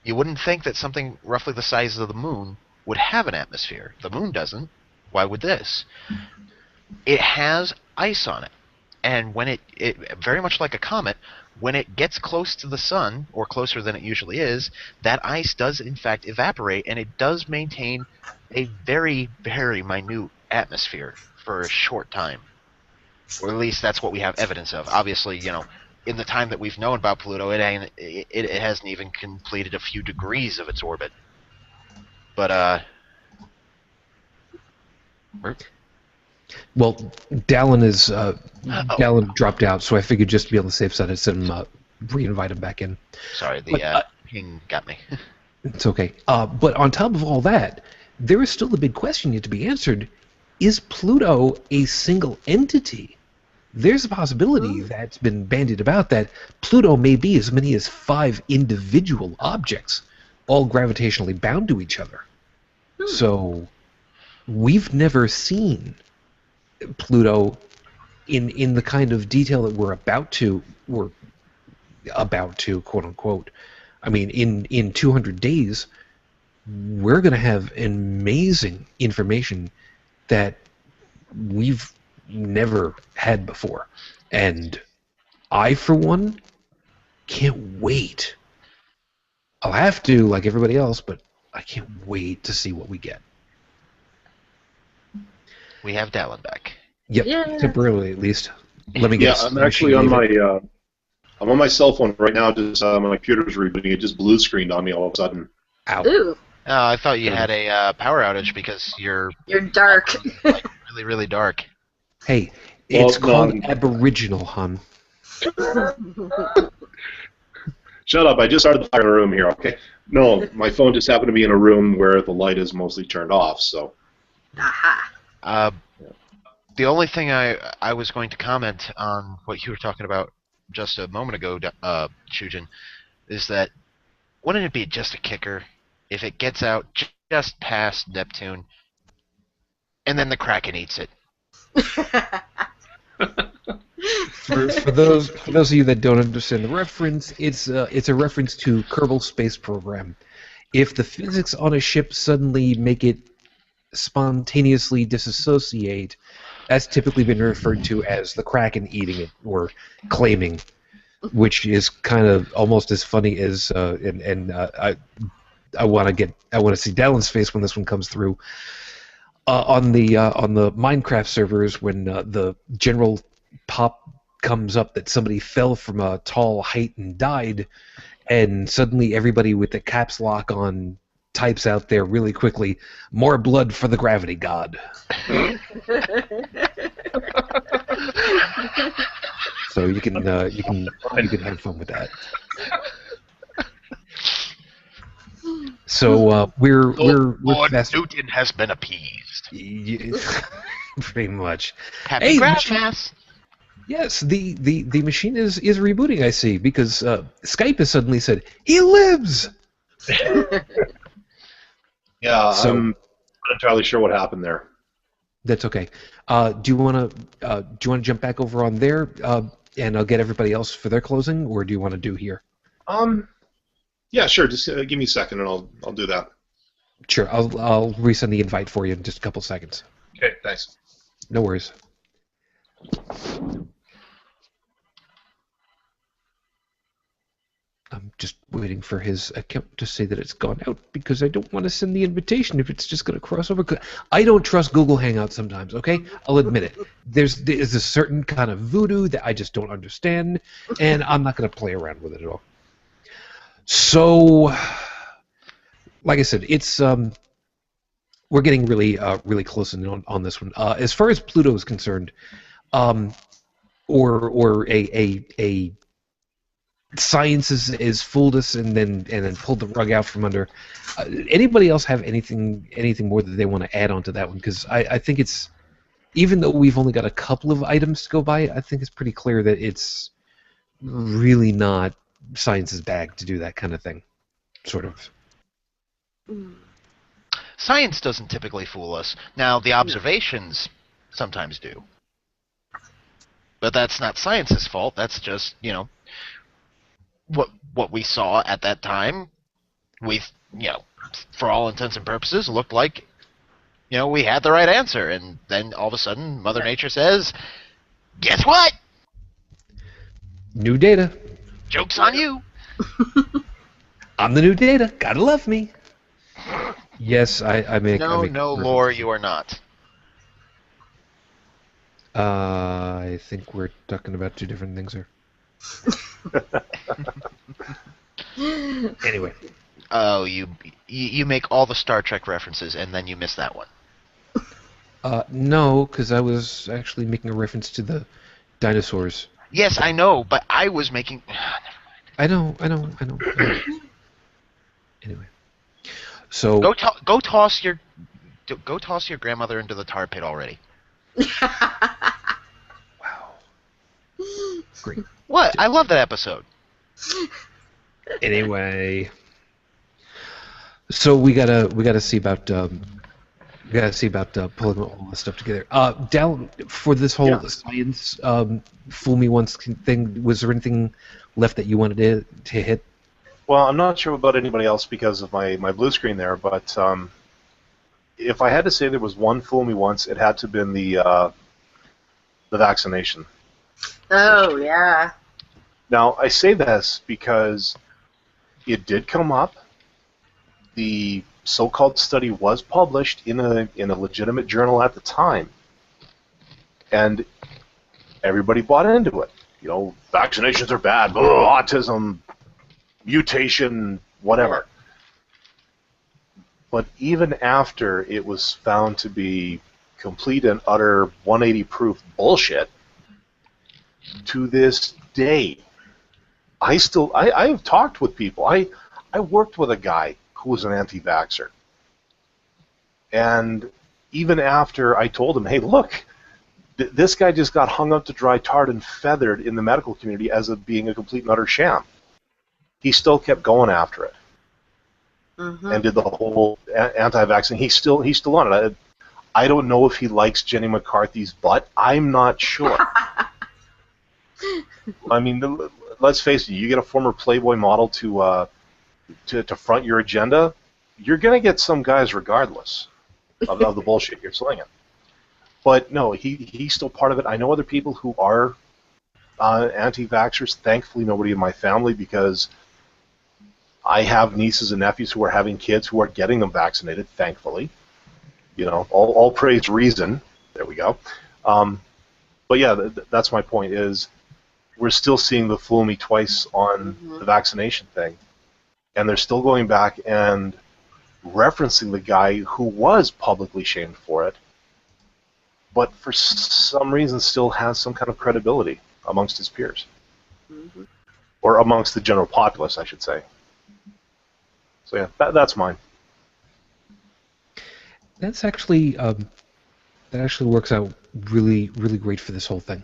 Speaker 2: You wouldn't think that something roughly the size of the Moon would have an atmosphere. The Moon doesn't. Why would this? It has ice on it. And when it very much like a comet, when it gets close to the Sun, or closer than it usually is, that ice does in fact evaporate, and it does maintain a very, very minute atmosphere for a short time. Or at least that's what we have evidence of. Obviously, in the time that we've known about Pluto, it hasn't even completed a few degrees of its orbit. But,
Speaker 1: Well, Dallin dropped out, so I figured just to be on the safe side, I'd send him, re-invite him back in.
Speaker 2: Sorry, the ping got me.
Speaker 1: It's okay. But on top of all that, there is still a big question yet to be answered. Is Pluto a single entity? There's a possibility that's been bandied about that Pluto may be as many as 5 individual objects, all gravitationally bound to each other. So we've never seen Pluto in the kind of detail that we're about to, quote unquote. I mean, in 200 days, we're going to have amazing information that we've never had before. And I, for one, can't wait. I'll have to, like everybody else, but I can't wait to see what we get.
Speaker 2: We have Dallin back.
Speaker 1: Yep,
Speaker 4: Yeah.
Speaker 1: temporarily at least. Let me get.
Speaker 5: I'm actually on my. I'm on my cell phone right now. Just my computer's rebooting. It just blue screened on me all of a sudden.
Speaker 1: Ow.
Speaker 4: Ooh,
Speaker 2: I thought you had a power outage because you're
Speaker 4: dark.
Speaker 2: like really, really dark.
Speaker 1: Hey, it's
Speaker 5: Well,
Speaker 1: called Aboriginal, hon.
Speaker 5: Shut up! I just started the fire in a room here. Okay. No, my phone just happened to be in a room where the light is mostly turned off. So.
Speaker 4: Aha.
Speaker 2: The only thing I was going to comment on what you were talking about just a moment ago, Shujin, is that wouldn't it be just a kicker if it gets out just past Neptune and then the Kraken eats it?
Speaker 1: For those of you that don't understand the reference, it's a reference to Kerbal Space Program. If the physics on a ship suddenly make it spontaneously disassociate, that's typically been referred to as the Kraken eating it or claiming, which is kind of almost as funny as I want to see Dallin's face when this one comes through. On the Minecraft servers, when the general pop comes up that somebody fell from a tall height and died, and suddenly everybody with the caps lock on types out there really quickly, "More blood for the gravity god." So you can have fun with that. So we're
Speaker 2: Lord
Speaker 1: fast.
Speaker 2: Newton has been appeased.
Speaker 1: Pretty much.
Speaker 2: Happy
Speaker 1: Hey,
Speaker 2: Grandmas.
Speaker 1: yes, the machine is rebooting. I see, because Skype has suddenly said he lives.
Speaker 5: Yeah,
Speaker 1: So-
Speaker 5: I'm not entirely sure what happened there.
Speaker 1: That's okay. Do you want to jump back over on there, and I'll get everybody else for their closing, or do you want to do here?
Speaker 5: Yeah, sure. Just give me a second, and I'll do that.
Speaker 1: Sure, I'll resend the invite for you in just a couple seconds.
Speaker 5: Okay, thanks.
Speaker 1: No worries. I'm just waiting for his account to say that it's gone out, because I don't want to send the invitation if it's just going to cross over. I don't trust Google Hangouts sometimes, okay? I'll admit it. There's a certain kind of voodoo that I just don't understand, and I'm not going to play around with it at all. So, like I said, it's we're getting really close on this one. As far as Pluto is concerned, or a science is fooled us and then pulled the rug out from under. Anybody else have anything more that they want to add on to that one? Because I think it's, even though we've only got a couple of items to go by, I think it's pretty clear that it's really not science's bag to do that kind of thing, sort of.
Speaker 2: Science doesn't typically fool us. Now, the observations sometimes do. But that's not science's fault. That's just, what we saw at that time. We, for all intents and purposes, looked like, we had the right answer. And then all of a sudden, Mother Nature says, guess what?
Speaker 1: New data.
Speaker 2: Joke's on you.
Speaker 1: I'm the new data. Gotta love me. Yes, I make.
Speaker 2: No,
Speaker 1: I make
Speaker 2: Lore, you are not.
Speaker 1: I think we're talking about two different things here. Anyway.
Speaker 2: Oh, you make all the Star Trek references, and then you miss that one.
Speaker 1: No, because I was actually making a reference to the dinosaurs.
Speaker 2: Yes, I know, but I was making... Never mind.
Speaker 1: I know. Anyway. So...
Speaker 2: Go toss your grandmother into the tar pit already.
Speaker 1: Wow. Great.
Speaker 2: What? I love that episode.
Speaker 1: Anyway, so we gotta see about pulling all this stuff together. Down for this whole science fool me once thing. Was there anything left that you wanted to hit?
Speaker 5: Well, I'm not sure about anybody else because of my blue screen there, but if I had to say there was one fool me once, it had to have been the vaccination.
Speaker 4: Oh, yeah.
Speaker 5: Now, I say this because it did come up. The so-called study was published in a legitimate journal at the time, and everybody bought into it. Vaccinations are bad, autism, mutation, whatever. But even after it was found to be complete and utter 180 proof bullshit, to this day, I have talked with people. I worked with a guy who was an anti-vaxxer. And even after I told him, hey, look, this guy just got hung up to dry, tarred, and feathered in the medical community as being a complete and utter sham, he still kept going after it. Mm-hmm. And did the whole anti-vaccine. He's still on it. I don't know if he likes Jenny McCarthy's butt. I'm not sure. I mean, let's face it. You get a former Playboy model to front your agenda, you're going to get some guys regardless of the bullshit you're slinging. But no, he's still part of it. I know other people who are anti-vaxxers. Thankfully, nobody in my family, because I have nieces and nephews who are having kids who are getting them vaccinated, thankfully. All praise reason. There we go. But yeah, that's my point, is we're still seeing the fool me twice on the vaccination thing. And they're still going back and referencing the guy who was publicly shamed for it. but for some reason still has some kind of credibility amongst his peers.
Speaker 4: Mhm.
Speaker 5: Or amongst the general populace, I should say. So yeah, that's mine.
Speaker 1: That's actually that actually works out really, really great for this whole thing.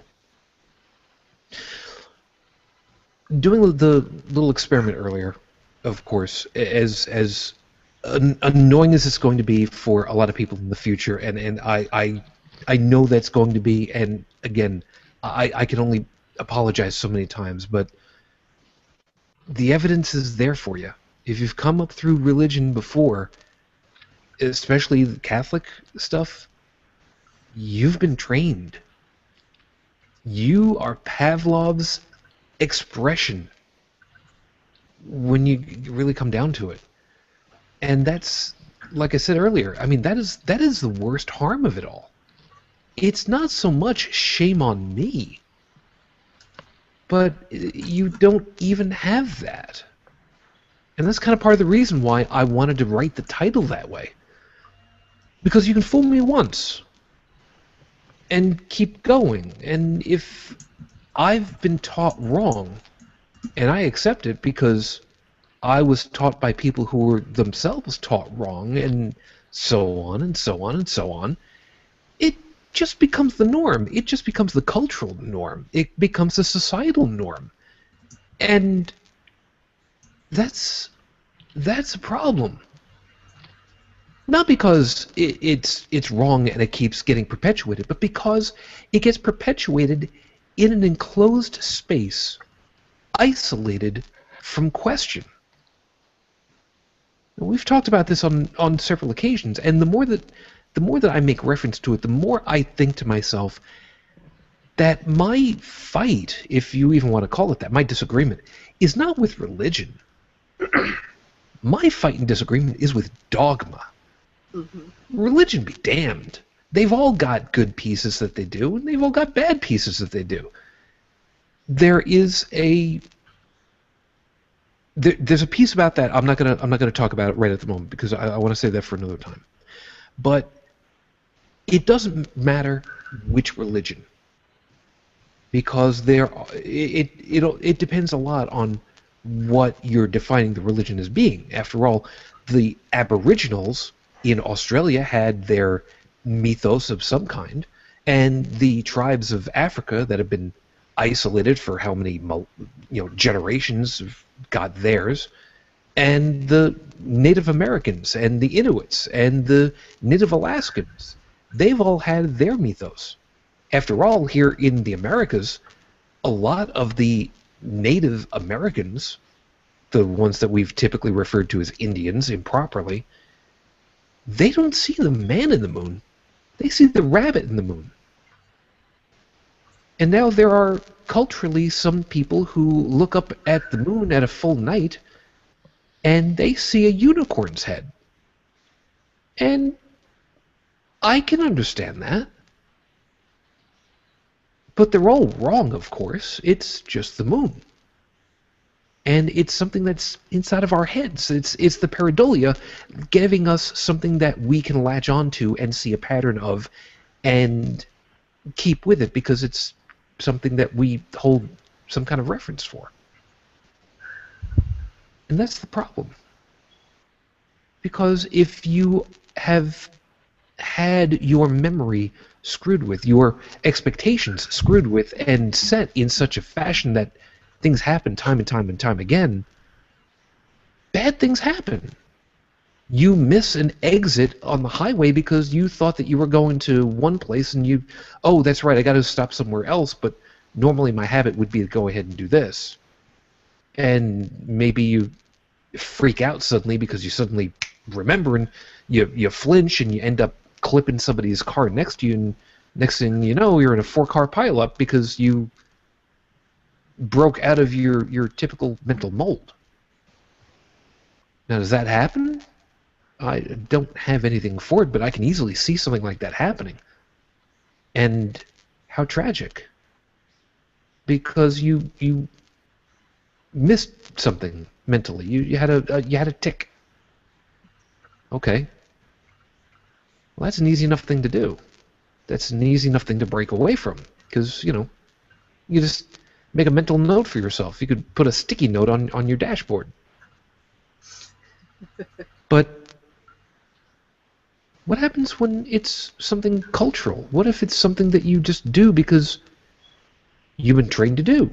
Speaker 1: Doing the little experiment earlier, of course, as annoying as it's going to be for a lot of people in the future, and I know that's going to be, and again, I can only apologize so many times, but the evidence is there for you. If you've come up through religion before, especially the Catholic stuff, you've been trained. You are Pavlov's expression when you really come down to it. And that's, like I said earlier, I mean, that is the worst harm of it all. It's not so much shame on me, but you don't even have that. And that's kind of part of the reason why I wanted to write the title that way. Because you can fool me once and keep going. And if I've been taught wrong, and I accept it because I was taught by people who were themselves taught wrong, and so on and so on and so on, it just becomes the norm. It just becomes the cultural norm. It becomes the societal norm. And that's a problem. Not because it's wrong and it keeps getting perpetuated, but because it gets perpetuated in an enclosed space, isolated from question. We've talked about this on several occasions, and the more that I make reference to it, the more I think to myself that my fight, if you even want to call it that, my disagreement, is not with religion. My fight and disagreement is with dogma.
Speaker 4: Mhm.
Speaker 1: Religion be damned. They've all got good pieces that they do, and they've all got bad pieces that they do. There's a piece about that. I'm not gonna talk about it right at the moment because I want to save that for another time. But it doesn't matter which religion, because it depends a lot on what you're defining the religion as being. After all, the Aboriginals in Australia had their mythos of some kind, and the tribes of Africa that have been isolated for how many generations have got theirs, and the Native Americans and the Inuits and the Native Alaskans, they've all had their mythos. After all, here in the Americas, a lot of the Native Americans, the ones that we've typically referred to as Indians improperly, they don't see the man in the moon. They see the rabbit in the moon. And now there are culturally some people who look up at the moon at a full night and they see a unicorn's head. And I can understand that. But they're all wrong, of course. It's just the moon. And it's something that's inside of our heads. It's the pareidolia giving us something that we can latch onto and see a pattern of and keep with it because it's something that we hold some kind of reference for. And that's the problem. Because if you have had your memory screwed with, your expectations screwed with, and set in such a fashion that things happen time and time and time again, bad things happen. You miss an exit on the highway because you thought that you were going to one place and oh, that's right, I got to stop somewhere else, but normally my habit would be to go ahead and do this. And maybe you freak out suddenly because you suddenly remember and you flinch and you end up clipping somebody's car next to you, and next thing you know, you're in a 4-car pileup because you broke out of your typical mental mold. Now, does that happen? I don't have anything for it, but I can easily see something like that happening. And how tragic. Because you missed something mentally. You had a tick. Okay. Well, that's an easy enough thing to do. That's an easy enough thing to break away from, because, you just make a mental note for yourself. You could put a sticky note on your dashboard. But what happens when it's something cultural? What if it's something that you just do because you've been trained to do?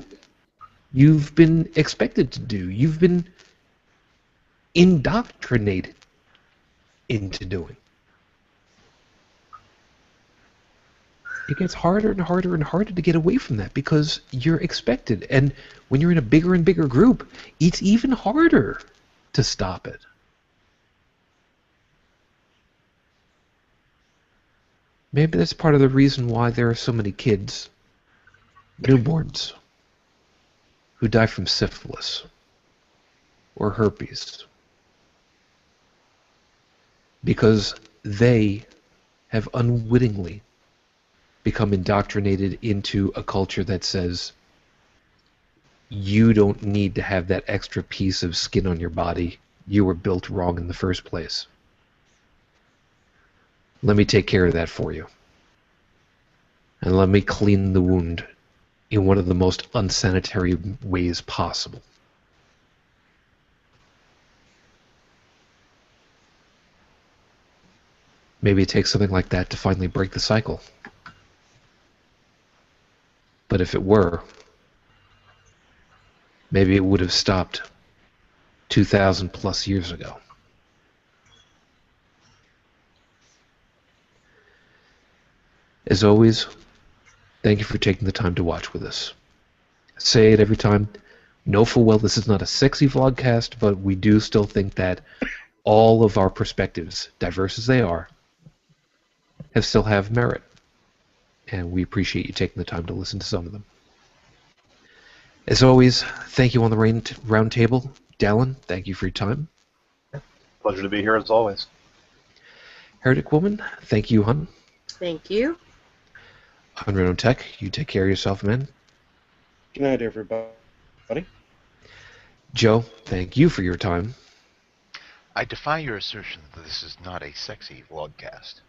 Speaker 1: You've been expected to do. You've been indoctrinated into doing. It gets harder and harder and harder to get away from that because you're expected. And when you're in a bigger and bigger group, it's even harder to stop it. Maybe that's part of the reason why there are so many kids, newborns, who die from syphilis or herpes. Because they have unwittingly become indoctrinated into a culture that says you don't need to have that extra piece of skin on your body. You were built wrong in the first place. Let me take care of that for you. And let me clean the wound in one of the most unsanitary ways possible. Maybe it takes something like that to finally break the cycle. But if it were, maybe it would have stopped 2,000 plus years ago. As always, thank you for taking the time to watch with us. I say it every time. Know full well this is not a sexy vlogcast, but we do still think that all of our perspectives, diverse as they are, still have merit. And we appreciate you taking the time to listen to some of them. As always, thank you on the round table. Dallin, thank you for your time.
Speaker 5: Pleasure to be here as always.
Speaker 1: Heretic Woman, thank you, hon.
Speaker 4: Thank you.
Speaker 1: Unreal Tech, you take care of yourself, man.
Speaker 3: Good night, everybody.
Speaker 1: Joe, thank you for your time.
Speaker 2: I defy your assertion that this is not a sexy vlogcast.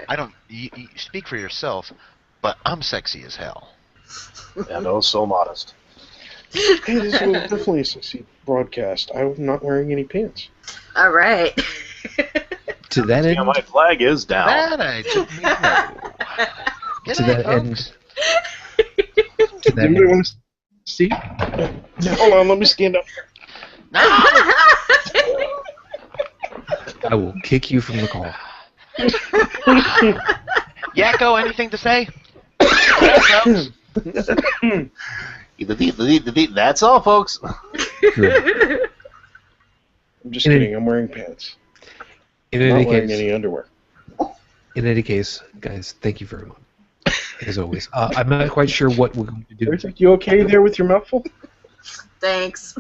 Speaker 2: I don't. You speak for yourself, but I'm sexy as hell.
Speaker 5: And oh, so modest.
Speaker 3: Hey, this is definitely a sexy broadcast. I'm not wearing any pants.
Speaker 4: All right.
Speaker 1: To that
Speaker 5: Yeah,
Speaker 1: end,
Speaker 5: my flag is down.
Speaker 2: That I didn't know. Good
Speaker 1: to
Speaker 2: night,
Speaker 1: that end,
Speaker 2: folks.
Speaker 1: to that
Speaker 3: Anybody
Speaker 1: end,
Speaker 3: want to see? No. Hold on, let me stand up.
Speaker 2: No!
Speaker 1: I will kick you from the call.
Speaker 2: Yakko, anything to say? Yes,
Speaker 5: That's all, folks.
Speaker 1: Good.
Speaker 3: I'm just kidding. I'm wearing pants.
Speaker 1: In
Speaker 3: I'm not
Speaker 1: any
Speaker 3: wearing
Speaker 1: case,
Speaker 3: any underwear.
Speaker 1: in any case, guys, thank you very much. As always, I'm not quite sure what we're going to do.
Speaker 3: Are you okay there with your mouth full?
Speaker 4: Thanks.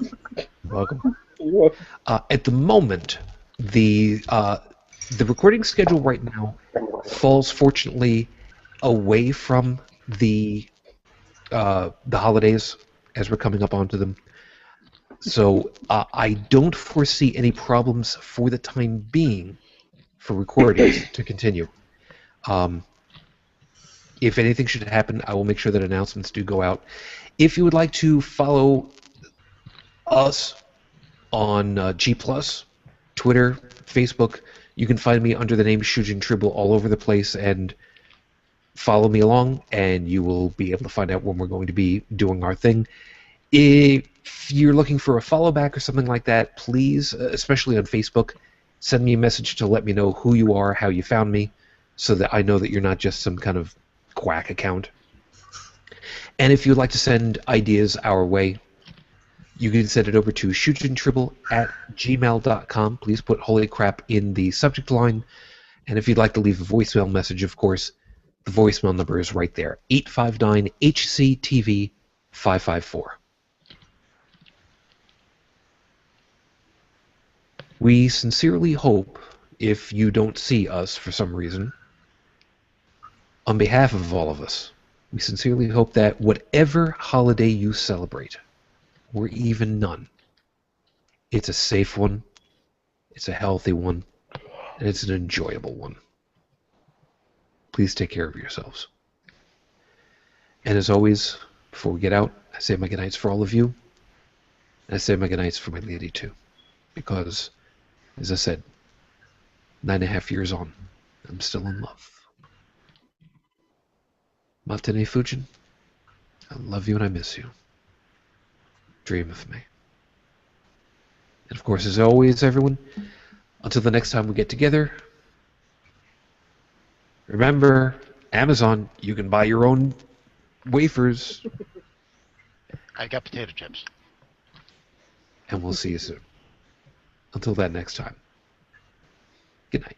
Speaker 1: Welcome.
Speaker 3: You're welcome.
Speaker 1: At the moment, the recording schedule right now falls fortunately away from the holidays as we're coming up onto them. So I don't foresee any problems for the time being for recordings to continue. If anything should happen, I will make sure that announcements do go out. If you would like to follow us on G+, Twitter, Facebook, you can find me under the name Shujin Tribble all over the place and follow me along, and you will be able to find out when we're going to be doing our thing. If you're looking for a follow back or something like that, please, especially on Facebook, send me a message to let me know who you are, how you found me, so that I know that you're not just some kind of quack account. And if you'd like to send ideas our way, you can send it over to shujintribble@gmail.com. Please put holy crap in the subject line. And if you'd like to leave a voicemail message, of course, the voicemail number is right there, 859-HCTV-554. We sincerely hope, if you don't see us for some reason, on behalf of all of us, we sincerely hope that whatever holiday you celebrate, or even none, it's a safe one, it's a healthy one, and it's an enjoyable one. please take care of yourselves. And as always, before we get out, I say my goodnights for all of you. And I say my goodnights for my lady too. Because, as I said, 9.5 years on, I'm still in love. Matane Fujin, I love you and I miss you. Dream of me. And of course, as always, everyone, until the next time we get together, remember, Amazon, you can buy your own wafers.
Speaker 2: I got potato chips.
Speaker 1: And we'll see you soon. Until that next time. Good night.